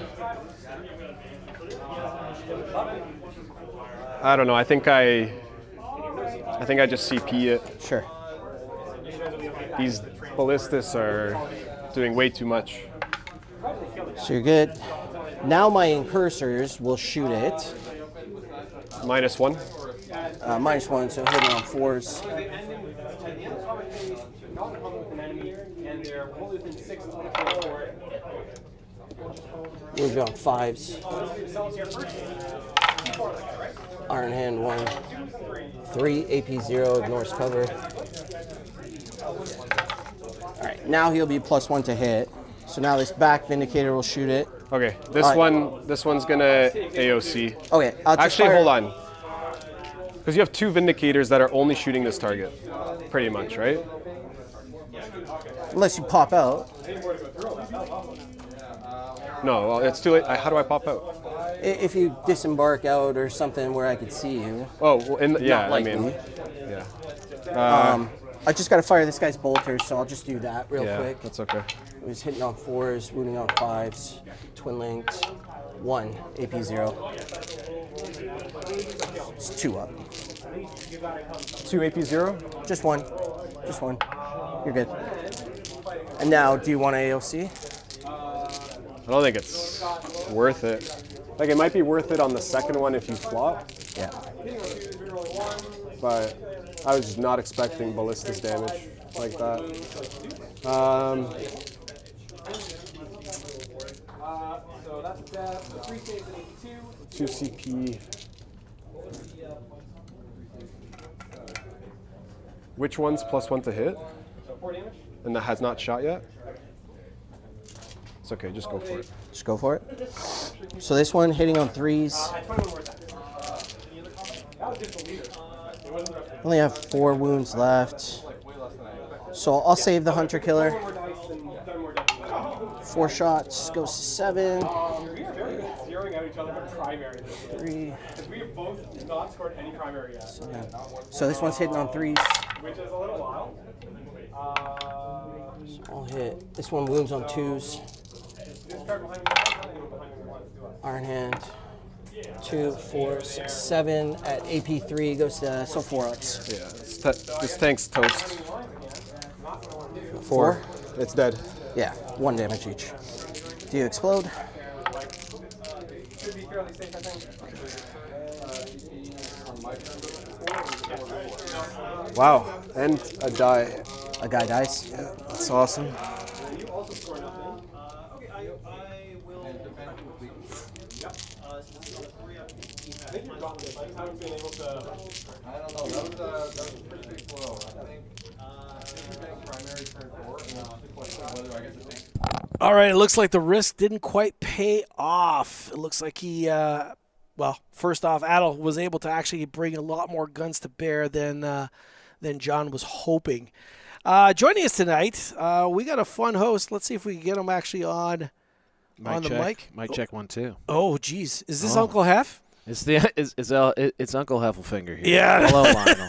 I don't know. I think I just CP it. Sure. These Ballistus are doing way too much. So you're good. Now my Incursors will shoot it. -1. -1, so hitting on 4s. Move on 5s. Iron Hand 1. 3 AP0, ignores cover. Alright, now he'll be +1 to hit. So now this back Vindicator will shoot it. Okay, this Alright. this one's gonna AOC. Okay, I'll just Actually, fire- hold on. Because you have 2 Vindicators that are only shooting this target, pretty much, right? Unless you pop out. No, well, it's too late. How do I pop out? If you disembark out or something where I could see you. Oh, well, yeah, I mean, likely. yeah. I just got to fire this guy's bolters, so I'll just do that real Yeah, quick. that's okay. It was hitting on 4s, wounding on 5s, twin links, 1 AP0. It's 2 up. 2 AP0? Just 1. Just 1. You're good. And now, do you want AOC? I don't think it's worth it. Like, it might be worth it on the second one if you flop, Yeah. but I was just not expecting Ballistus damage like that. so that's that. 3 saves and 82. 2 CP. Which one's +1 to hit? So 4 damage. And that has not shot yet? It's okay, just go for it. Just go for it. So this one hitting on 3s. That was just the leader. It wasn't the rest of Only have 4 wounds left. So I'll save the Hunter Killer. 4 shots, goes to 7. Zeroing out each other for primary. 3. We have both not scored any primary yet. So this one's hitting on 3s. Which is a little wild. So I'll hit. This one wounds on 2s. Iron Hand. 2, 4, 6, 7. At AP3 goes to 4x. Yeah, this tank's toast. 4. It's dead. Yeah, 1 damage each. Do you explode? Wow, and a die. A guy dies. Yeah, that's awesome. I don't know. That was a pretty big blow. I think primary turn 4, and the question of whether I get the tank. All right, it looks like the risk didn't quite pay off. It looks like he, well, first off, Atal was able to actually bring a lot more guns to bear than John was hoping. Joining us tonight, we got a fun host. Let's see if we can get him actually on the mic. Mic check 1 2. Oh, geez, is this Uncle Hef? It's Uncle Heffelfinger here. Yeah. Hello, Lionel.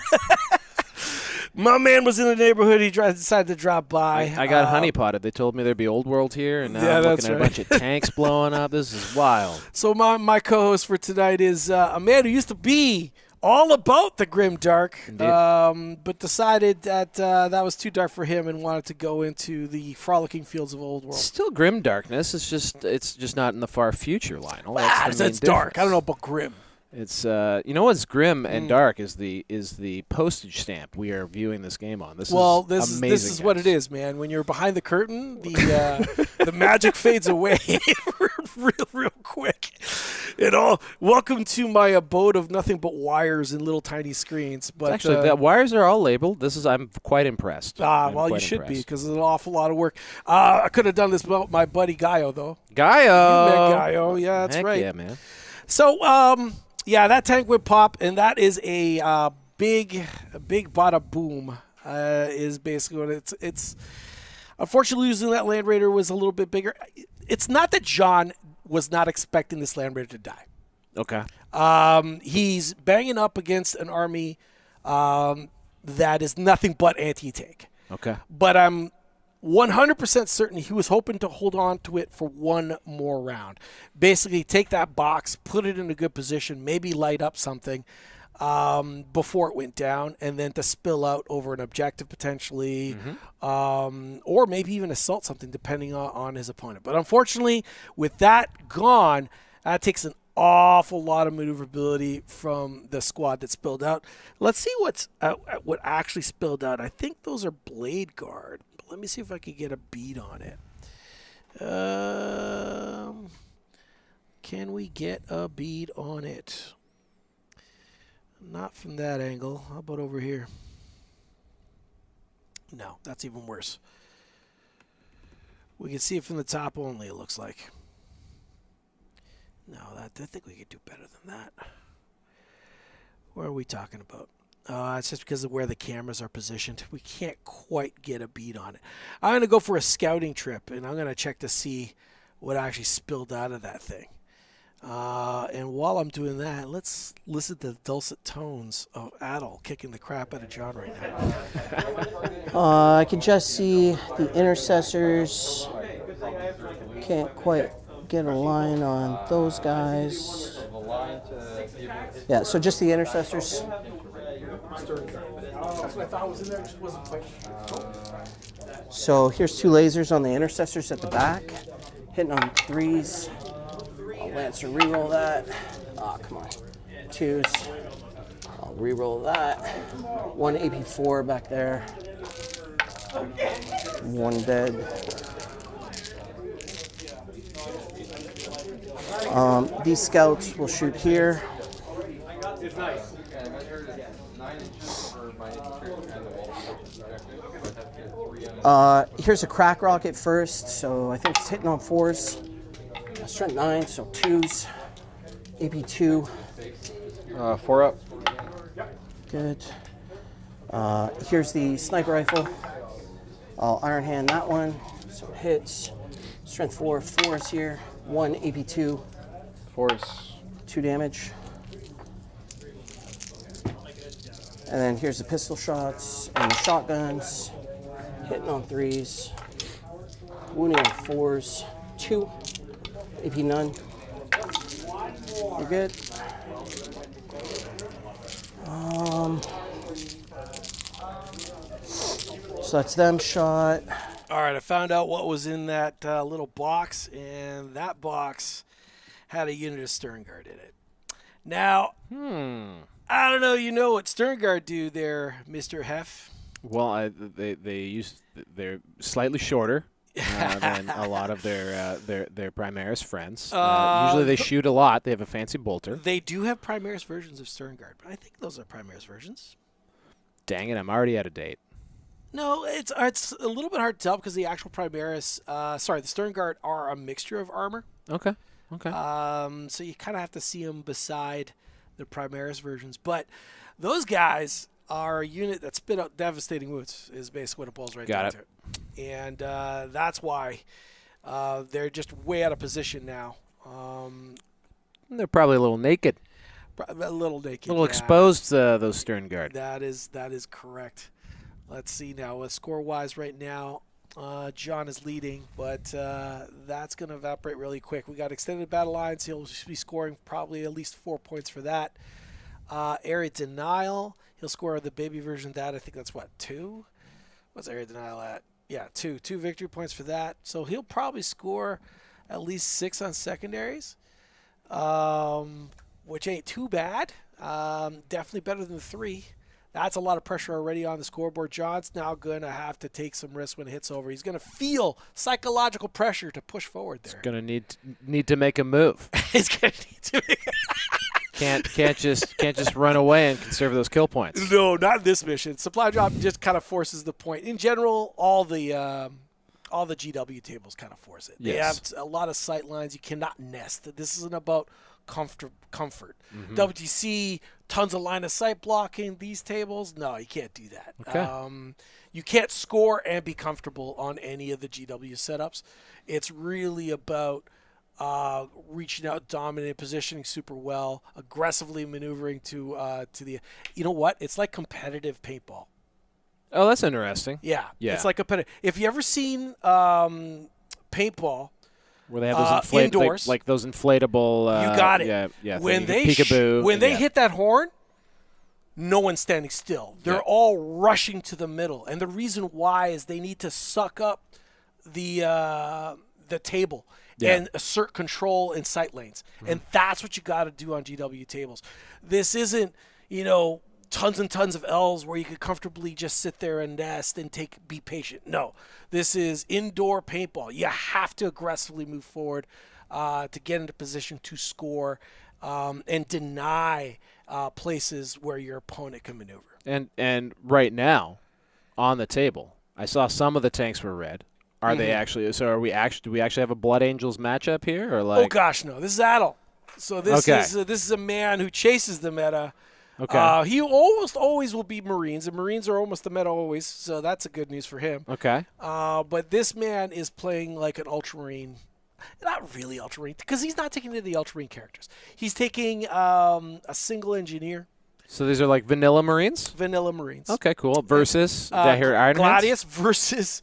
My man was in the neighborhood. He decided to drop by. I got honeypotted. They told me there'd be Old World here, and now Yeah, I'm that's looking at a bunch of tanks blowing up. This is wild. So my co-host for tonight is a man who used to be all about the grim dark, but decided that that was too dark for him and wanted to go into the frolicking fields of Old World. Still grim darkness. It's just not in the far future, Lionel. That's the main It's dark. difference. I don't know about grim. It's you know what's grim and dark is the postage stamp we are viewing this game on. This is amazing, this is what it is, man. When you're behind the curtain, the magic fades away real quick. Welcome to my abode of nothing but wires and little tiny screens. But Actually, the wires are all labeled. I'm quite impressed. Well, you should be because it's an awful lot of work. I could have done this without my buddy Gaio, though. Gaio. You met Gaio. Yeah, that's Heck right. Yeah, man. So, yeah, that tank would pop, and that is a big bada boom. Is basically what it's. Unfortunately, losing that Land Raider was a little bit bigger. It's not that John was not expecting this Land Raider to die. Okay. He's banging up against an army that is nothing but anti-tank. Okay. But I'm 100% certain he was hoping to hold on to it for one more round. Basically, take that box, put it in a good position, maybe light up something before it went down, and then to spill out over an objective potentially, or maybe even assault something depending on his opponent. But unfortunately, with that gone, that takes an awful lot of maneuverability from the squad that spilled out. Let's see what actually spilled out. I think those are Blade Guard. Let me see if I can get a bead on it. Can we get a bead on it? Not from that angle. How about over here? No, that's even worse. We can see it from the top only, it looks like. No, I think we could do better than that. What are we talking about? It's just because of where the cameras are positioned. We can't quite get a bead on it. I'm going to go for a scouting trip, and I'm going to check to see what actually spilled out of that thing. And while I'm doing that, let's listen to the dulcet tones of Atal kicking the crap out of John right now. I can just see the intercessors. Can't quite get a line on those guys. Yeah, so just the intercessors. So here's 2 lasers on the intercessors at the back, hitting on 3s. I'll Lancer reroll that. Come on. 2s. I'll reroll that. 1 AP4 back there. 1 dead. These scouts will shoot here. It's nice. Here's a crack rocket first, so I think it's hitting on 4s. Strength 9, so 2s. AP2. 4 up. Good. Here's the sniper rifle. I'll iron hand that one, so it hits. Strength 4, 4 is here. 1 AP2. Force. 2 damage. And then here's the pistol shots and the shotguns. Hitting on 3s. Wounding on 4s. 2. AP none. You're good. So that's them shot. All right, I found out what was in that little box, and that box had a unit of Stern Guard in it. Now, I don't know, you know what Stern Guard do there, Mr. Hef? Well, they're slightly shorter than a lot of their Primaris friends. Usually they shoot a lot. They have a fancy bolter. They do have Primaris versions of Stern Guard, but I think those are Primaris versions. Dang it, I'm already out of date. No, it's a little bit hard to tell because the actual Primaris, the Stern Guard are a mixture of armor. Okay. So you kind of have to see them beside the Primaris versions. But those guys are a unit that spit out devastating wounds is basically what it boils right down to. And that's why they're just way out of position now. They're probably a little naked. A little naked. A little exposed, those Stern Guard. That is correct. Let's see now. Score-wise right now, John is leading, but that's going to evaporate really quick. We got extended battle lines. He'll be scoring probably at least 4 points for that. Area Denial, he'll score the baby version of that. I think that's, 2? What's Area Denial at? Yeah, 2. 2 victory points for that. So he'll probably score at least 6 on secondaries, which ain't too bad. Definitely better than 3. That's a lot of pressure already on the scoreboard. John's now going to have to take some risks when it hits over. He's going to feel psychological pressure to push forward there. He's going to need to make a move. He's going to need to make can't just run away and conserve those kill points. No, not this mission. Supply drop just kind of forces the point. In general, all the GW tables kind of force it. They have a lot of sight lines. You cannot nest. This isn't about comfort. WTC, tons of line of sight blocking. These tables, no, you can't do that. Okay. You can't score and be comfortable on any of the GW setups. It's really about reaching out, dominating, positioning super well, aggressively maneuvering to the. You know what? It's like competitive paintball. Oh, that's interesting. Yeah. It's like competitive. If you ever seen paintball. Where they have those indoors, like those inflatable. You got it. Yeah. When they peekaboo. When they hit that horn, no one's standing still. They're all rushing to the middle, and the reason why is they need to suck up the table and assert control in sight lanes, and that's what you got to do on GW tables. This isn't, tons and tons of L's where you could comfortably just sit there and nest and be patient. No, this is indoor paintball. You have to aggressively move forward to get into position to score and deny places where your opponent can maneuver. And right now, on the table, I saw some of the tanks were red. Are they actually? So do we actually have a Blood Angels matchup here, or like? Oh gosh, no. This is Atal. So this is a man who chases the meta. Okay. He almost always will be Marines, and Marines are almost the meta always, so that's a good news for him. Okay. But this man is playing like an Ultramarine. Not really Ultramarine, because he's not taking any of the Ultramarine characters. He's taking a single engineer. So these are like vanilla Marines? Vanilla Marines. Okay, cool. Versus, did I hear Iron Gladius versus,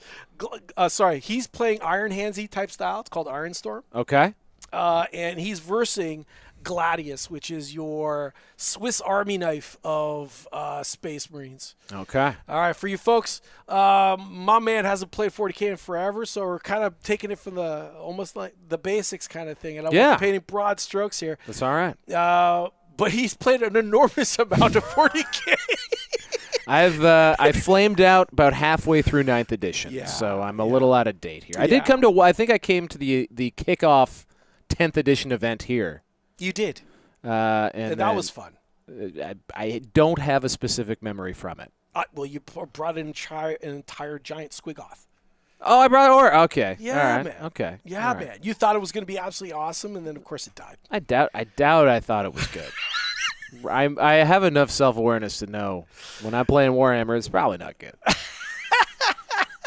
he's playing Iron Handsy type style. It's called Ironstorm. Okay. And he's versing Gladius, which is your Swiss Army knife of Space Marines. Okay. All right, for you folks, my man hasn't played 40K in forever, so we're kind of taking it from almost like the basics kind of thing. And I'm painting broad strokes here. That's all right. But he's played an enormous amount of 40K. I flamed out about halfway through 9th edition, so I'm a little out of date here. I did come to. I think I came to the kickoff 10th edition event here. You did, and that was fun. I don't have a specific memory from it. Well, you brought an entire giant squig-off. Oh, I brought it. Okay. Yeah, all right. man. Okay. Yeah, all man. Right. You thought it was going to be absolutely awesome, and then of course it died. I doubt. I thought it was good. I have enough self-awareness to know when I play in Warhammer, it's probably not good.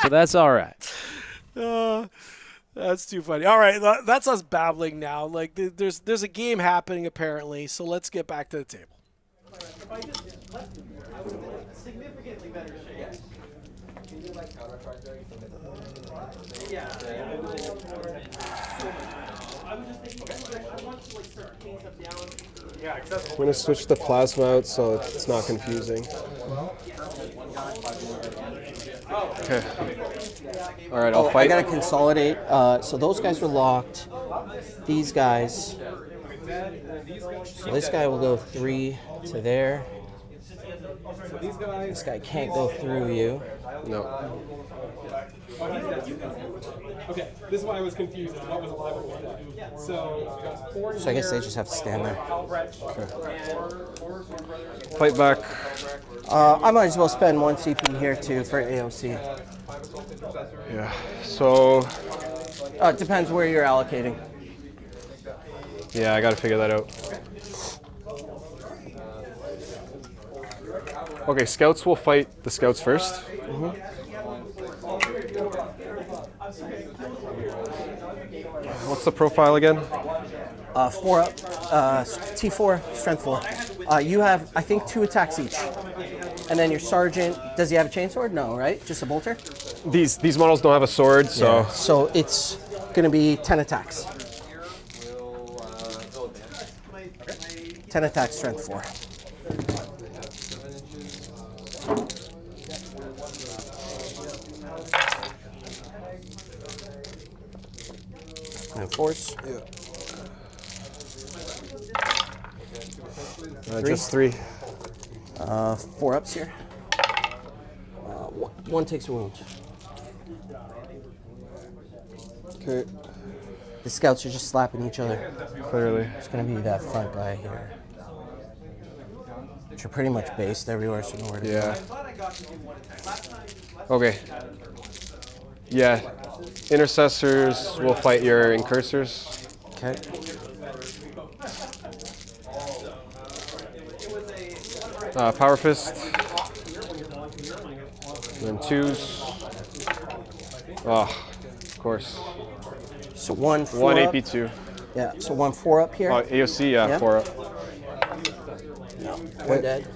But that's all right. That's too funny. All right, that's us babbling now. Like there's a game happening apparently, so let's get back to the table. Significantly better shape. I'm going to switch the plasma out so it's not confusing. Okay. All right, I'll fight. I gotta consolidate. So those guys are locked. These guys. So this guy will go 3 to there. This guy can't go through you. No. Okay, this is why I was confused. What was 11? So I guess they just have to stand there. Fight back. I might as well spend 1 CP here too for AOC. Yeah. So. It depends where you're allocating. Yeah, I got to figure that out. Okay, scouts will fight the scouts first. What's the profile again? 4 up, T4, strength 4. You have, I think, 2 attacks each. And then your sergeant, does he have a chainsword? No, right? Just a bolter? These models don't have a sword, so. Yeah. So it's going to be 10 attacks. 10 attacks, strength 4. And force. Yeah. Just 3. 4 ups here. 1 takes a wound. Okay. The scouts are just slapping each other. Clearly. It's going to be that front guy here. Which are pretty much based everywhere, so nowhere to go. Yeah. Okay. Yeah. Intercessors will fight your Incursors. Okay. Power Fist. And then 2s. Oh, of course. So 1 4 1 up. AP2. Yeah, so 1 4 up here. Oh, AOC, yeah, 4 up. No, 1 dead.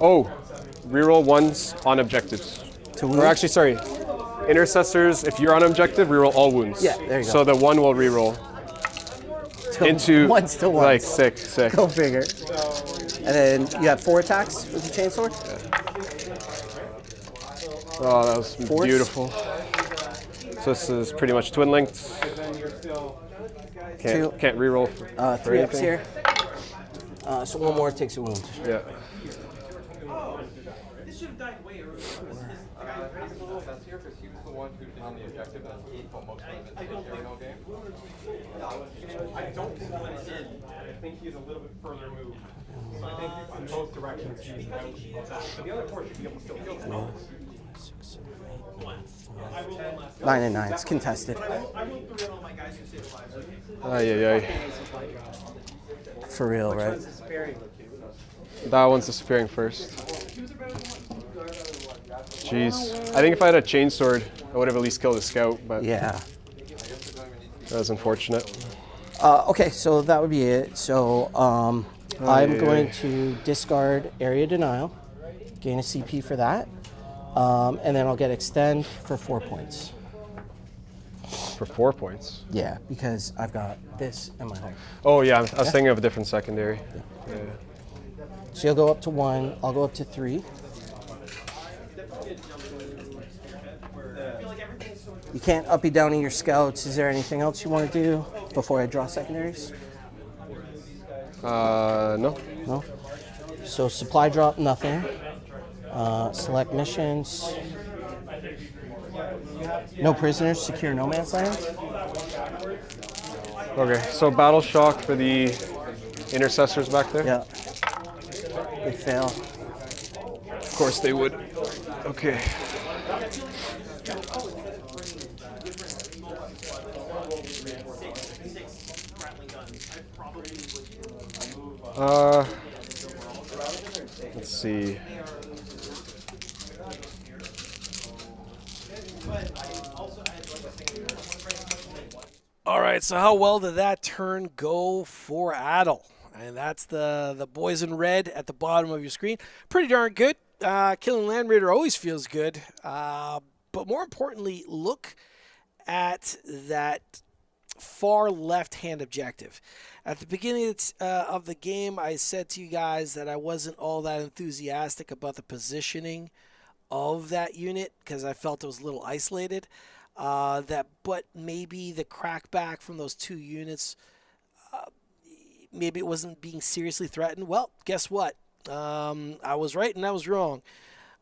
Oh, reroll 1s on objectives. To Or wound? actually, sorry. Intercessors, if you're on objective, reroll all wounds. Yeah, there you go. So the 1 will reroll. Into one's to one. Like sick. Go figure. And then you have 4 attacks with your chainsword. Oh, that was Force. beautiful. So this is pretty much twin linked. Can't reroll for 3 ups anything. here. So 1 more takes a wound. Yeah. This should have died way earlier. That's here because he was the one who on the objective that he put most of the material game. I don't think when it's in, I think he's a little bit further moved. So I think in both directions he's out of that. But the other 4 should be able to still kill them. 9 and 9. It's contested. I went through all my guys who saved lives. Ay. For real, right? That one's disappearing first. Jeez. I think if I had a chainsword, I would have at least killed a scout, but Yeah. that was unfortunate. Okay, so that would be it. So I'm going to discard area denial, gain a CP for that, and then I'll get extend for 4 points. For 4 points. Yeah, because I've got this and my home. Oh yeah, I was thinking of a different secondary. Yeah. So you'll go up to 1, I'll go up to 3. You can't uppy downy your scouts. Is there anything else you want to do before I draw secondaries? No. No? So supply drop, nothing. Select missions. No prisoners, secure no man's land. Okay, so battle shock for the intercessors back there? Yeah. They fail. Of course they would. Okay. Let's see. All right, so how well did that turn go for Atal? And that's the boys in red at the bottom of your screen. Pretty darn good. Killing Land Raider always feels good. But more importantly, look at that far left-hand objective. At the beginning of the game, I said to you guys that I wasn't all that enthusiastic about the positioning of that unit because I felt it was a little isolated. But maybe the crackback from those two units, maybe it wasn't being seriously threatened. Well, guess what? I was right and I was wrong.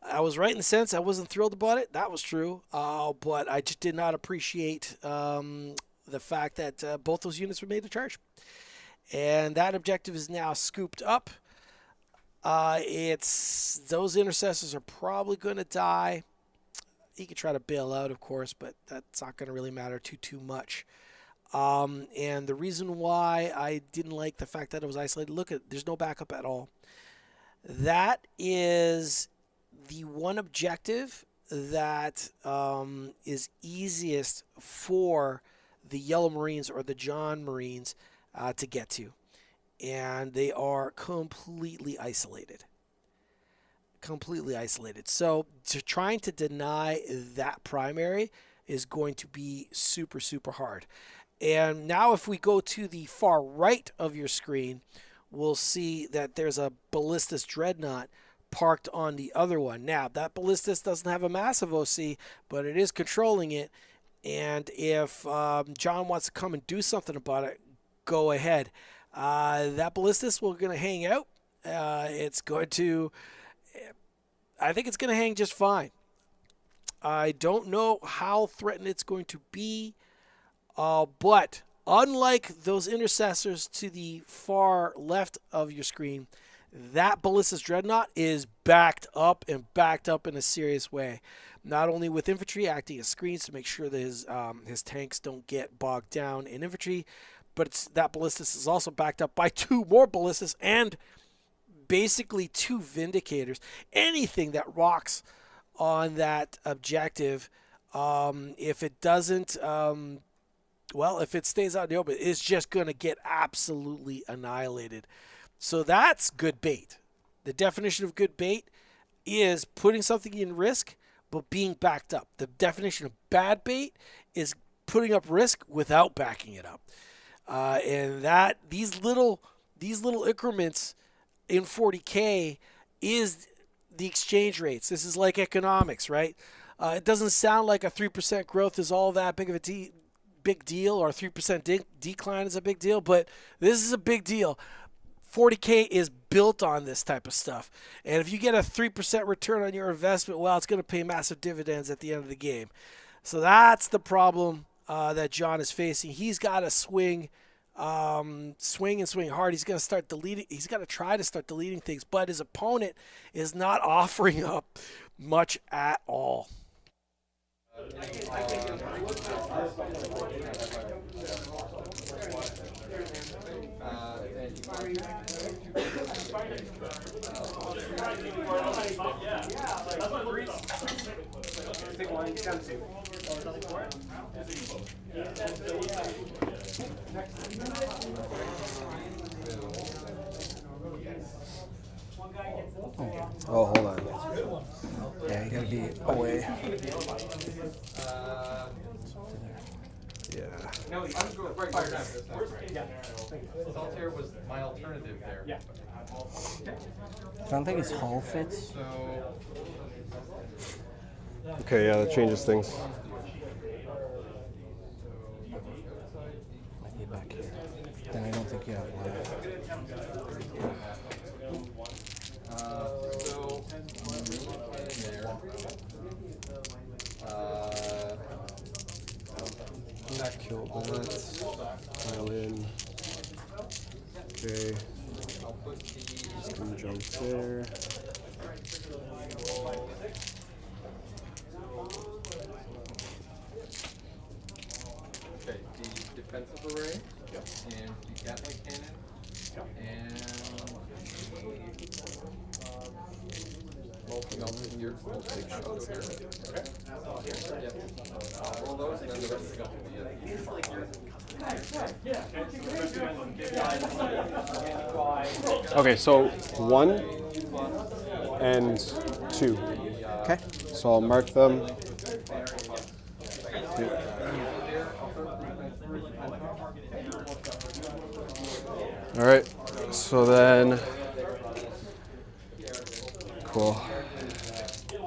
I was right in the sense I wasn't thrilled about it. That was true. But I just did not appreciate the fact that both those units were made to charge. And that objective is now scooped up. Those intercessors are probably going to die. He could try to bail out, of course, but that's not going to really matter too much. And the reason why I didn't like the fact that it was isolated, look at, there's no backup at all. That is the one objective that is easiest for the Yellow Marines or the John Marines to get to. And they are completely isolated. Completely isolated. So trying to deny that primary is going to be super, super hard. And now if we go to the far right of your screen, we'll see that there's a Ballistus Dreadnought parked on the other one. Now, that Ballistus doesn't have a massive OC, but it is controlling it. And if John wants to come and do something about it, go ahead. That Ballistus will going to hang out. It's going to... I think it's going to hang just fine. I don't know how threatened it's going to be, but unlike those intercessors to the far left of your screen, that Ballistus Dreadnought is backed up and backed up in a serious way. Not only with infantry acting as screens to make sure that his tanks don't get bogged down in infantry, but that Ballistus is also backed up by two more Ballistus and basically two Vindicators. Anything that rocks on that objective, if it doesn't, well, if it stays out in the open, it's just going to get absolutely annihilated. So that's good bait. The definition of good bait is putting something in risk, but being backed up. The definition of bad bait is putting up risk without backing it up. And that these little increments in 40K is the exchange rates. This is like economics, right? It doesn't sound like a 3% growth is all that big of a big deal, or a 3% decline is a big deal, but this is a big deal. 40K is built on this type of stuff. And if you get a 3% return on your investment, well, it's going to pay massive dividends at the end of the game. So that's the problem that John is facing. He's got to swing and swing hard. He's going to start deleting. He's got to try to start deleting things, but his opponent is not offering up much at all. Oh, hold on. Yeah, you gotta be away. Yeah. No, I'm going right fire down. Yeah. Saltaire was my alternative there. Yeah. I don't think his hull fits. So. Okay, yeah, that changes things. Might be back here. Then I don't think you have life. So in there. That kill bullets. Pile in. Okay. Just gonna jump there. Okay, the defensive array. Yep. And the Gatling cannon. Yep. And Roll those, and then the rest of the Okay, so 1 and 2. Okay. So I'll mark them. All right, so then, cool.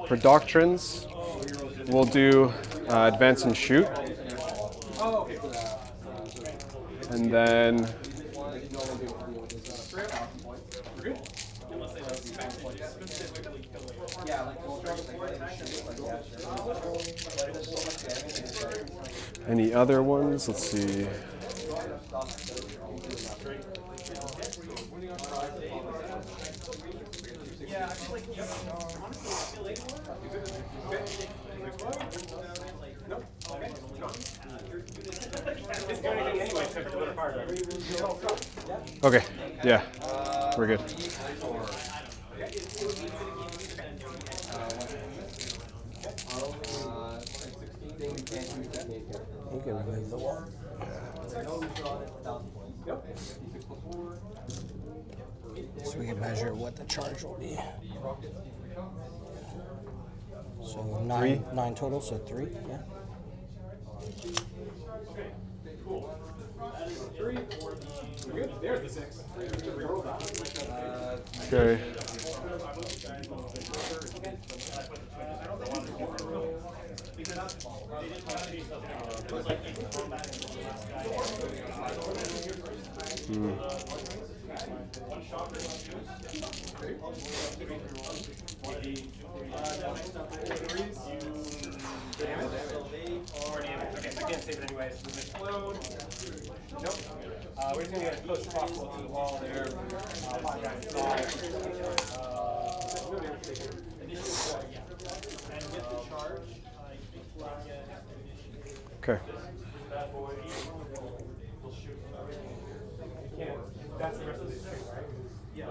For doctrines, we'll do advance and shoot. And then any other ones? Let's see. Okay, yeah, we're good. You can remove the wall. So we can measure what the charge will be. So nine total, so 3, yeah. There's the 6. Okay. Okay, so I can't save it anyway. So we explode. Nope. We're just going to get as close as possible to the wall there. 5 guys inside. And get the charge. Okay. That's the rest of the string, right? Yeah.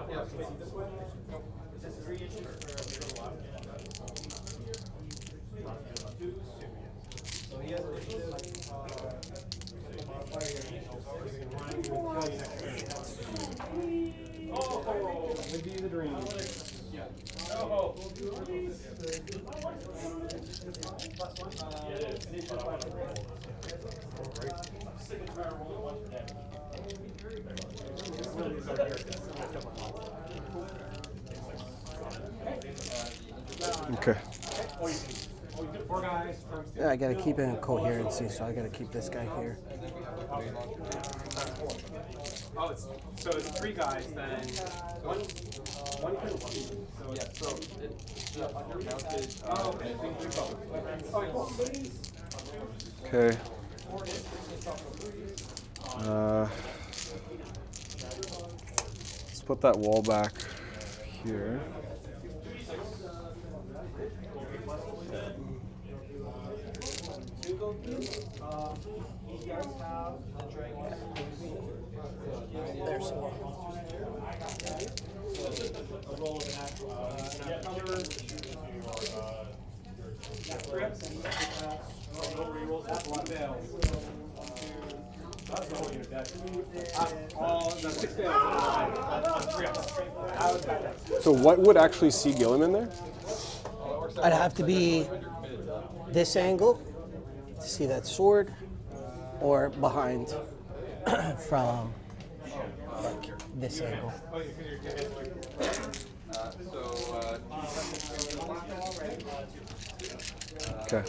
This way? Nope. Is this 3 inches or what? So he has oh, would be the dream. Yeah. Oh. Okay. Yeah, I gotta keep it in coherency, so I gotta keep this guy here. Oh, so it's 3 guys then. One can see. So yeah, so it's undermounted. Oh, okay. Okay. Let's put that wall back here. There's the wall. So what would actually see Gilliam in there? I'd have to be this angle to see that sword, or behind from like this angle. Okay.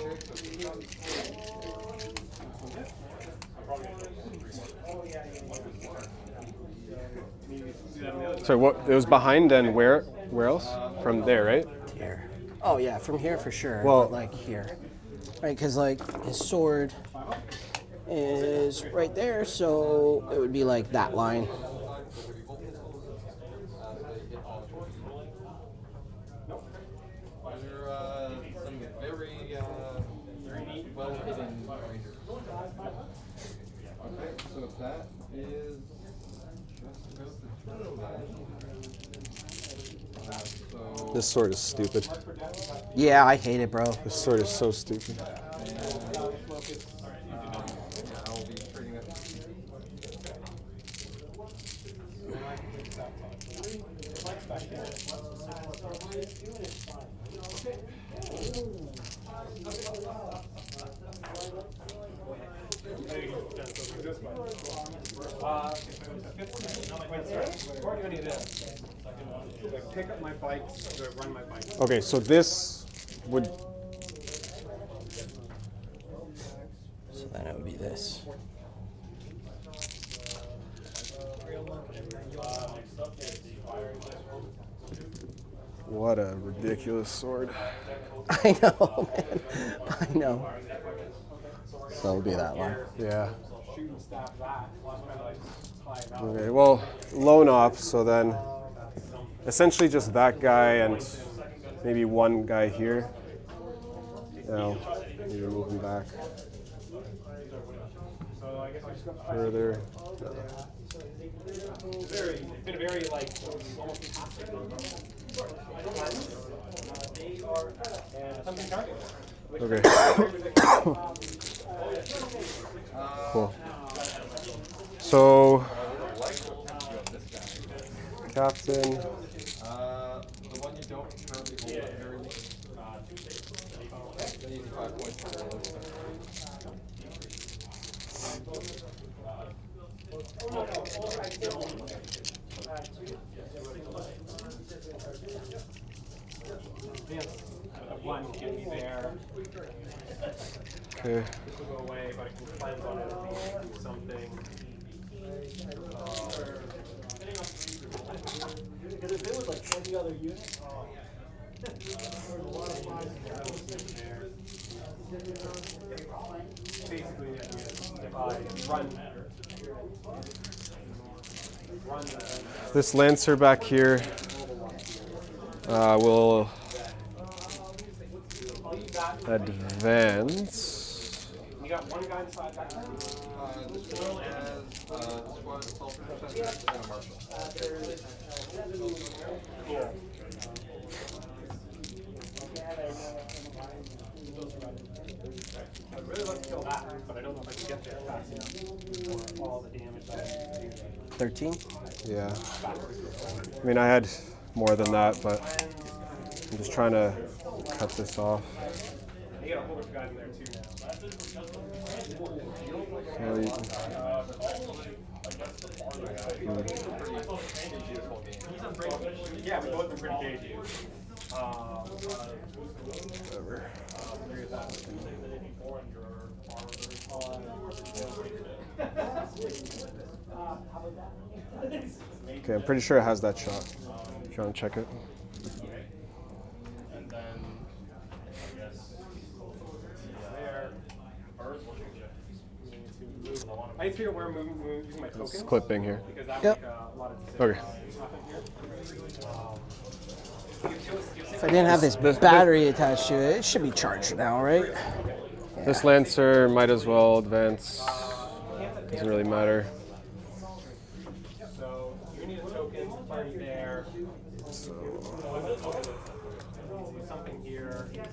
So what? It was behind and where else? From there, right? Here. Oh yeah, from here for sure. Well- but like here, right? Because like his sword is right there, so it would be like that line. Some very well hidden rangers. Okay, so that is just about the turn. So This sword is stupid. Yeah, I hate it, bro. This sword is so stupid. Pick up my bikes, run my bikes. Okay, so this would. So then it would be this. What a ridiculous sword. I know, man. I know. So it'll be that one. Yeah. Okay, well, lone op, so then essentially just that guy and maybe one guy here. Now, maybe move him back further. It's been very like something target. Okay. Cool. So, captain. The one you don't currently hold at very least. Then you need 5 points for their list. One can be there. Okay. This will go away, but I can cleanse on it and do something. Because if it was like any other unit, there's a lot of flies Basically, if I run the This Lancer back here will advance. you got one guy inside that guy. This one has squad assault intercessor and a marshal. I'd really like to kill that, but I don't know if I can get there fast enough for all the damage that I do. 13? Yeah. I mean, I had more than that, but I'm just trying to cut this off. You got a whole bunch of guys in there too now. Yeah, we both been pretty cagey. Whatever. Okay, I'm pretty sure it has that shot. If you want to check it. And then, I guess, there. I need to figure out where I'm using my tokens. It's clipping here. Because that Yep. make a lot of decisions. Okay. If I didn't have this battery attached to it, it should be charged now, right? This Lancer might as well advance. Doesn't really matter. So you need a token, party there. Something here. Yeah,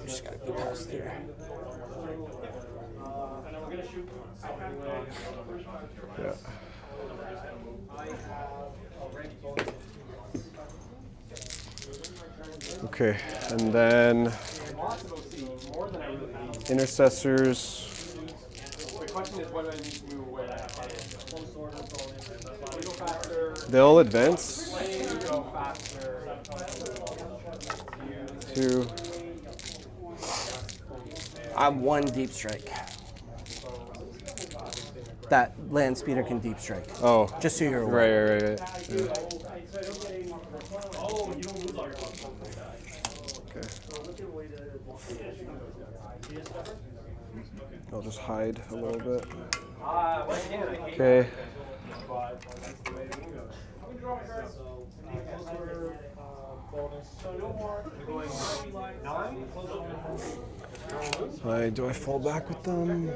just gotta go past there. And then we're gonna shoot. Yeah. Okay, and then intercessors. The question is, what do I need to move away? They'll advance. Go faster. 2. I'm 1 deep strike. That land speeder can deep strike. Oh, Just so you're aware. right. Yeah. Okay. I'll just hide a little bit. Okay. Do I fall back with them?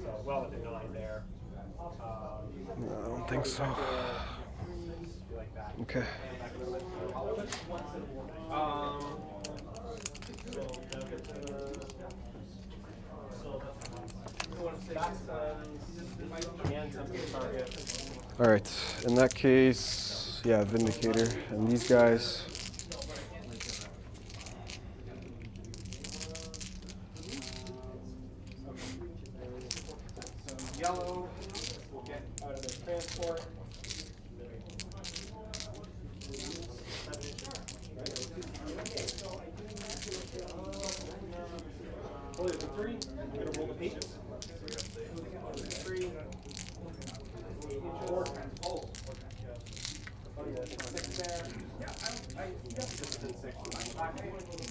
So well within 9 there. No, I don't think so. Okay. All right. In that case, yeah, Vindicator and these guys. Yellow will get out of their transport. Oh, there's a 3. I'm going to roll the pages. 3. 4. 6 there. Your 2 friends with me.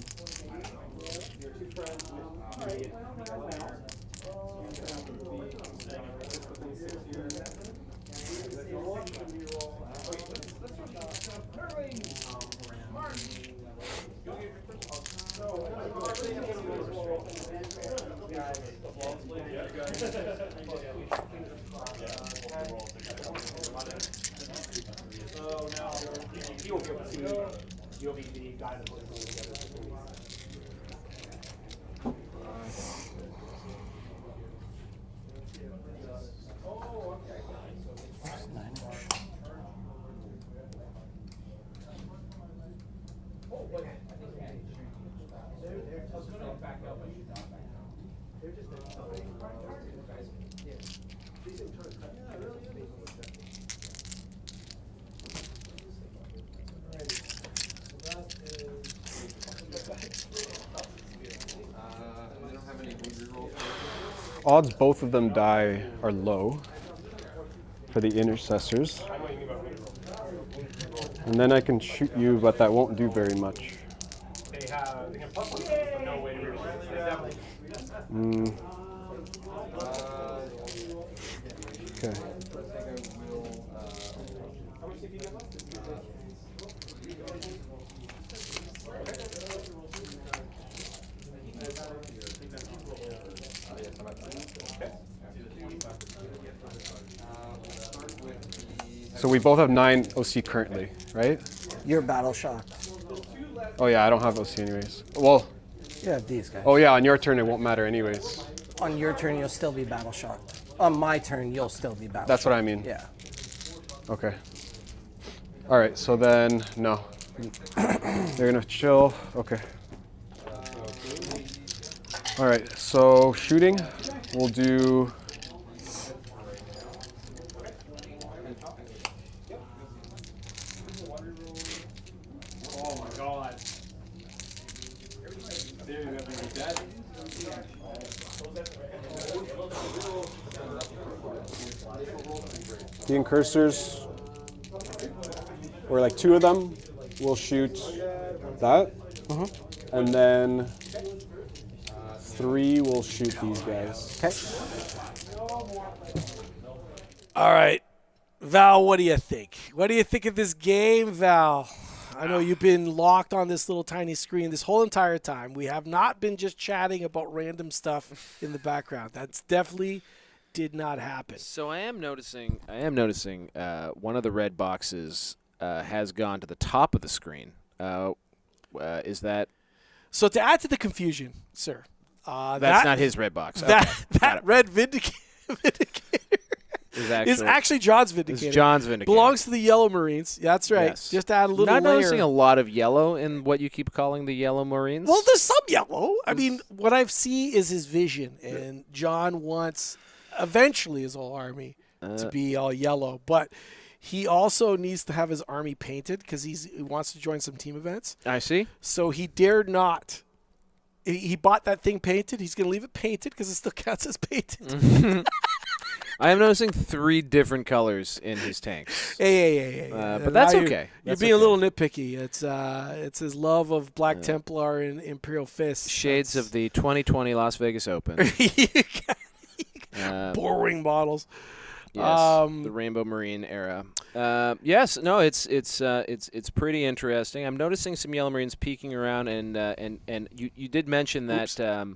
So now you'll be the guy that puts it together. Odds both of them die are low for the intercessors. And then I can shoot you, but that won't do very much. They have +1, but no way to Okay. So we both have 9 OC currently, right? You're battle shocked. Oh yeah, I don't have OC anyways. Well, You have these guys. oh yeah, on your turn it won't matter anyways. On your turn, you'll still be battle shocked. On my turn, you'll still be battle That's shocked. what I mean. Yeah. Okay. All right, so then, no. They're gonna chill, okay. All right, so shooting, we'll do Oh my god. the Incursors, or like 2 of them, will shoot that. And then 3 will shoot these guys. Okay. All right. Val, what do you think? What do you think of this game, Val? I know you've been locked on this little tiny screen this whole entire time. We have not been just chatting about random stuff in the background. That's definitely did not happen. So I am noticing one of the red boxes has gone to the top of the screen. Is that? So to add to the confusion, sir, That's not his red box. That red Vindicator is actually John's Vindicator. It's John's Vindicator. Belongs to the Yellow Marines. That's right. Yes. Just to add a little Not layer. noticing a lot of yellow in what you keep calling the Yellow Marines. Well, there's some yellow. I mean, what I see is his vision, and John wants eventually his whole army to be all yellow, but he also needs to have his army painted because he wants to join some team events. I see. So he dared not. He bought that thing painted. He's going to leave it painted because it still counts as painted. I am noticing 3 different colors in his tanks. Hey. But that's Now okay. You're That's being okay. a little nitpicky. It's his love of Black Templar and Imperial Fist. Shades of the 2020 Las Vegas Open. Boring models. Yes, the Rainbow Marine era. Yes, no, it's pretty interesting. I'm noticing some Yellow Marines peeking around, and you did mention that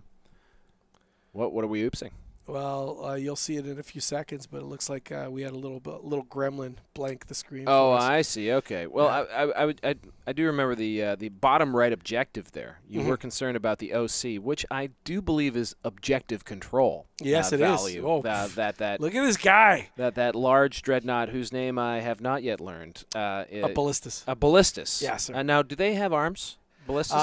What are we oopsing? Well, you'll see it in a few seconds, but it looks like we had a little gremlin blank the screen. Oh, for us. I see. Okay. Well, I do remember the bottom right objective there. You were concerned about the OC, which I do believe is objective control. Yes, it value. is. Oh, that look at this guy. That large dreadnought whose name I have not yet learned. A Ballistus. A Ballistus. Yes, sir. Now, do they have arms? Ballistus?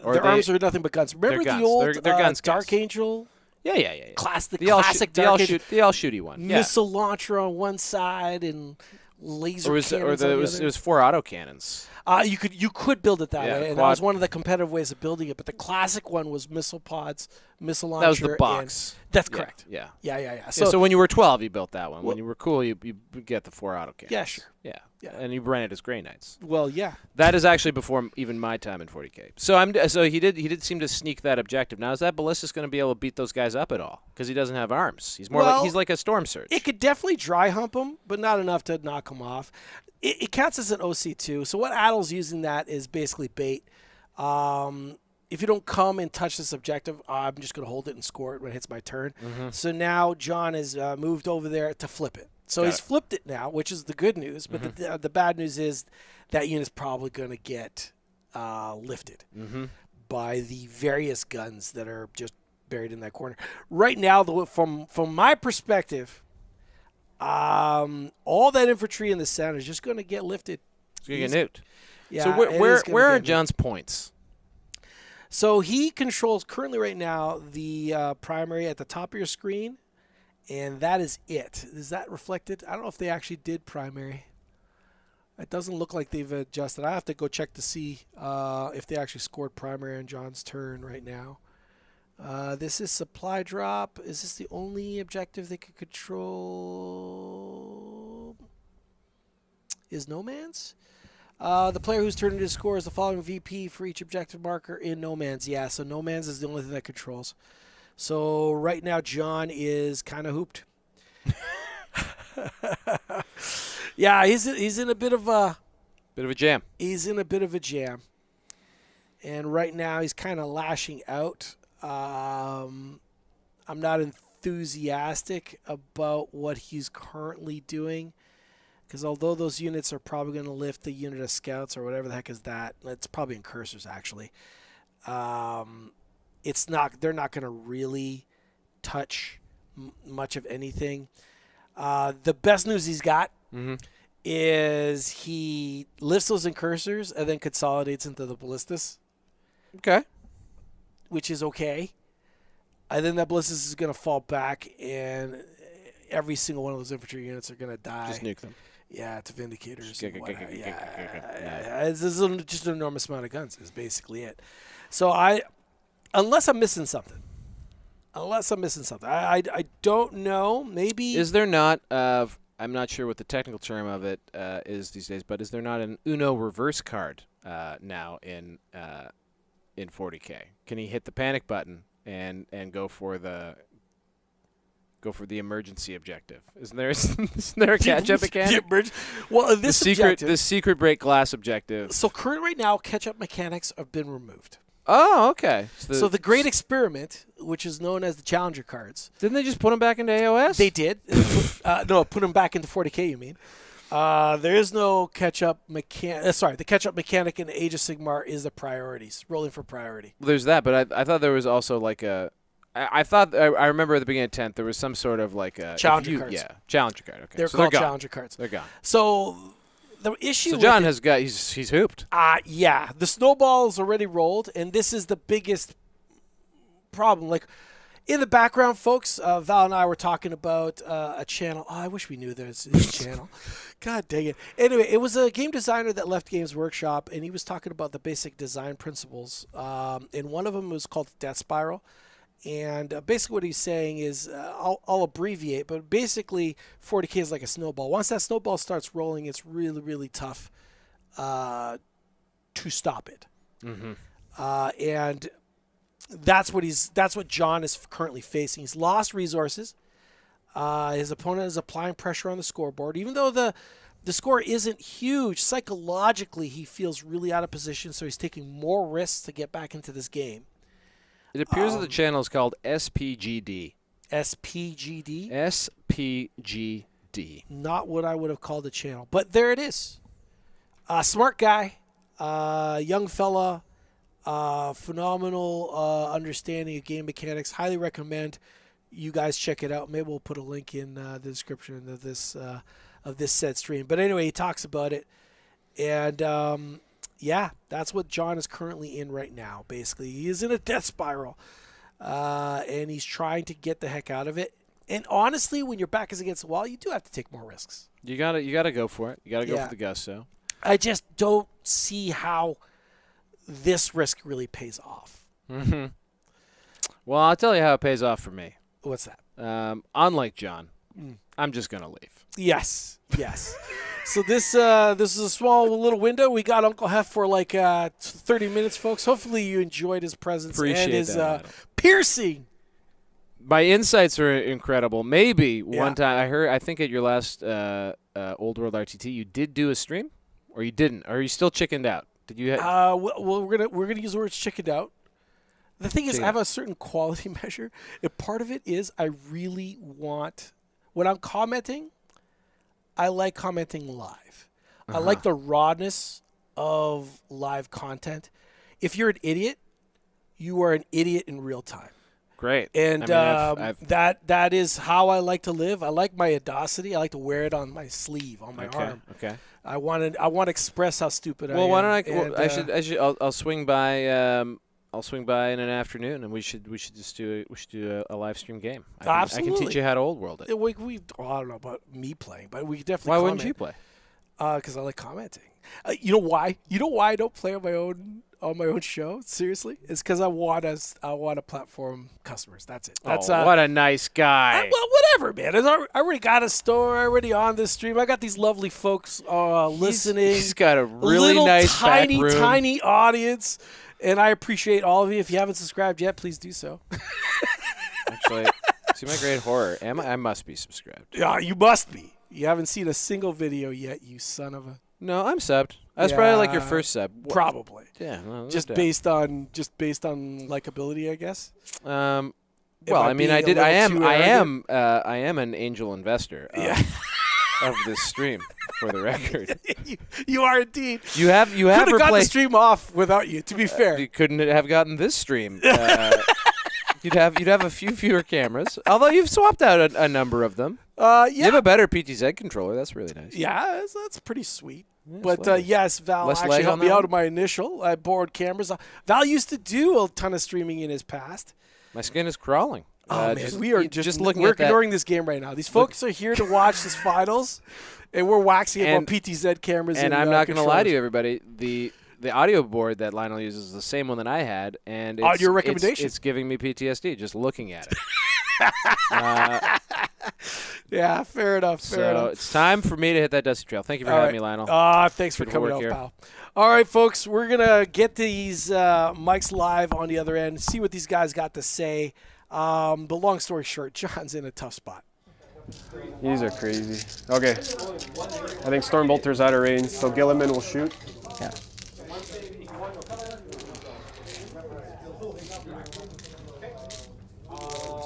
Their arms are nothing but guns. Remember guns. the old They're guns, Dark guys. Angel? Yeah. Classic The all Dark Angel. the all shooty one. Yeah. Missile launcher on one side and laser Or cannons it on the was other. 4 autocannons. You could build it that Yeah, way, and that quad- was one of the competitive ways of building it. But the classic one was missile pods, missile launcher. That was the and- box. that's Yeah, correct. Yeah. Yeah. So when you were 12, you built that one. When you were cool, you get the 4 autocannons. Yeah, sure. Yeah. Yeah. And you ran it as Grey Knights. Well, yeah. That is actually before even my time in 40K. So he did seem to sneak that objective. Now is that Ballistus going to be able to beat those guys up at all? Because he doesn't have arms. He's he's like a Storm Surge. It could definitely dry hump him, but not enough to knock him off. It counts as an OC2. So what Atal's using that is basically bait. If you don't come and touch this objective, I'm just going to hold it and score it when it hits my turn. So now John has moved over there to flip it. So he's flipped it now, which is the good news. But the bad news is that unit's probably going to get lifted by the various guns that are just buried in that corner. Right now, from my perspective, all that infantry in the center is just going to get lifted. It's going to get nuked. Yeah, so where are John's points? So he controls currently right now the primary at the top of your screen, and that is it. Is that reflected? I don't know if they actually did primary. It doesn't look like they've adjusted. I have to go check to see if they actually scored primary on John's turn right now. This is supply drop. Is this the only objective they could control? Is No Man's? The player whose turn it is scores the following VP for each objective marker in No Man's. Yeah, so No Man's is the only thing that controls. So right now, John is kind of hooped. Yeah, he's in a bit of a jam. He's in a bit of a jam, and right now he's kind of lashing out. I'm not enthusiastic about what he's currently doing. Because although those units are probably going to lift the unit of scouts or whatever the heck is that, it's probably Incursors actually. It's not. They're not going to really touch much of anything. The best news he's got is he lifts those Incursors and then consolidates into the Ballistus. Okay. Which is okay. And then that Ballistus is going to fall back, and every single one of those infantry units are going to die. Just nuke them. Yeah, to Vindicators. Yeah. It's just an enormous amount of guns is basically it. So unless I'm missing something. I don't know. Maybe. Is there not, I'm not sure what the technical term of it is these days, but is there not an Uno reverse card now in 40K? Can he hit the panic button and go for the emergency objective? Isn't there a catch-up mechanic? Well, this the secret break glass objective. So currently right now, catch-up mechanics have been removed. Oh, okay. So the great experiment, which is known as the Challenger cards. Didn't they just put them back into AOS? They did. No, put them back into 40K, you mean. There is no catch-up mechanic. The catch-up mechanic in Age of Sigmar is the priorities, rolling for priority. Well, there's that, but I thought there was also like a... I remember at the beginning of 10th there was some sort of like a... Challenger cards. Yeah, Challenger card. Okay. They're So called gone. Challenger cards. They're gone. So the issue So with John it- has got... He's hooped. Yeah, the snowball is already rolled, and this is the biggest problem. Like, in the background, folks, Val and I were talking about a channel. Oh, I wish we knew there's this channel. God dang it. Anyway, it was a game designer that left Games Workshop, and he was talking about the basic design principles. And one of them was called Death Spiral. And basically what he's saying is, I'll abbreviate, but basically 40K is like a snowball. Once that snowball starts rolling, it's really, really tough to stop it. And that's what John is currently facing. He's lost resources. His opponent is applying pressure on the scoreboard. Even though the score isn't huge, psychologically he feels really out of position, so he's taking more risks to get back into this game. It appears that the channel is called SPGD. SPGD? SPGD. Not what I would have called the channel, but there it is. Smart guy, young fella, phenomenal understanding of game mechanics. Highly recommend you guys check it out. Maybe we'll put a link in the description of this said stream. But anyway, he talks about it, and yeah, that's what John is currently in right now. Basically, he is in a death spiral, and he's trying to get the heck out of it. And honestly, when your back is against the wall, you do have to take more risks. You gotta go for it. You gotta go for the gusto. I just don't see how this risk really pays off. Mm-hmm. Well, I'll tell you how it pays off for me. What's that? Unlike John, I'm just gonna leave. Yes. So this is a small little window. We got Uncle Hef for like 30 minutes, folks. Hopefully you enjoyed his presence and his piercing. My insights are incredible. Maybe one time I think at your last Old World RTT, you did do a stream, or you didn't, or are you still chickened out? Did you? Well, we're gonna use the words chickened out. The thing is, I have a certain quality measure, and part of it is I really want, when I'm commenting, I like commenting live. I like the rawness of live content. If you're an idiot, you are an idiot in real time. Great. And that is how I like to live. I like my audacity. I like to wear it on my sleeve, on my arm. Okay. I want to express how stupid I am. Well, why don't I'll swing by. I'll swing by in an afternoon, and we should just do a live stream game. Absolutely. I can teach you how to old world it. I don't know about me playing, but we definitely. Why wouldn't you play? Because I like commenting. You know why? You know why I don't play on my own show? Seriously, it's because I want to platform customers. That's it. That's what a nice guy. Well, whatever, man. I already got a store. Already on this stream. I got these lovely folks listening. He's got a really nice tiny, back room. tiny audience, and I appreciate all of you. If you haven't subscribed yet, please do so. Actually, see my great horror. I must be subscribed. Yeah, you must be. You haven't seen a single video yet, you son of a. No, I'm subbed. That's probably like your first sub. Probably. Yeah. Well, just based on likability, I guess. Well, I mean, I am an angel investor of this stream, for the record. You are indeed. You have could have gotten the stream off without you. To be fair, you couldn't have gotten this stream. You'd have a few fewer cameras, although you've swapped out a number of them. Yeah. You have a better PTZ controller. That's really nice. Yeah, that's pretty sweet. Yeah, but yes, Val actually helped me out of my initial. I borrowed cameras. Val used to do a ton of streaming in his past. My skin is crawling. Oh man, we are just looking. We're ignoring this game right now. These folks are here to watch this finals, and we're waxing up on PTZ cameras. And I'm not going to lie to you, everybody. The audio board that Lionel uses is the same one that I had, and it's, your recommendation. It's giving me PTSD just looking at it. Yeah, fair enough. Fair enough. It's time for me to hit that dusty trail. Thank you for having me, Lionel. Thanks for coming out, pal. All right, folks, we're gonna get these mics live on the other end, see what these guys got to say. But long story short, John's in a tough spot. These are crazy. Okay, I think Stormbolter's out of range, so Gilliman will shoot. Yeah.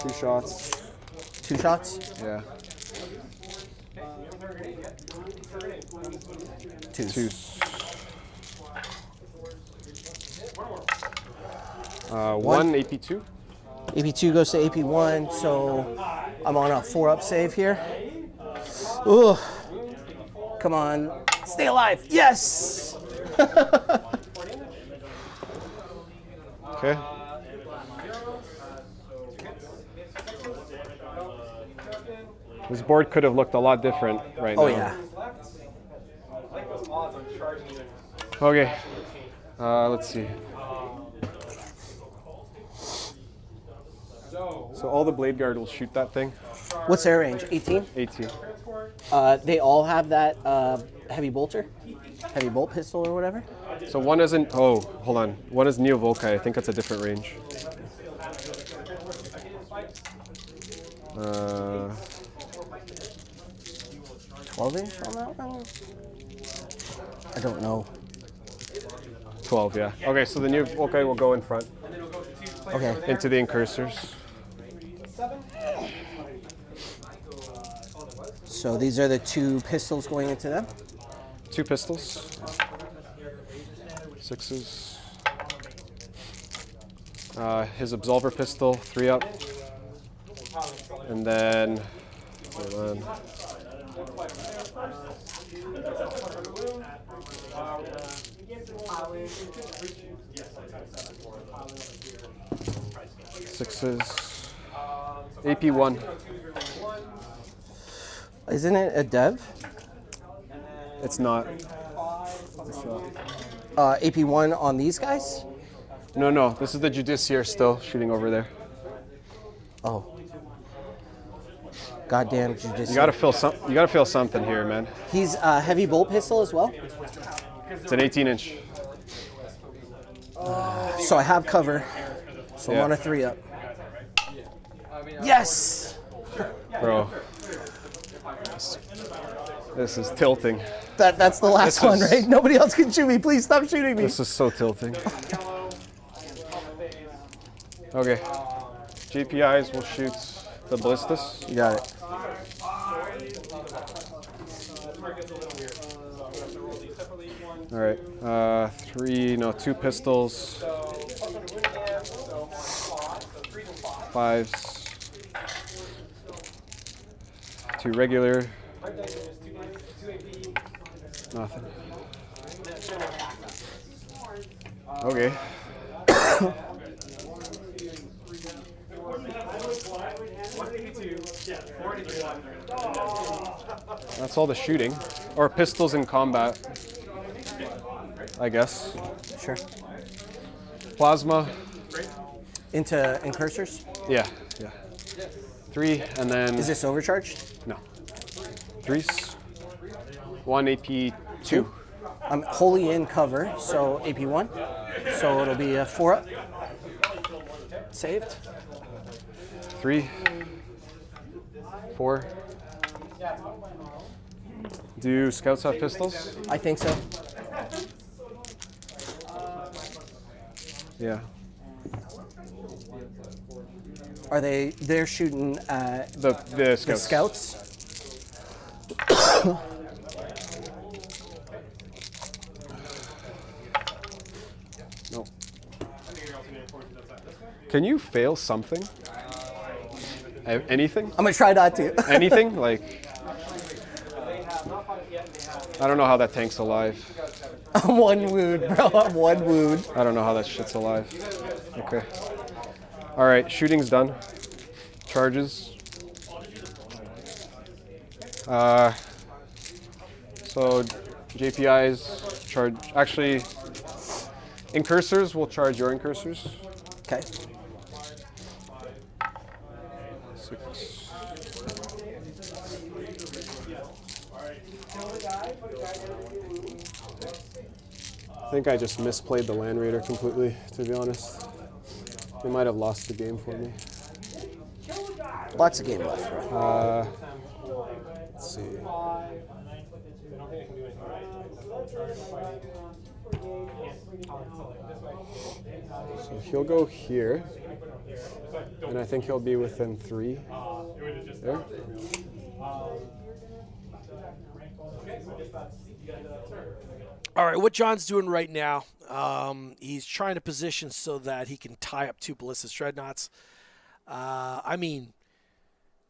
2 shots. 2 shots? Yeah. 2. 1 AP2. AP2 goes to AP1, so I'm on a 4-up save here. Ooh. Come on. Stay alive. Yes! Okay. This board could have looked a lot different right now. Oh, yeah. Okay. Let's see. So all the Blade Guard will shoot that thing. What's their range? 18? 18. They all have that heavy bolter? Heavy bolt pistol or whatever? So one isn't... Oh, hold on. One is Neo Volkai. I think that's a different range. 12-inch on that one? I don't know. 12, yeah. Okay, so the Neo Volkai will go in front. Okay. into the Incursors. So these are the 2 pistols going into them? 2 pistols. 6s. His Absolver pistol, 3 up. And then, hold on. Sixes. AP1. Isn't it a dev? It's not. AP1 on these guys? No, no. This is the Judiciaire still shooting over there. Oh. Goddamn Judiciaire. You gotta feel some. You gotta feel something here, man. He's a heavy bolt pistol as well? It's an 18-inch. So I have cover. So I'm on a 3 up. Yes! Bro. This is tilting. That's the last one, right? Nobody else can shoot me. Please stop shooting me. This is so tilting. Okay. GPIs will shoot the Ballistus. You got it. All right. 2 pistols. 5s. 2 regular. Nothing. Okay. That's all the shooting. Or pistols in combat, I guess. Sure. Plasma. Into Incursors? Yeah, yeah. 3, and then... Is this overcharged? No. 3s. 1 AP2. I'm wholly in cover, so AP1. So it'll be a 4 up. Saved. 3. 4. Do scouts have pistols? I think so. Yeah. Are they're shooting at The scouts. the scouts? No. Can you fail something? Anything? I'm gonna try not to. Anything? Like, I don't know how that tank's alive. I'm 1 wound, bro. I'm 1 wound. I don't know how that shit's alive. Okay. All right, shooting's done. Charges. So JPIs charge. Actually, Incursors will charge your Incursors. Okay. 6. I think I just misplayed the Land Raider completely, to be honest. They might have lost the game for me. Lots of game left, bro. Let's see. So he'll go here, and I think he'll be within 3 there. All right, what John's doing right now, he's trying to position so that he can tie up 2 Ballistus Dreadnoughts. I mean,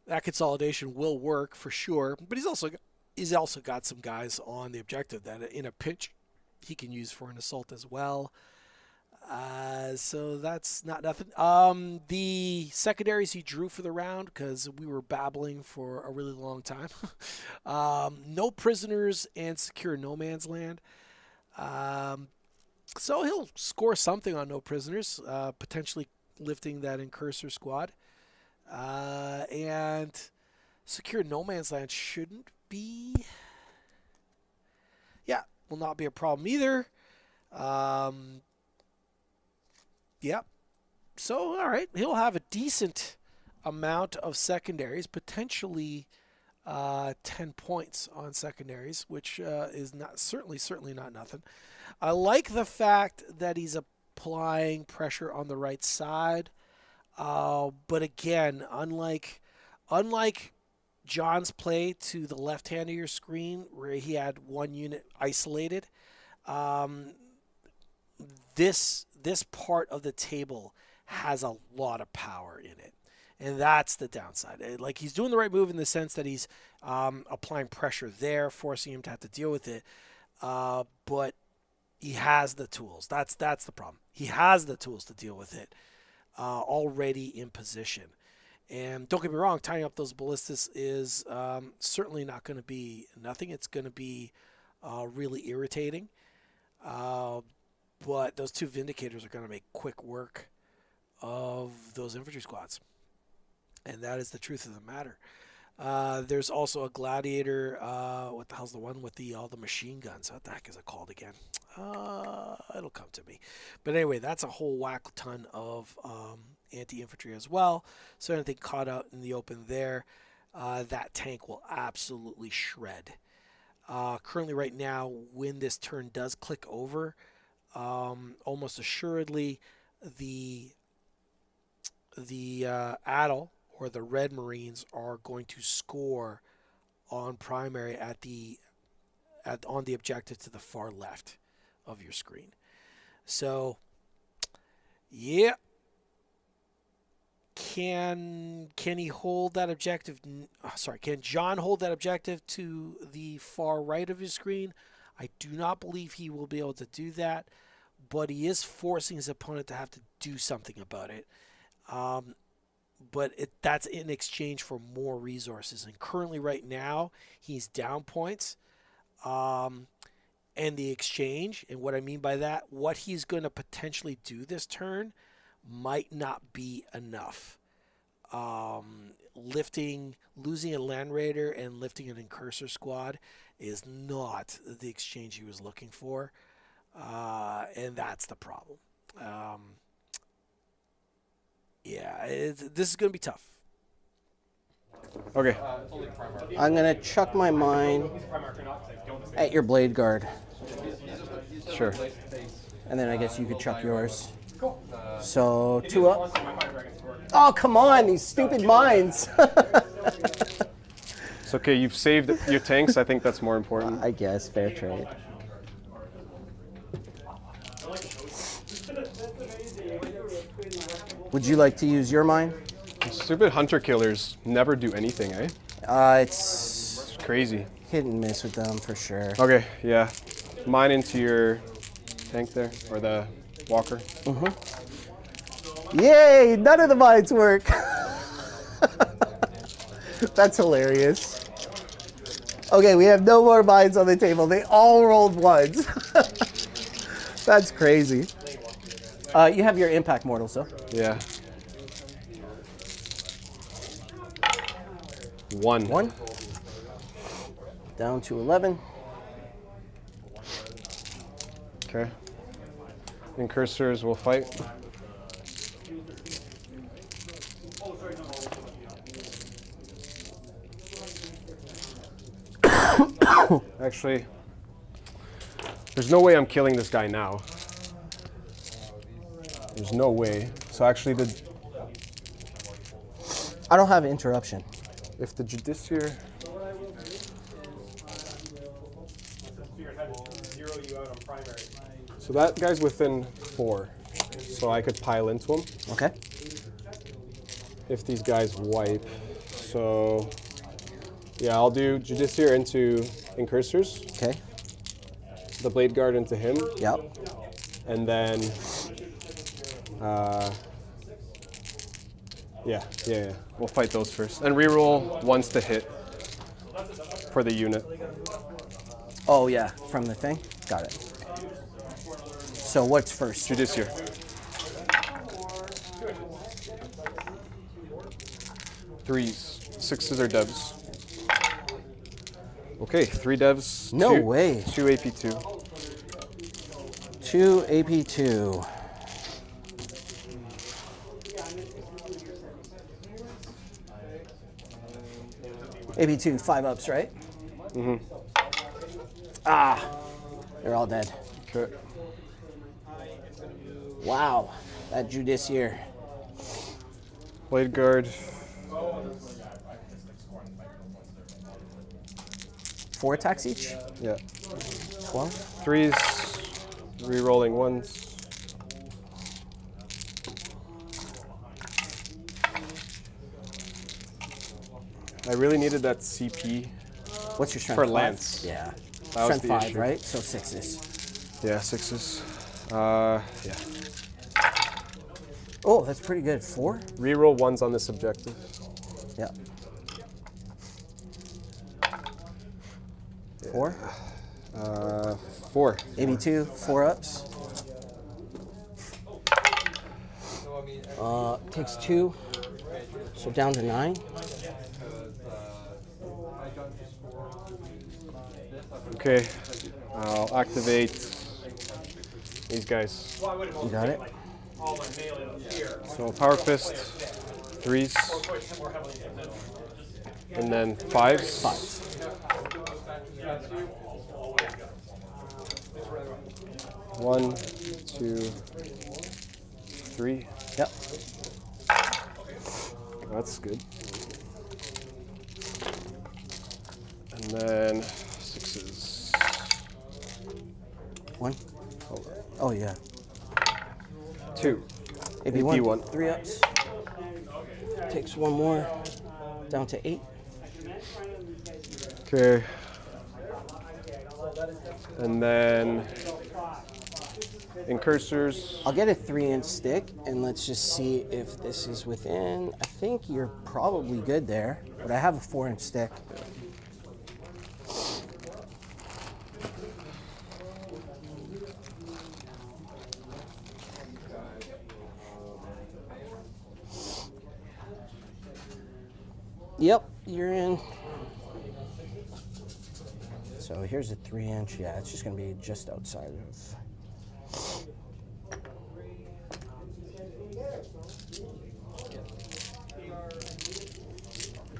that consolidation will work for sure, but he's also got some guys on the objective that in a pinch he can use for an assault as well. So that's not nothing. The secondaries he drew for the round, because we were babbling for a really long time. No prisoners and secure no man's land. So he'll score something on no prisoners, potentially lifting that Incursor squad. And secure no man's land shouldn't be... Yeah, will not be a problem either. Yep. So, all right, he'll have a decent amount of secondaries, potentially 10 points on secondaries, which is not certainly not nothing. I like the fact that he's applying pressure on the right side. But again, unlike John's play to the left hand of your screen, where he had one unit isolated, this part of the table has a lot of power in it. And that's the downside. Like, he's doing the right move in the sense that he's applying pressure there, forcing him to have to deal with it. But he has the tools. That's the problem. He has the tools to deal with it already in position. And don't get me wrong, tying up those ballistas is certainly not going to be nothing. It's going to be really irritating. But those two Vindicators are going to make quick work of those infantry squads. And that is the truth of the matter. There's also a Gladiator. What the hell's the one with all the machine guns? What the heck is it called again? It'll come to me. But anyway, that's a whole whack ton of anti-infantry as well. So anything caught out in the open there, that tank will absolutely shred. Currently right now, when this turn does click over, almost assuredly the Atal or the Red Marines are going to score on primary on the objective to the far left of your screen. So, yeah. Can he hold that objective? Sorry, can John hold that objective to the far right of his screen? I do not believe he will be able to do that, but he is forcing his opponent to have to do something about it. But that's in exchange for more resources. And currently right now, he's down points. And the exchange, and what I mean by that, what he's going to potentially do this turn might not be enough. Losing a Land Raider and lifting an Incursor squad is not the exchange he was looking for. And that's the problem. This is going to be tough. Okay. I'm going to chuck my mine at your blade guard. Sure. And then I guess you could chuck yours. So 2 up. Oh, come on, these stupid mines. It's okay, you've saved your tanks. I think that's more important. I guess, fair trade. Would you like to use your mine? Stupid hunter killers never do anything, eh? It's crazy. Hit and miss with them for sure. Okay, yeah. Mine into your tank there, or the walker. Yay! None of the mines work. That's hilarious. Okay, we have no more mines on the table. They all rolled ones. That's crazy. You have your impact mortals, though. Yeah. 1. Down to 11. Okay. Incursors will fight. Actually, there's no way I'm killing this guy now. There's no way. So actually, I don't have interruption. If the Judiciary... So that guy's within 4. So I could pile into him. Okay. If these guys wipe. So, yeah, I'll do Judiciary into Incursors. Okay. The Blade Guard into him. Yep. And then... Yeah. We'll fight those first. And reroll once to hit for the unit. Oh, yeah, from the thing? Got it. So what's first? Judiciary. Threes. 6s are devs. Okay, 3 devs. No way. 2 AP2. 2 AP2. AP2, 5 ups, right? Mm-hmm. Ah, they're all dead. Okay. Wow, that Judas here. Blade Guard. 4 attacks each? Yeah. 12? 3s, re-rolling 1s. I really needed that CP. What's your strength? For 5? Lance. Yeah. That was Strength the 5, issue. right? So 6s. Yeah, 6s. Yeah. Oh, that's pretty good. 4? Reroll 1s on this objective. Yeah. 4? 4. AB2, 4 ups. Takes 2, so down to 9. Okay, I'll activate these guys. You got it? So Power Fist, 3s, and then 5s. 5s. 1, 2, 3. Yep. That's good. And then 6s. 1. Oh, yeah. 2. AB1, AB1. 3 ups. Takes 1 more, down to 8. Okay. And then Incursors. I'll get a 3-inch stick, and let's just see if this is within. I think you're probably good there, but I have a 4-inch stick. Yep, you're in. So here's a 3-inch. Yeah, it's just going to be just outside of.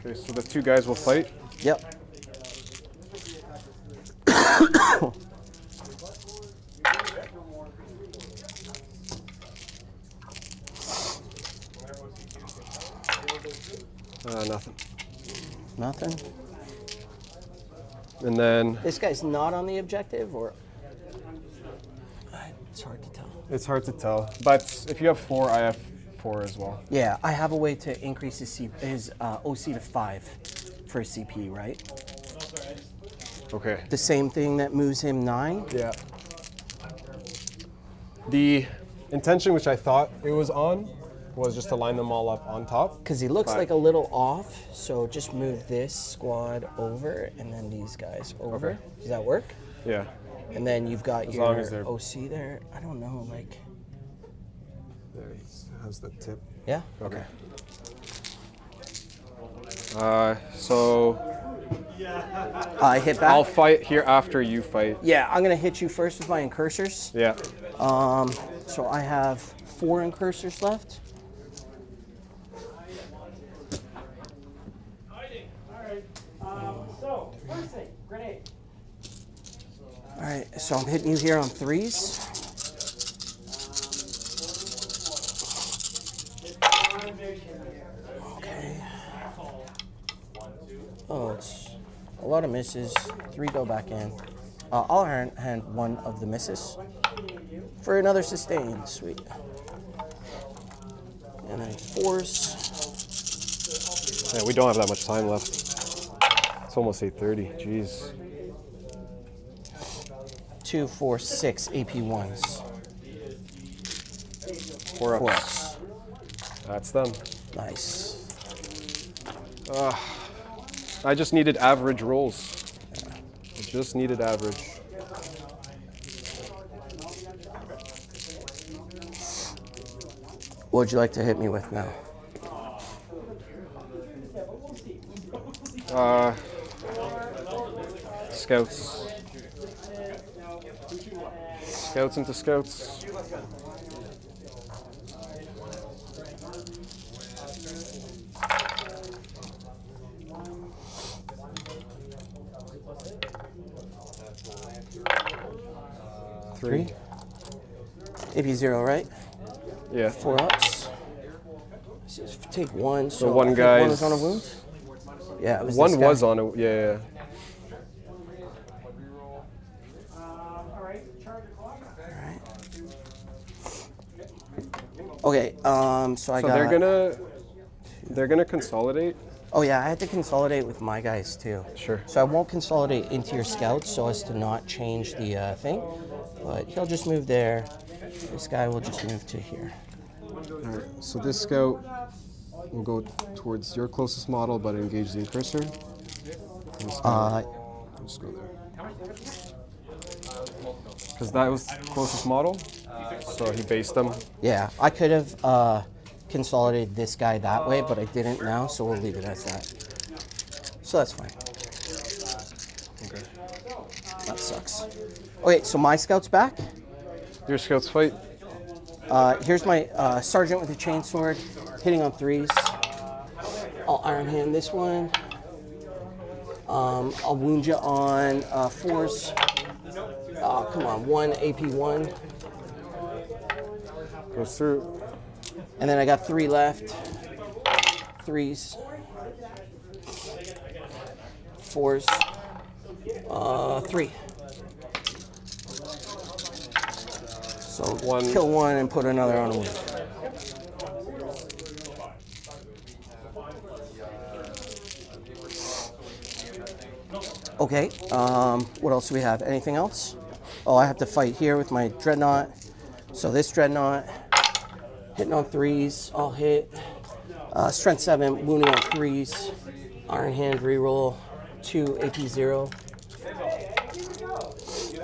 Okay, so the 2 guys will fight. Yep. Nothing. Nothing. And then This guy's not on the objective, or it's hard to tell. it's hard to tell. But if you have 4, I have 4 as well. Yeah, I have a way to increase his OC to 5 for his CP, right? Okay. The same thing that moves him 9. Yeah. The intention, which I thought it was on, was just to line them all up on top. Because he looks But- like a little off, so just move this squad over and then these guys over. Okay. Does that work? Yeah. And then you've got As your long as they're- OC there. I don't know, like, There he has the tip. yeah? Okay. So I hit back. I'll fight here after you fight. Yeah, I'm going to hit you first with my Incursors. Yeah. So I have 4 Incursors left. So, first thing, grenade. All right, so I'm hitting you here on 3s. Okay. Oh, it's a lot of misses. 3 go back in. I'll hand 1 of the misses for another sustain. Sweet. And then 4s. Yeah, we don't have that much time left. It's almost 8:30. Jeez. 2, 4, 6 AP1s. 4 ups. 4 ups. That's them. Nice. I just needed average rolls. I just needed average. What would you like to hit me with now? Scouts. Scouts into scouts. Three. AP0, right? Yeah. 4 ups. Take one. So one I think guy's- one was on a wound. Yeah, it was One this guy. was on a, yeah. Okay, so I So got. they're gonna consolidate. Oh yeah, I had to consolidate with my guys too. Sure. So I won't consolidate into your scouts so as to not change the thing, but he'll just move there. This guy will just move to here. All right. So this scout will go towards your closest model, but engage the Incursor. Just go there. Because that was closest model, so he based them. Yeah, I could have consolidated this guy that way, but I didn't now, so we'll leave it as that. So that's fine. Okay. That sucks. Okay, so my scout's back. Your scouts fight. Here's my sergeant with a chainsword, hitting on 3s. I'll iron hand this one. I'll wound you on 4s. Come on, 1 AP1. Goes through. And then I got 3 left. 3s. 4s. 3. So kill one and put another on a wound. Okay, what else do we have? Anything else? Oh, I have to fight here with my Dreadnought. So this Dreadnought, hitting on 3s, I'll hit. Strength 7, wounding on 3s. Iron Hand reroll, 2 AP0.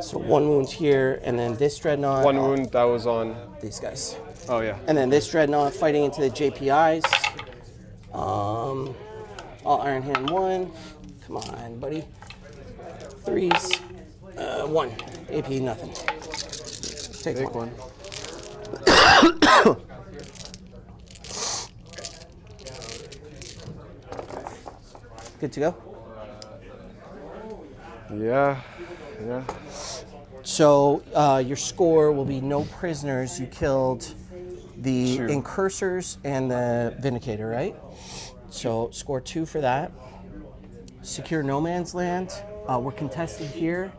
So 1 wound here, and then this Dreadnought. 1 wound, that was on these guys. Oh, yeah. And then this Dreadnought fighting into the JPIs. I'll Iron Hand 1. Come on, buddy. 3s. 1. AP nothing. Take one. Good to go? Yeah. So your score will be no prisoners. You killed the Incursors and the Vindicator, right? So score 2 for that. Secure no man's land. We're contested here,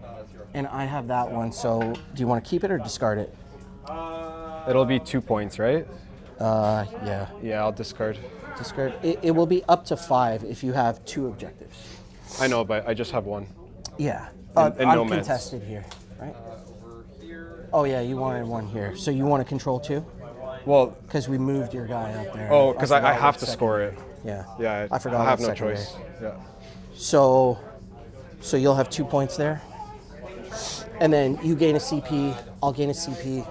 and I have that one. So do you want to keep it or discard it? It'll be 2 points, right? Yeah. Yeah, I'll discard. Discard. It will be up to 5 if you have 2 objectives. I know, but I just have 1. Yeah. And I'm no man's. contested here, right? Oh yeah, you wanted 1 here. So you want to control 2? Well, because we moved your guy up there. Oh, because I have to second. score it. Yeah. Yeah, I forgot. I have what no second choice. there. Yeah. So you'll have 2 points there, and then you gain a CP. I'll gain a CP.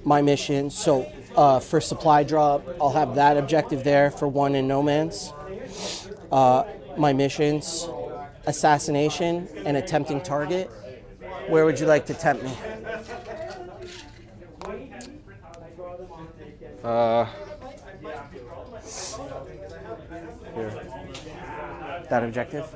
My mission. So for supply drop, I'll have that objective there for 1 in no man's. My missions: assassination and attempting target. Where would you like to tempt me? Here. That objective?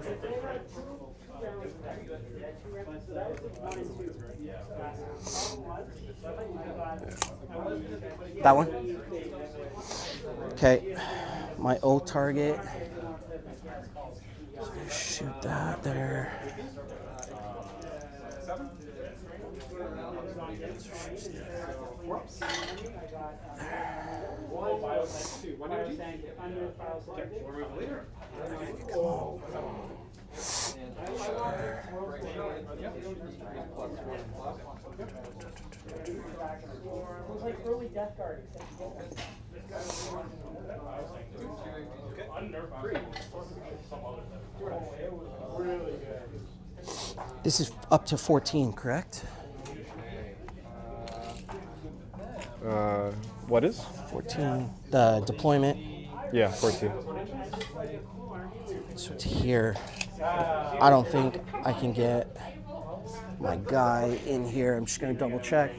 That one? Okay. My O target. Shoot that there. This is up to 14, correct? What is? 14. The deployment. Yeah, 14. So it's here. I don't think I can get my guy in here. I'm just going to double check.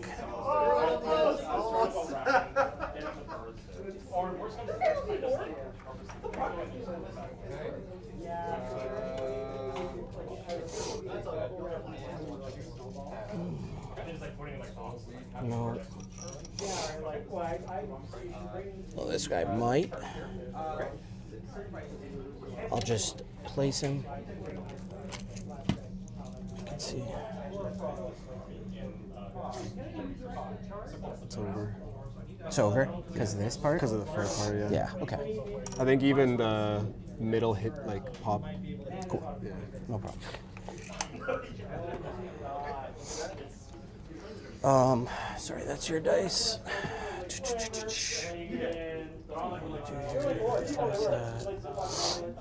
No. Well, this guy might. I'll just place him. You can see. It's over. It's over because of this part? Because of the first part, yeah. Yeah, okay. I think even the middle hit, like, pop. Cool. Yeah. No problem. Sorry, that's your dice.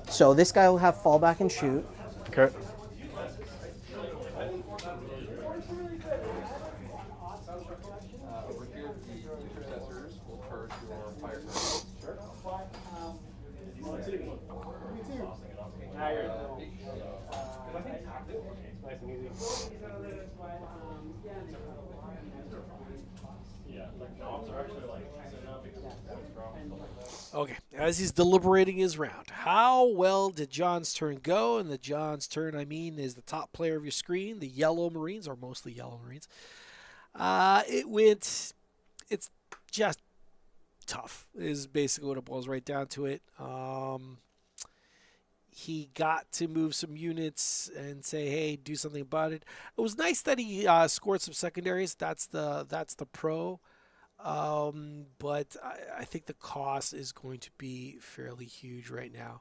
So this guy will have fallback and shoot. Okay. Over here, the intercessors will purge your fire Okay, as he's deliberating his round, how well did John's turn go? And the John's turn, I mean, is the top player of your screen, the Yellow Marines, or mostly Yellow Marines. It's just tough, is basically what it boils right down to it. He got to move some units and say, hey, do something about it. It was nice that he scored some secondaries. That's the pro. But I think the cost is going to be fairly huge right now.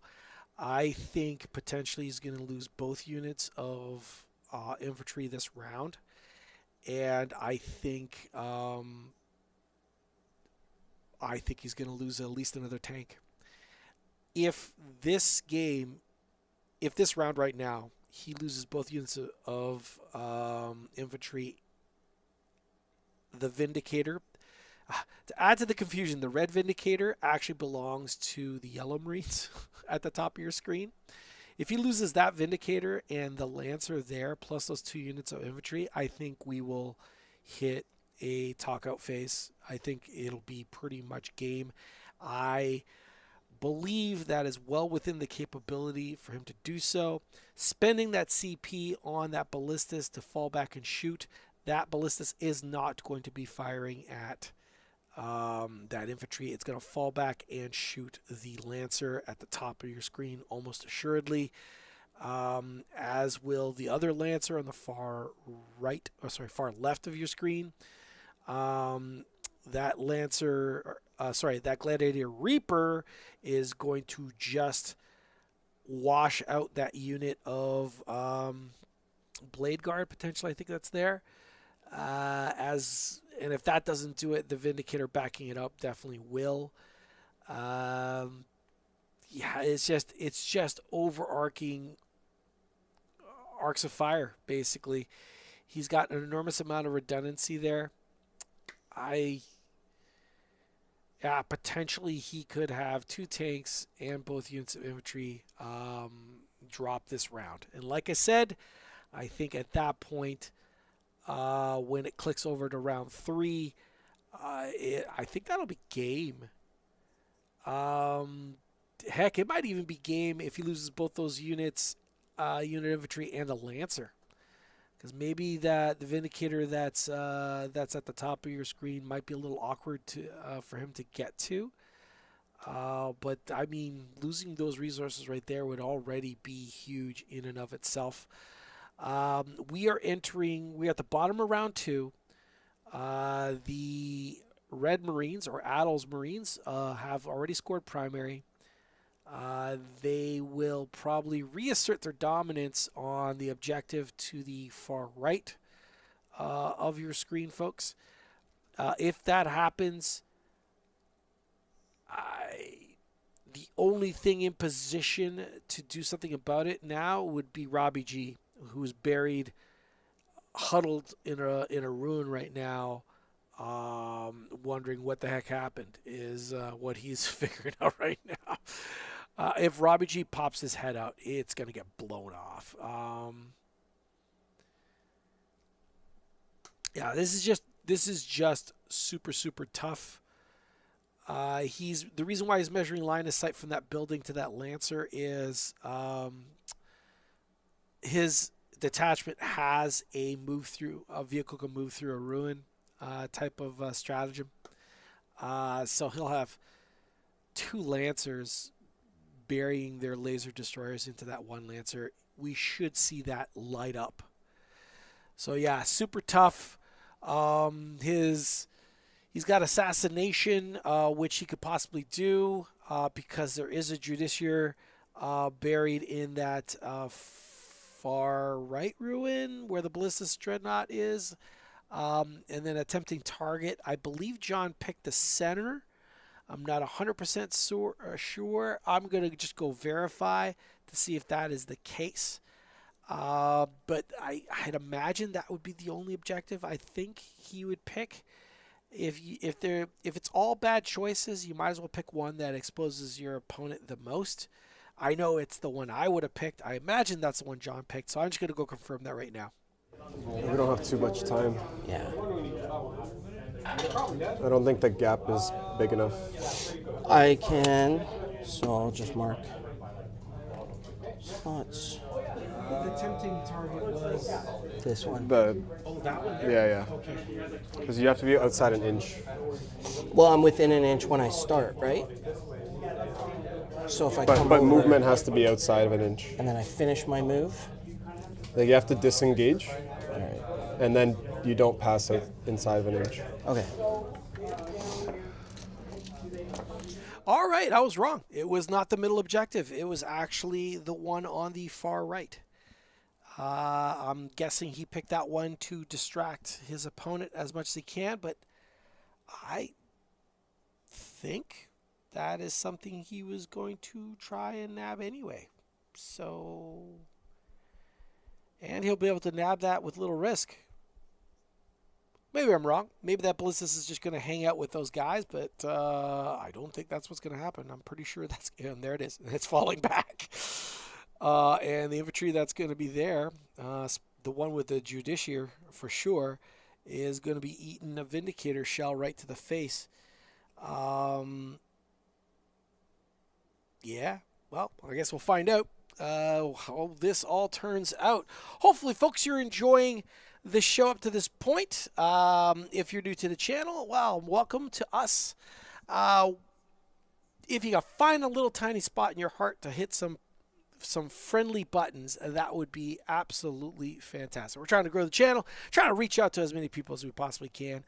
I think potentially he's going to lose both units of infantry this round. And I think he's going to lose at least another tank. If this round right now, he loses both units of infantry, the Vindicator. To add to the confusion, the red Vindicator actually belongs to the Yellow Marines at the top of your screen. If he loses that Vindicator and the Lancer there, plus those 2 units of infantry, I think we will hit a talk-out phase. I think it'll be pretty much game. I believe that is well within the capability for him to do so. Spending that CP on that Ballistus to fall back and shoot, that Ballistus is not going to be firing at that infantry. It's going to fall back and shoot the Lancer at the top of your screen almost assuredly, as will the other Lancer on the far left of your screen. That Lancer, that Gladiator Reaper is going to just wash out that unit of Blade Guard potentially. I think that's there. And if that doesn't do it, the Vindicator backing it up definitely will. It's just overarching arcs of fire, basically. He's got an enormous amount of redundancy there. Potentially he could have 2 tanks and both units of infantry drop this round. And like I said, I think at that point, when it clicks over to round 3, I think that'll be game. Heck, it might even be game if he loses both those units, unit infantry and a Lancer. Because maybe the Vindicator that's at the top of your screen might be a little awkward for him to get to. But I mean, losing those resources right there would already be huge in and of itself. We are at the bottom of round 2. The Red Marines, or Atal's Marines, have already scored primary. They will probably reassert their dominance on the objective to the far right of your screen, folks. If that happens, the only thing in position to do something about it now would be Robbie G, who is buried, huddled in a ruin right now, wondering what the heck happened, is what he's figuring out right now. If Robbie G pops his head out, it's going to get blown off. This is just super, super tough. The reason why he's measuring line of sight from that building to that Lancer is his detachment has a vehicle can move through a ruin. type of stratagem. So he'll have 2 Lancers burying their laser destroyers into that 1 Lancer. We should see that light up. So yeah, super tough. He's got assassination, which he could possibly do because there is a Judiciary buried in that far right ruin where the Ballistus Dreadnought is. And then attempting target. I believe John picked the center. I'm not 100% sure. I'm going to just go verify to see if that is the case. But I'd imagine that would be the only objective I think he would pick. If it's all bad choices, you might as well pick one that exposes your opponent the most. I know it's the one I would have picked. I imagine that's the one John picked, so I'm just going to go confirm that right now. We don't have too much time. Yeah. I don't think the gap is big enough. I can, so I'll just mark spots. The tempting target was This one. The that one. yeah. Because you have to be outside an inch. Well, I'm within an inch when I start, right? So if I come But over movement has to be outside of an inch. and then I finish my move. Like you have to disengage, All right. and then you don't pass it inside of an inch. Okay. All right, I was wrong. It was not the middle objective. It was actually the one on the far right. I'm guessing he picked that one to distract his opponent as much as he can, but I think that is something he was going to try and nab anyway. So, and he'll be able to nab that with little risk. Maybe I'm wrong. Maybe that Ballistus is just going to hang out with those guys, but I don't think that's what's going to happen. I'm pretty sure that's, and there it is. It's falling back. And the infantry that's going to be there, the one with the Judiciary for sure, is going to be eating a Vindicator shell right to the face. Yeah, well, I guess we'll find out how this all turns out. Hopefully, folks, you're enjoying the show up to this point. If you're new to the channel, well, welcome to us. If you find a little tiny spot in your heart to hit some friendly buttons, that would be absolutely fantastic. We're trying to grow the channel, trying to reach out to as many people as we possibly can,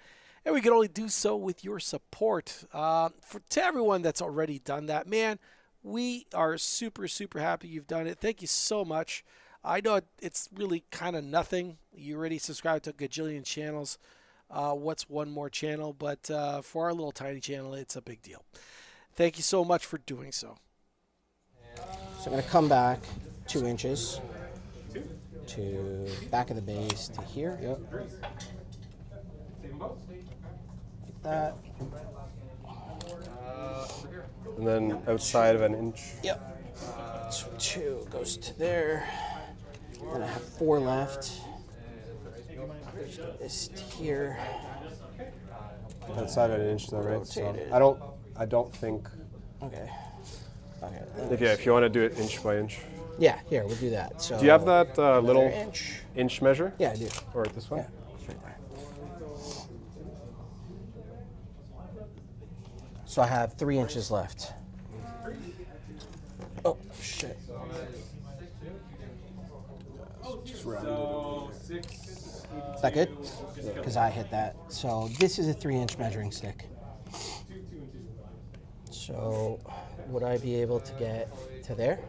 and we can only do so with your support. To everyone that's already done that, man, we are super, super happy you've done it. Thank you so much. I know it's really kind of nothing. You already subscribed to a gajillion channels. What's one more channel? But for our little tiny channel, it's a big deal. Thank you so much for doing so. So I'm going to come back 2 inches to back of the base to here. Yep. Like that. And then outside of an inch. Yep. So 2 goes to there. Then I have 4 left. This to here. Outside of an inch though, right? So Rotated. I don't think. Okay. Okay. If you want to do it inch by inch. Yeah, here, we'll do that. So Do you have that little inch? inch measure? Yeah, I do. Or this one? Yeah, it's right there. So I have 3 inches left. Oh, shit. Just round it over. Is that good? Because I hit that. So this is a 3-inch measuring stick. So would I be able to get to there?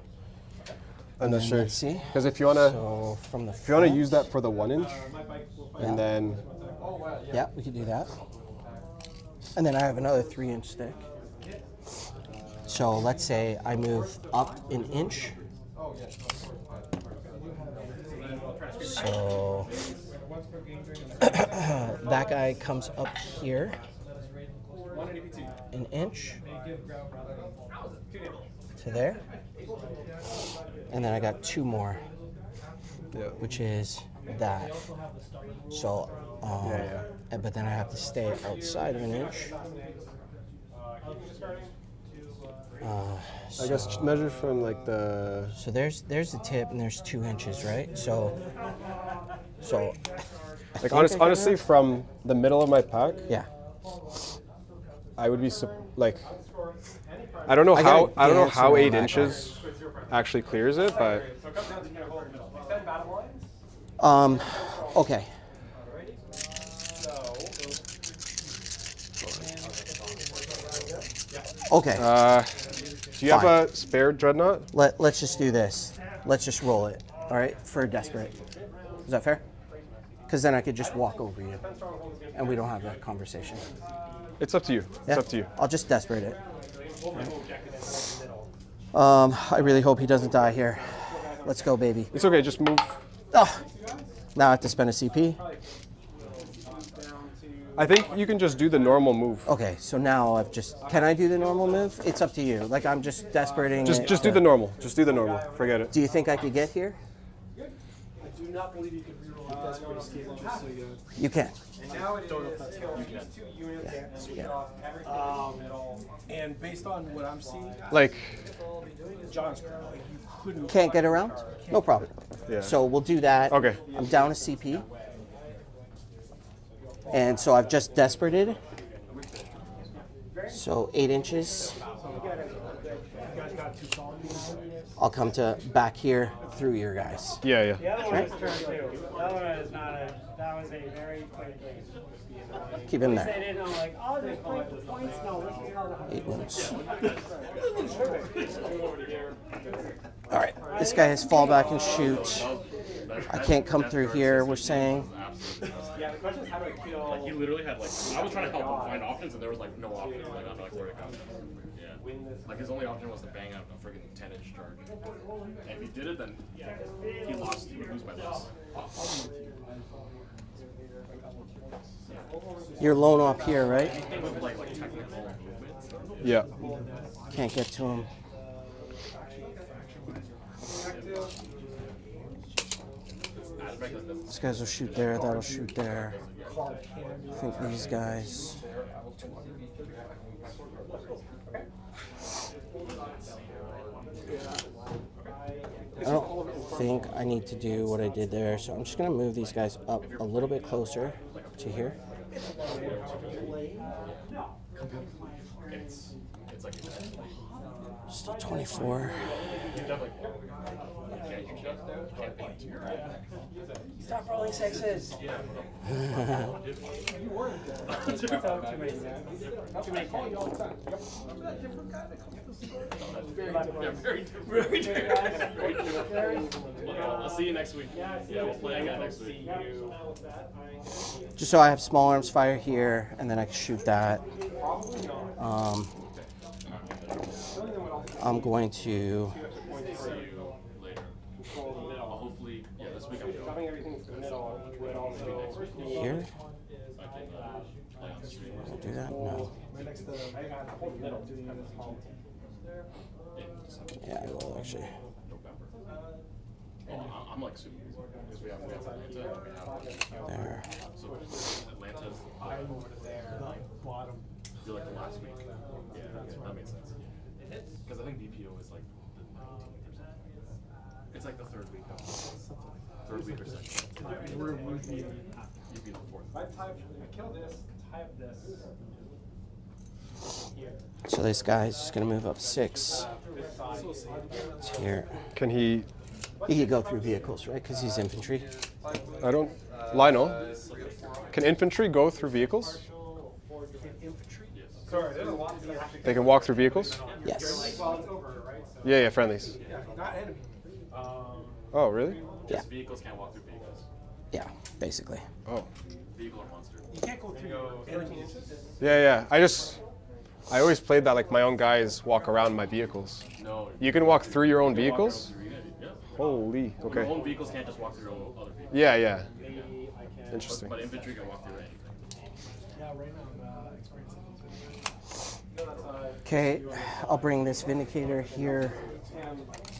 I'm not sure. Let's see. Because if you wanna, So from the if you wanna use that for the 1 inch, and then yeah, we could do that. And then I have another 3-inch stick. So let's say I move up an inch. So that guy comes up here an inch to there. And then I got 2 more, which is that. So, but then I have to stay outside of an inch. I guess measure from like So there's the tip, and there's 2 inches, right? So Like think I get honestly, it. from the middle of my pack, Yeah. I would be like, I don't know I how get a I don't know answer how on 8 that inches actually clears it, but So it comes down to kind of extend battle lines. Okay. Okay. do you have a spare Dreadnought? Let's just do this. Let's just roll it. All right, for a desperate. Is that fair? Because then I could just walk over you, and we don't have that conversation. It's up to you. Yeah? It's up to you. I'll just desperate it. I really hope he doesn't die here. Let's go, baby. It's okay. Just move. Oh, now I have to spend a CP. I think you can just do the normal move. Okay, so now I've just. Can I do the normal move? It's up to you. Like I'm just desperating. Just do the normal. Just do the normal. Forget it. Do you think I could get here? I do not believe you could reroll a desperate escape, just so you know. You can. And now it is kill these 2 units and switch off everything in the middle. And based on what I'm seeing, Like, John's correct. Like you couldn't. Can't get around? No problem. yeah. So we'll do that. Okay. I'm down a CP. And so I've just desperated. So 8 inches. I'll come to back here through your guys. Yeah, yeah. The other one was turn 2. The other one is not a. That was a very quick thing. Keep him They there. didn't know, like, oh, there's points for points. No, this is not a 8 wounds. All right. This guy has fall back and shoot. I can't come through here, we're saying. Yeah, the question is how do I kill? Like he literally had like I was trying to help him find options and there was like no options. Like I don't know like where to go. Yeah. Like his only option was to bang out a friggin' 10-inch charge. And if he did it, then he lost. He would lose by less. You're lone up here, right? With like technical movement. Yeah. Can't get to him. These guys will shoot there, that'll shoot there. I think these guys. I don't think I need to do what I did there, so I'm just gonna move these guys up a little bit closer to here. Still 24. Stop rolling sixes. Too many Very different. I'll see you next week. Yeah, we'll play again next week. Just so I have small arms fire here, and then I can shoot that. I'm going to See you later. Hopefully, yeah, this week I'm Shoving everything to the middle would also here. play on the street. I'll do that. No. Yeah, I will actually. Oh, I'm like super busy because we have Atlanta and we have There. so Atlanta's you're like the last week. Yeah, that makes sense. Because I think DPO is like the 19th or something. It's like the third week of third week or second. You'd be the fourth. I kill this, type this. So this guy's just gonna move up 6. It's here. Can he? He can go through vehicles, right? Because he's infantry. I don't. Lionel. Can infantry go through vehicles? Sorry, there's a lot to They can walk through vehicles? Yes. Well, it's over, right? Yeah, yeah, friendlies. Not enemy. Oh, really? Yeah. Just vehicles can't walk through vehicles. Yeah, basically. Oh. Vehicle or monster. You can't go through enemy. Yeah, yeah. I always played that like my own guys walk around my vehicles. No. You can walk through your own vehicles? Yeah. Holy, Your okay. own vehicles can't just walk through your own other vehicles. Yeah, yeah. Interesting. But infantry can walk through anything. Yeah, right now I'm experiencing this. Okay, I'll bring this Vindicator here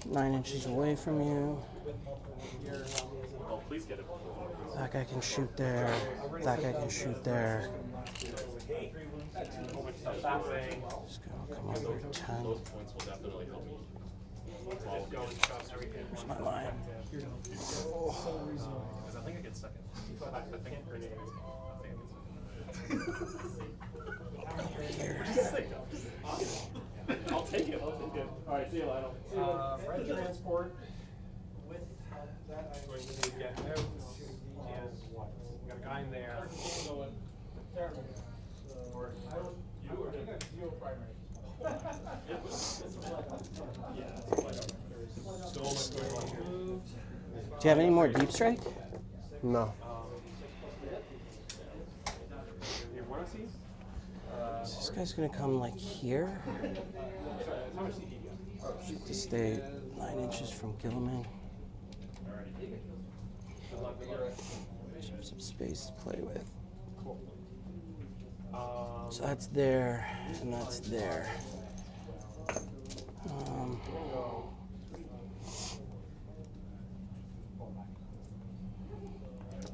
9 inches away from you. Oh, please get it before. That guy can shoot there. That guy can shoot there. Just gonna come over 10. Those points will definitely help me. Where's my line? Because I think it gets second. I think grenade. I'll take it. All right, see you, Lionel. Red transport with that. I'm going to need to get out. And what? We got a guy in there. Or you or zero primary. Do you have any more deep strike? No. This guy's gonna come like here. Should to stay 9 inches from Gilliman. Some space to play with. So that's there, and that's there.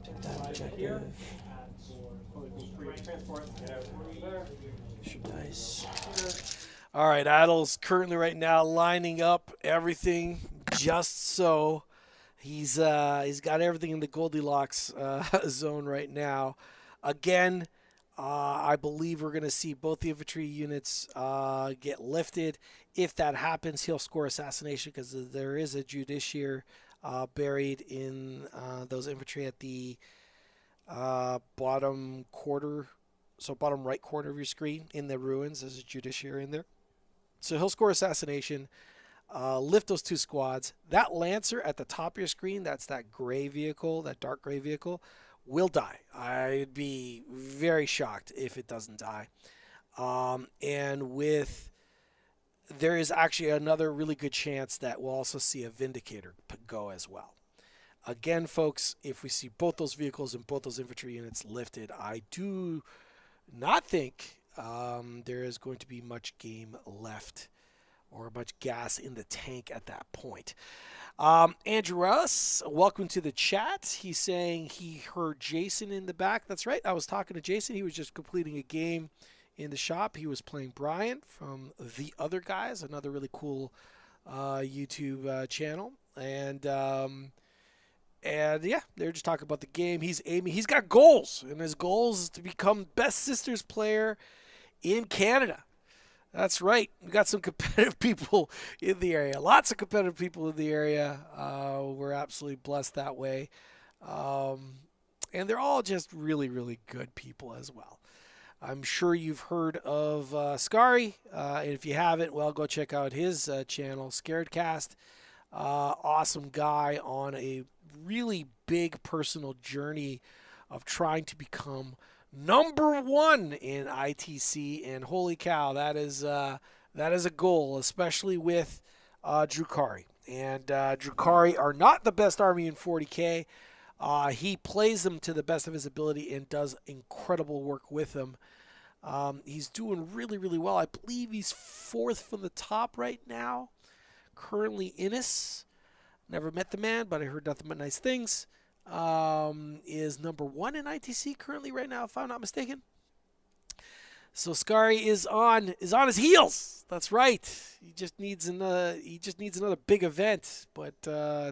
Take that objective. Shoot dice. All right, Atal's currently right now lining up everything just so. He's got everything in the Goldilocks zone right now. Again, I believe we're going to see both the infantry units get lifted. If that happens, he'll score assassination because there is a Judiciary buried in those infantry at the bottom quarter, so bottom right corner of your screen in the ruins. There's a Judiciary in there. So he'll score assassination, lift those 2 squads. That Lancer at the top of your screen, that's that gray vehicle, that dark gray vehicle, will die. I'd be very shocked if it doesn't die. And there is actually another really good chance that we'll also see a Vindicator go as well. Again, folks, if we see both those vehicles and both those infantry units lifted, I do not think there is going to be much game left or much gas in the tank at that point. Andrew Russ, welcome to the chat. He's saying he heard Jason in the back. That's right. I was talking to Jason. He was just completing a game in the shop. He was playing Brian from The Other Guys, another really cool YouTube channel. And yeah, they're just talking about the game. He's aiming. He's got goals, and his goals is to become best Sisters player in Canada. That's right. We got some competitive people in the area. Lots of competitive people in the area. We're absolutely blessed that way. And they're all just really, really good people as well. I'm sure you've heard of Scary. And if you haven't, well, go check out his channel, Scaredcast. Awesome guy on a really big personal journey of trying to become #1 in ITC, and holy cow, that is a goal, especially with Drukhari. And Drukhari are not the best army in 40K. He plays them to the best of his ability and does incredible work with them. He's doing really, really well. I believe he's 4th from the top right now. Currently Innis. Never met the man, but I heard nothing but nice things. Is #1 in ITC currently right now, if I'm not mistaken. So Scary is on his heels. That's right. He just needs another big event, but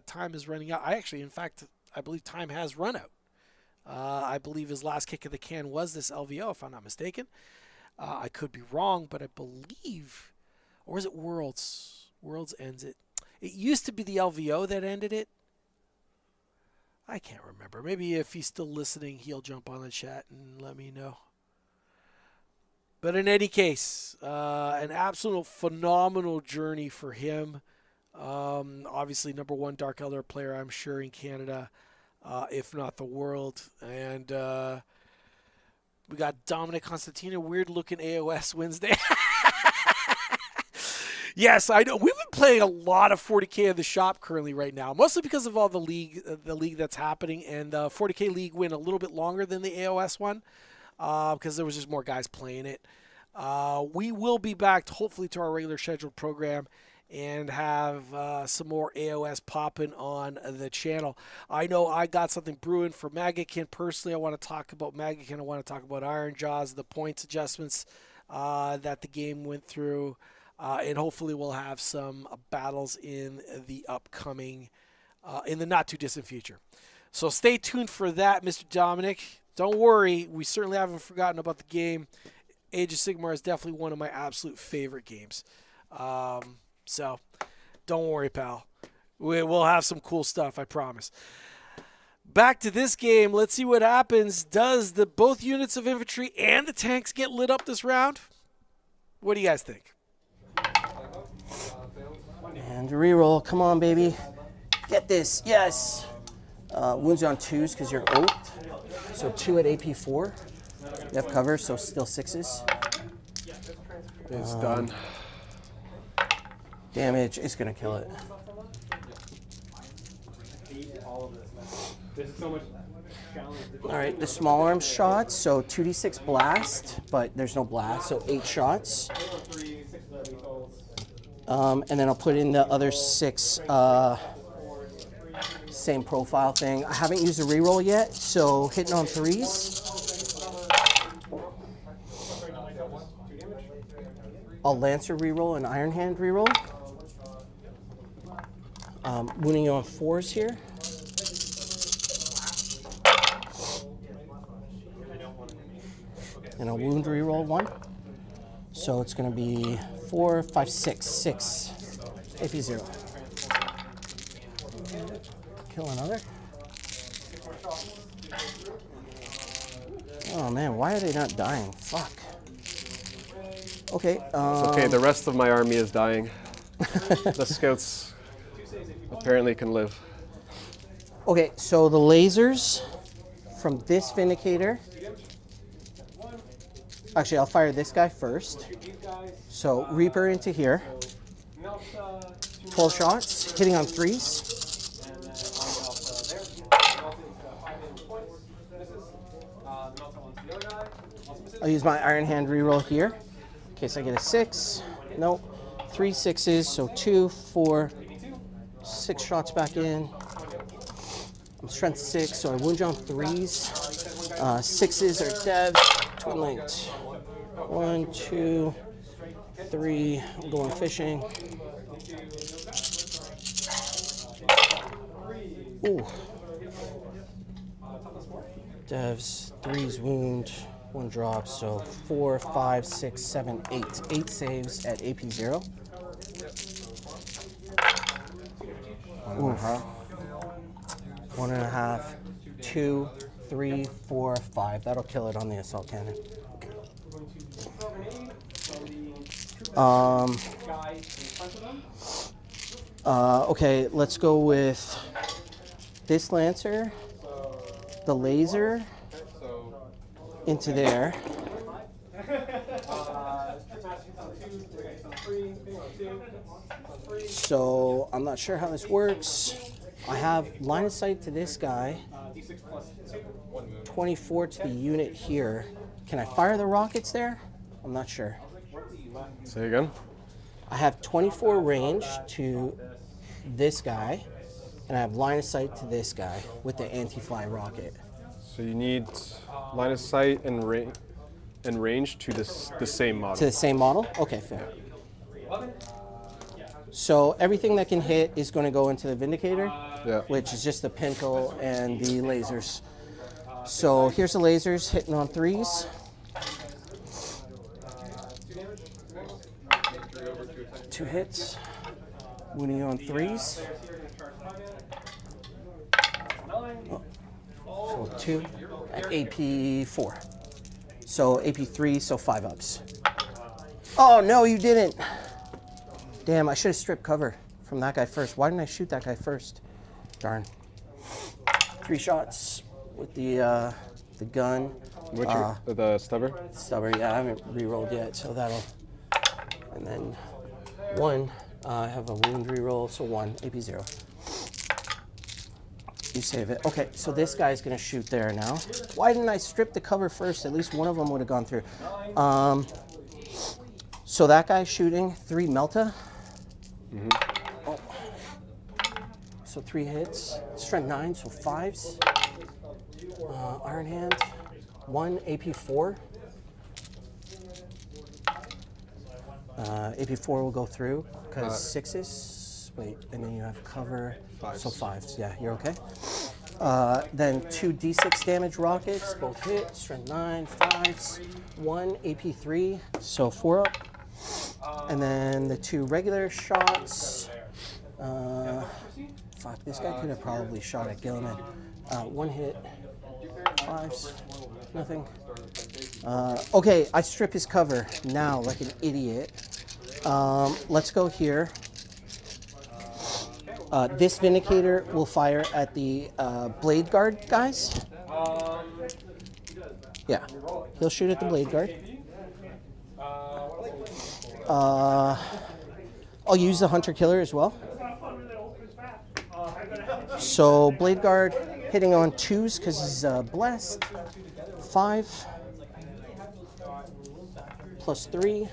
time is running out. In fact, I believe time has run out. I believe his last kick of the can was this LVO, if I'm not mistaken. I could be wrong, but I believe, or is it Worlds? Worlds ends it. It used to be the LVO that ended it. I can't remember. Maybe if he's still listening, he'll jump on the chat and let me know. But in any case, an absolute phenomenal journey for him. Obviously, #1 Dark Elder player, I'm sure, in Canada, if not the world. And we got Dominic Constantino, weird-looking AOS Wednesday. Yes, I know. We've been playing a lot of 40K in the shop currently right now, mostly because of all the league that's happening. And the 40K league went a little bit longer than the AOS one because there was just more guys playing it. We will be back, hopefully, to our regular scheduled program and have some more AOS popping on the channel. I know I got something brewing for Magakin. Personally, I want to talk about Magakin. I want to talk about Iron Jaws, the points adjustments that the game went through. and hopefully we'll have some battles in the upcoming, in the not too distant future. So stay tuned for that, Mr. Dominic. Don't worry, we certainly haven't forgotten about the game. Age of Sigmar is definitely one of my absolute favorite games. So don't worry, pal. We'll have some cool stuff, I promise. Back to this game. Let's see what happens. Does both units of infantry and the tanks get lit up this round? What do you guys think? And reroll. Come on, baby. Get this. Yes. Wounds on 2s because you're oath. So 2 at AP 4. You have cover, so still 6s. It's done. Damage is going to kill it. This is so much challenge. All right, the small arm shots, so 2d6 blast, but there's no blast, so 8 shots. And then I'll put in the other 6, same profile thing. I haven't used a reroll yet, so hitting on 3s. I'll Lancer reroll and Iron Hand reroll. Wounding you on 4s here. And a wound reroll 1. So it's going to be 4, 5, 6, 6. AP 0. Kill another. Oh man, why are they not dying? Fuck. Okay. It's okay, the rest of my army is dying. The scouts apparently can live. Okay, so the lasers from this Vindicator. Actually, I'll fire this guy first. So Reaper into here. 12 shots, hitting on 3s. I'll use my Iron Hand reroll here in case I get a 6. Nope. 3 6s, so 2, 4, 6 shots back in. I'm strength 6, so I wound you on 3s. 6s are dev, twin linked. 1, 2, 3. I'm going fishing. Ooh. Devs, 3s wound, 1 drop, so 4, 5, 6, 7, 8. 8 saves at AP 0. Oof. 1.5, 2, 3, 4, 5. That'll kill it on the assault cannon. Okay, let's go with this Lancer, the laser into there. So I'm not sure how this works. I have line of sight to this guy, 24 to the unit here. Can I fire the rockets there? I'm not sure. Say again? I have 24 range to this guy, and I have line of sight to this guy with the anti-fly rocket. So you need line of sight and range to the same model. To the same model? Okay, fair. So everything that can hit is going to go into the Vindicator, which is just the pinnacle and the lasers. So here's the lasers hitting on 3s. Two hits. Wounding you on 3s. So 2 at AP 4. So AP 3, so 5 ups. Oh no, you didn't. Damn, I should have stripped cover from that guy first. Why didn't I shoot that guy first? Darn. 3 shots with the gun. Which the stubber? Stubber, yeah, I haven't re-rolled yet, so that'll. And then 1, I have a wound re-roll, so 1, AP 0. You save it. Okay, so this guy's gonna shoot there now. Why didn't I strip the cover first? At least one of them would have gone through. So that guy's shooting 3 Melta. Oh. So 3 hits. Strength 9, so 5s. Iron Hand, 1 AP 4. AP4 will go through because 6s. Wait, and then you have cover. 5s. So 5s. Yeah, you're okay. Then 2 D6 damage rockets, both hit. Strength 9, 5s. 1 AP3, so 4 up. And then the 2 regular shots. Fuck, this guy could have probably shot at Gilliman. 1 hit. 5s. Nothing. Okay, I strip his cover now like an idiot. Let's go here. This Vindicator will fire at the Blade Guard guys. Yeah, he'll shoot at the Blade Guard. I'll use the Hunter Killer as well. So Blade Guard hitting on 2s because he's blessed. 5 plus 3.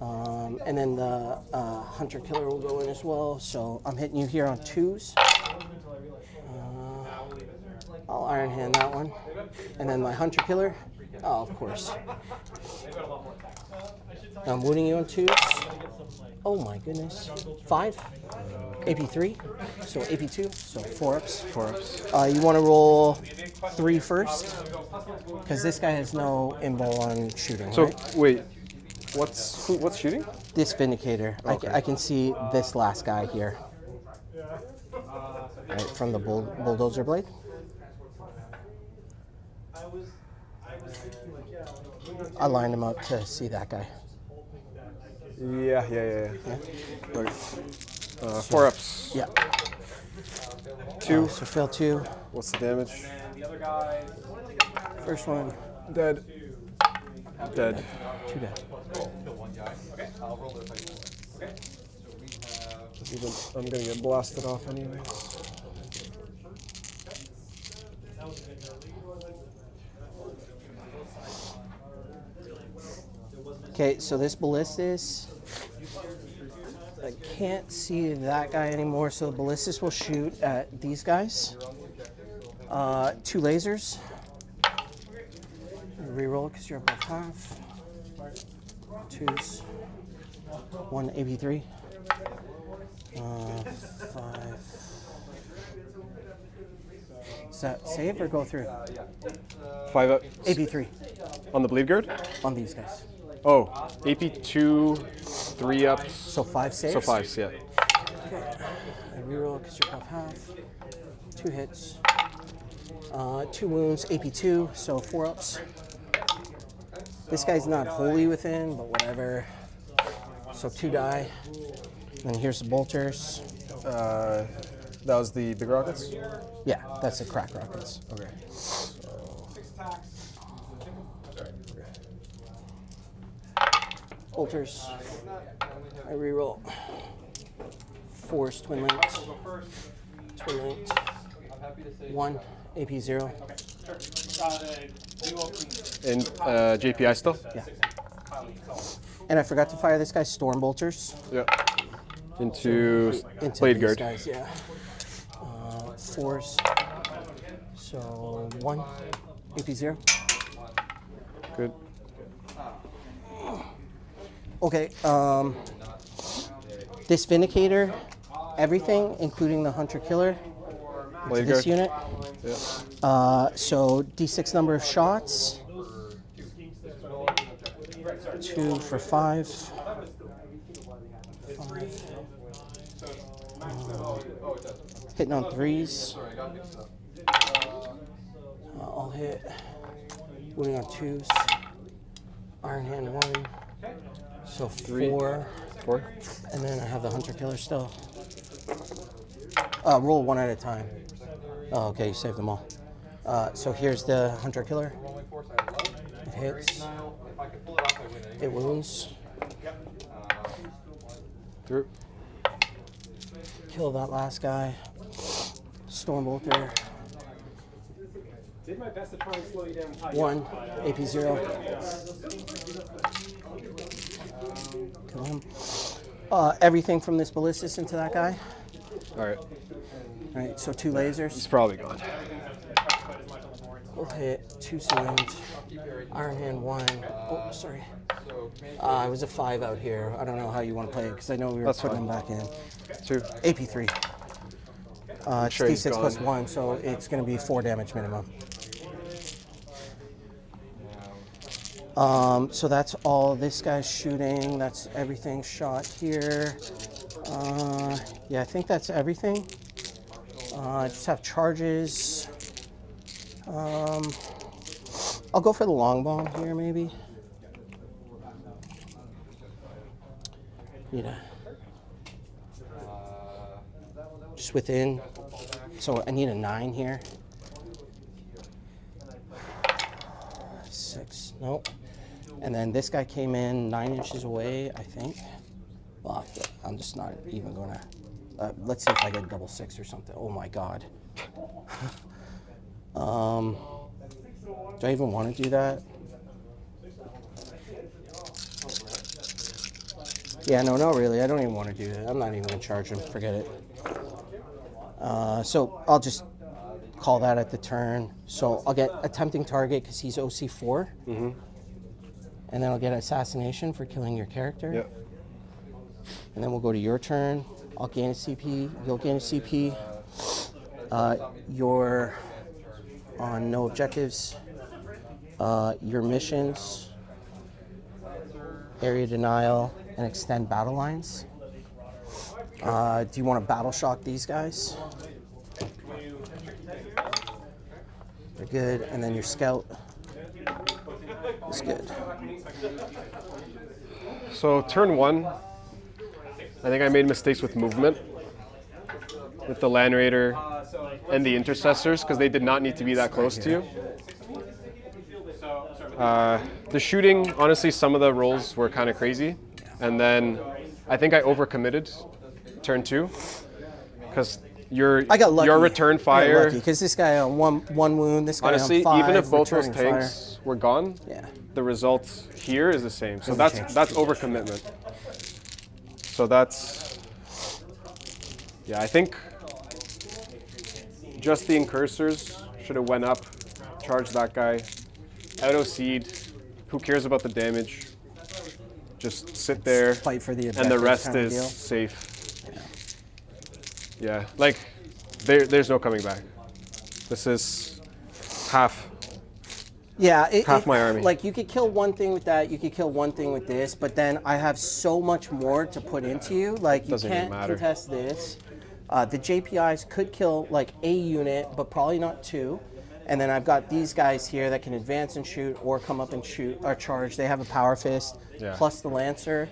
And then the Hunter Killer will go in as well. So I'm hitting you here on 2s. I'll Iron Hand that one. And then my Hunter Killer. Oh, of course. I'm wounding you on 2s. Oh my goodness. 5. AP3. So AP2. So 4 ups. 4 ups. You want to roll 3 first? Because this guy has no invo on shooting. So, right? wait. What's shooting? This Vindicator. Okay. I can see this last guy here. Right, from the bulldozer blade. I lined him up to see that guy. Yeah. Okay. 4 ups. Yeah. 2. So fail 2. What's the damage? First one. Dead. 2 dead. I'm gonna get blasted off anyways. Okay, so this Ballistus, I can't see that guy anymore, so the Ballistus will shoot at these guys. 2 lasers. Reroll because you're above half. 2s. 1 AP3. 5. Is that save or go through? 5 up. AP3 On the Bleed Guard? on these guys. Oh, AP2, 3 ups. So 5 saves? So 5s, yeah. I reroll because you're above half. 2 hits. 2 wounds, AP2, so 4 ups. This guy's not wholly within, but whatever. So 2 die. And here's the bolters. That was the big rockets? Yeah, that's the crack rockets. Okay. Bolters. I reroll. 4's twin links. Twin links. 1 AP0. And JPI still? Yeah. And I forgot to fire this guy's storm bolters. Yeah. Into Blade these Guard. guys, yeah. 4's. So 1 AP0. Good. Okay. This Vindicator, everything, including the Hunter Killer, Blade this Guard. unit. Yeah. So D6 number of shots. 2 for 5. 5. Hitting on 3s. I'll hit. Wounding on 2s. Iron Hand 1. So 4. 4. And then I have the Hunter Killer still. Roll 1 at a time. Oh, okay, you saved them all. So here's the Hunter Killer. It hits. It wounds. Through. Kill that last guy. Stormbolter. Did my best to try and slow you down. 1 AP0. Kill him. Everything from this Ballistus into that guy. Alright. Alright, so 2 lasers. He's probably gone. We'll hit 2 ceilings. Iron Hand 1. Oh, sorry. It was a 5 out here. I don't know how you want to play it because I know we were That's putting fine. them back in. 2. AP3. It's sure he's D6 plus gone. 1, so it's going to be 4 damage minimum. So that's all this guy's shooting. That's everything shot here. Yeah, I think that's everything. I just have charges. I'll go for the longbow here, maybe. Just within. So I need a 9 here. 6. Nope. And then this guy came in 9 inches away, I think. Well, I'm just not even gonna. Let's see if I get double 6 or something. Oh my god. Do I even want to do that? Yeah, no, not really. I don't even want to do that. I'm not even going to charge him. Forget it. So I'll just call that at the turn. So I'll get a tempting target because he's OC4. Mm-hmm. And then I'll get assassination for killing your character. Yep. And then we'll go to your turn. I'll gain a CP. You'll gain a CP. You're on no objectives. Your missions, area denial, and extend battle lines. Do you want to battle shock these guys? They're good. And then your scout is good. So turn 1, I think I made mistakes with movement, with the Land Raider and the Intercessors, because they did not need to be that close to you. The shooting, honestly, some of the rolls were kind of crazy. And then I think I overcommitted turn 2, because your return fire. Because this guy on one wound, this guy honestly, on 5. Even if both those returning tanks were gone, the result here is the same. So that's overcommitment. So that's, yeah, I think just the Incursors should have went up, charged that guy, auto-seed. Who cares about the damage? Just sit there, fight for the and the rest is safe. Yeah, like there's no coming back. This is half. Yeah, half my army. Like you could kill one thing with that, you could kill one thing with this, but then I have so much more to put into you. Like you can't contest this. The JPIs could kill like a unit, but probably not 2. And then I've got these guys here that can advance and shoot or come up and shoot or charge. They have a power fist, plus the Lancer,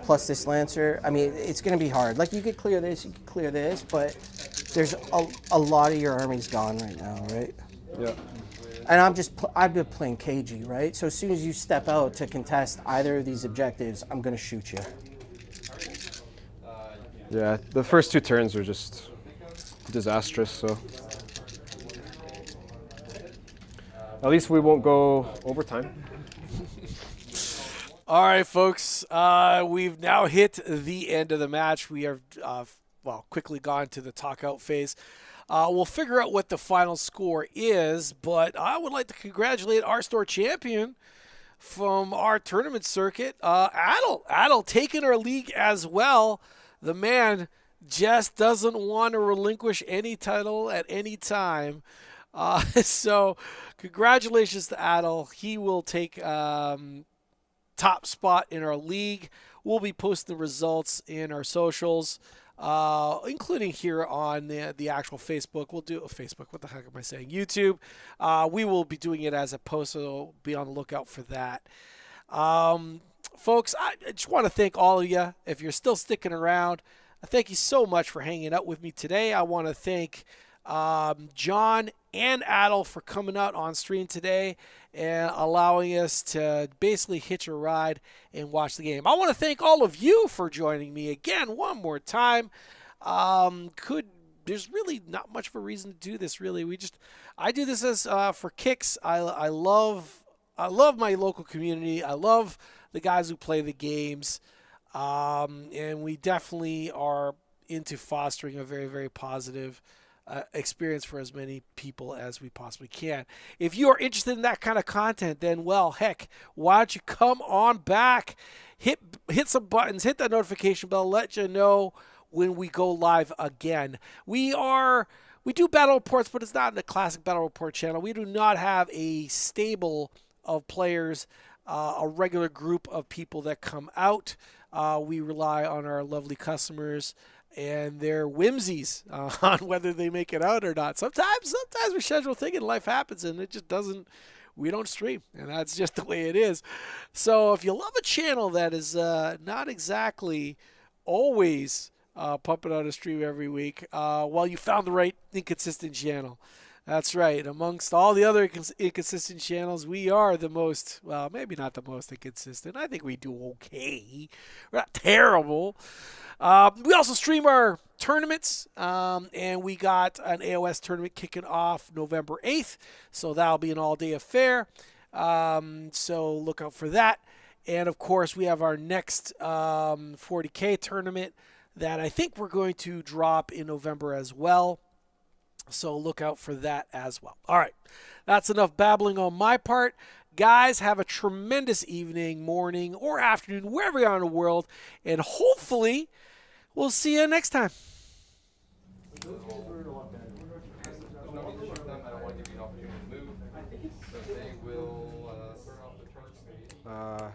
plus this Lancer. I mean, it's going to be hard. Like, you could clear this, you could clear this, but there's a lot of your army's gone right now, right? Yeah. And I've been playing cagey, right? So as soon as you step out to contest either of these objectives, I'm going to shoot you. Yeah, the first 2 turns were just disastrous, so. At least we won't go overtime. All right, folks. We've now hit the end of the match. We have, quickly gone to the talk-out phase. We'll figure out what the final score is, but I would like to congratulate our store champion from our tournament circuit, Atal. Atal taking our league as well. The man just doesn't want to relinquish any title at any time. So congratulations to Atal. He will take top spot in our league. We'll be posting the results in our socials, including here on the actual Facebook. We'll do Facebook. What the heck am I saying? YouTube. We will be doing it as a post, so be on the lookout for that. Folks, I just want to thank all of you. If you're still sticking around, thank you so much for hanging out with me today. I want to thank John and Atal for coming out on stream today and allowing us to basically hitch a ride and watch the game. I want to thank all of you for joining me again one more time. There's really not much of a reason to do this, really. I do this as for kicks. I love my local community. I love the guys who play the games. And we definitely are into fostering a very, very positive experience for as many people as we possibly can. If you are interested in that kind of content, then, well, heck, why don't you come on back, hit some buttons, hit that notification bell, let you know when we go live again. We do battle reports, but it's not in the classic battle report channel. We do not have a stable of players, a regular group of people that come out. We rely on our lovely customers and their whimsies on whether they make it out or not. Sometimes we schedule a thing and life happens and it just doesn't, we don't stream, and that's just the way it is. So if you love a channel that is not exactly always pumping out a stream every week, well, you found the right inconsistent channel. That's right. Amongst all the other inconsistent channels, we are the most, well, maybe not the most inconsistent. I think we do okay. We're not terrible. We also stream our tournaments, and we got an AOS tournament kicking off November 8th, so that'll be an all-day affair. So look out for that. And, of course, we have our next 40K tournament that I think we're going to drop in November as well. So look out for that as well. All right, that's enough babbling on my part. Guys, have a tremendous evening, morning, or afternoon, wherever you are in the world, and hopefully we'll see you next time. There's no need to shoot them. I don't want to give you an opportunity to move. So they will turn off the charge speed.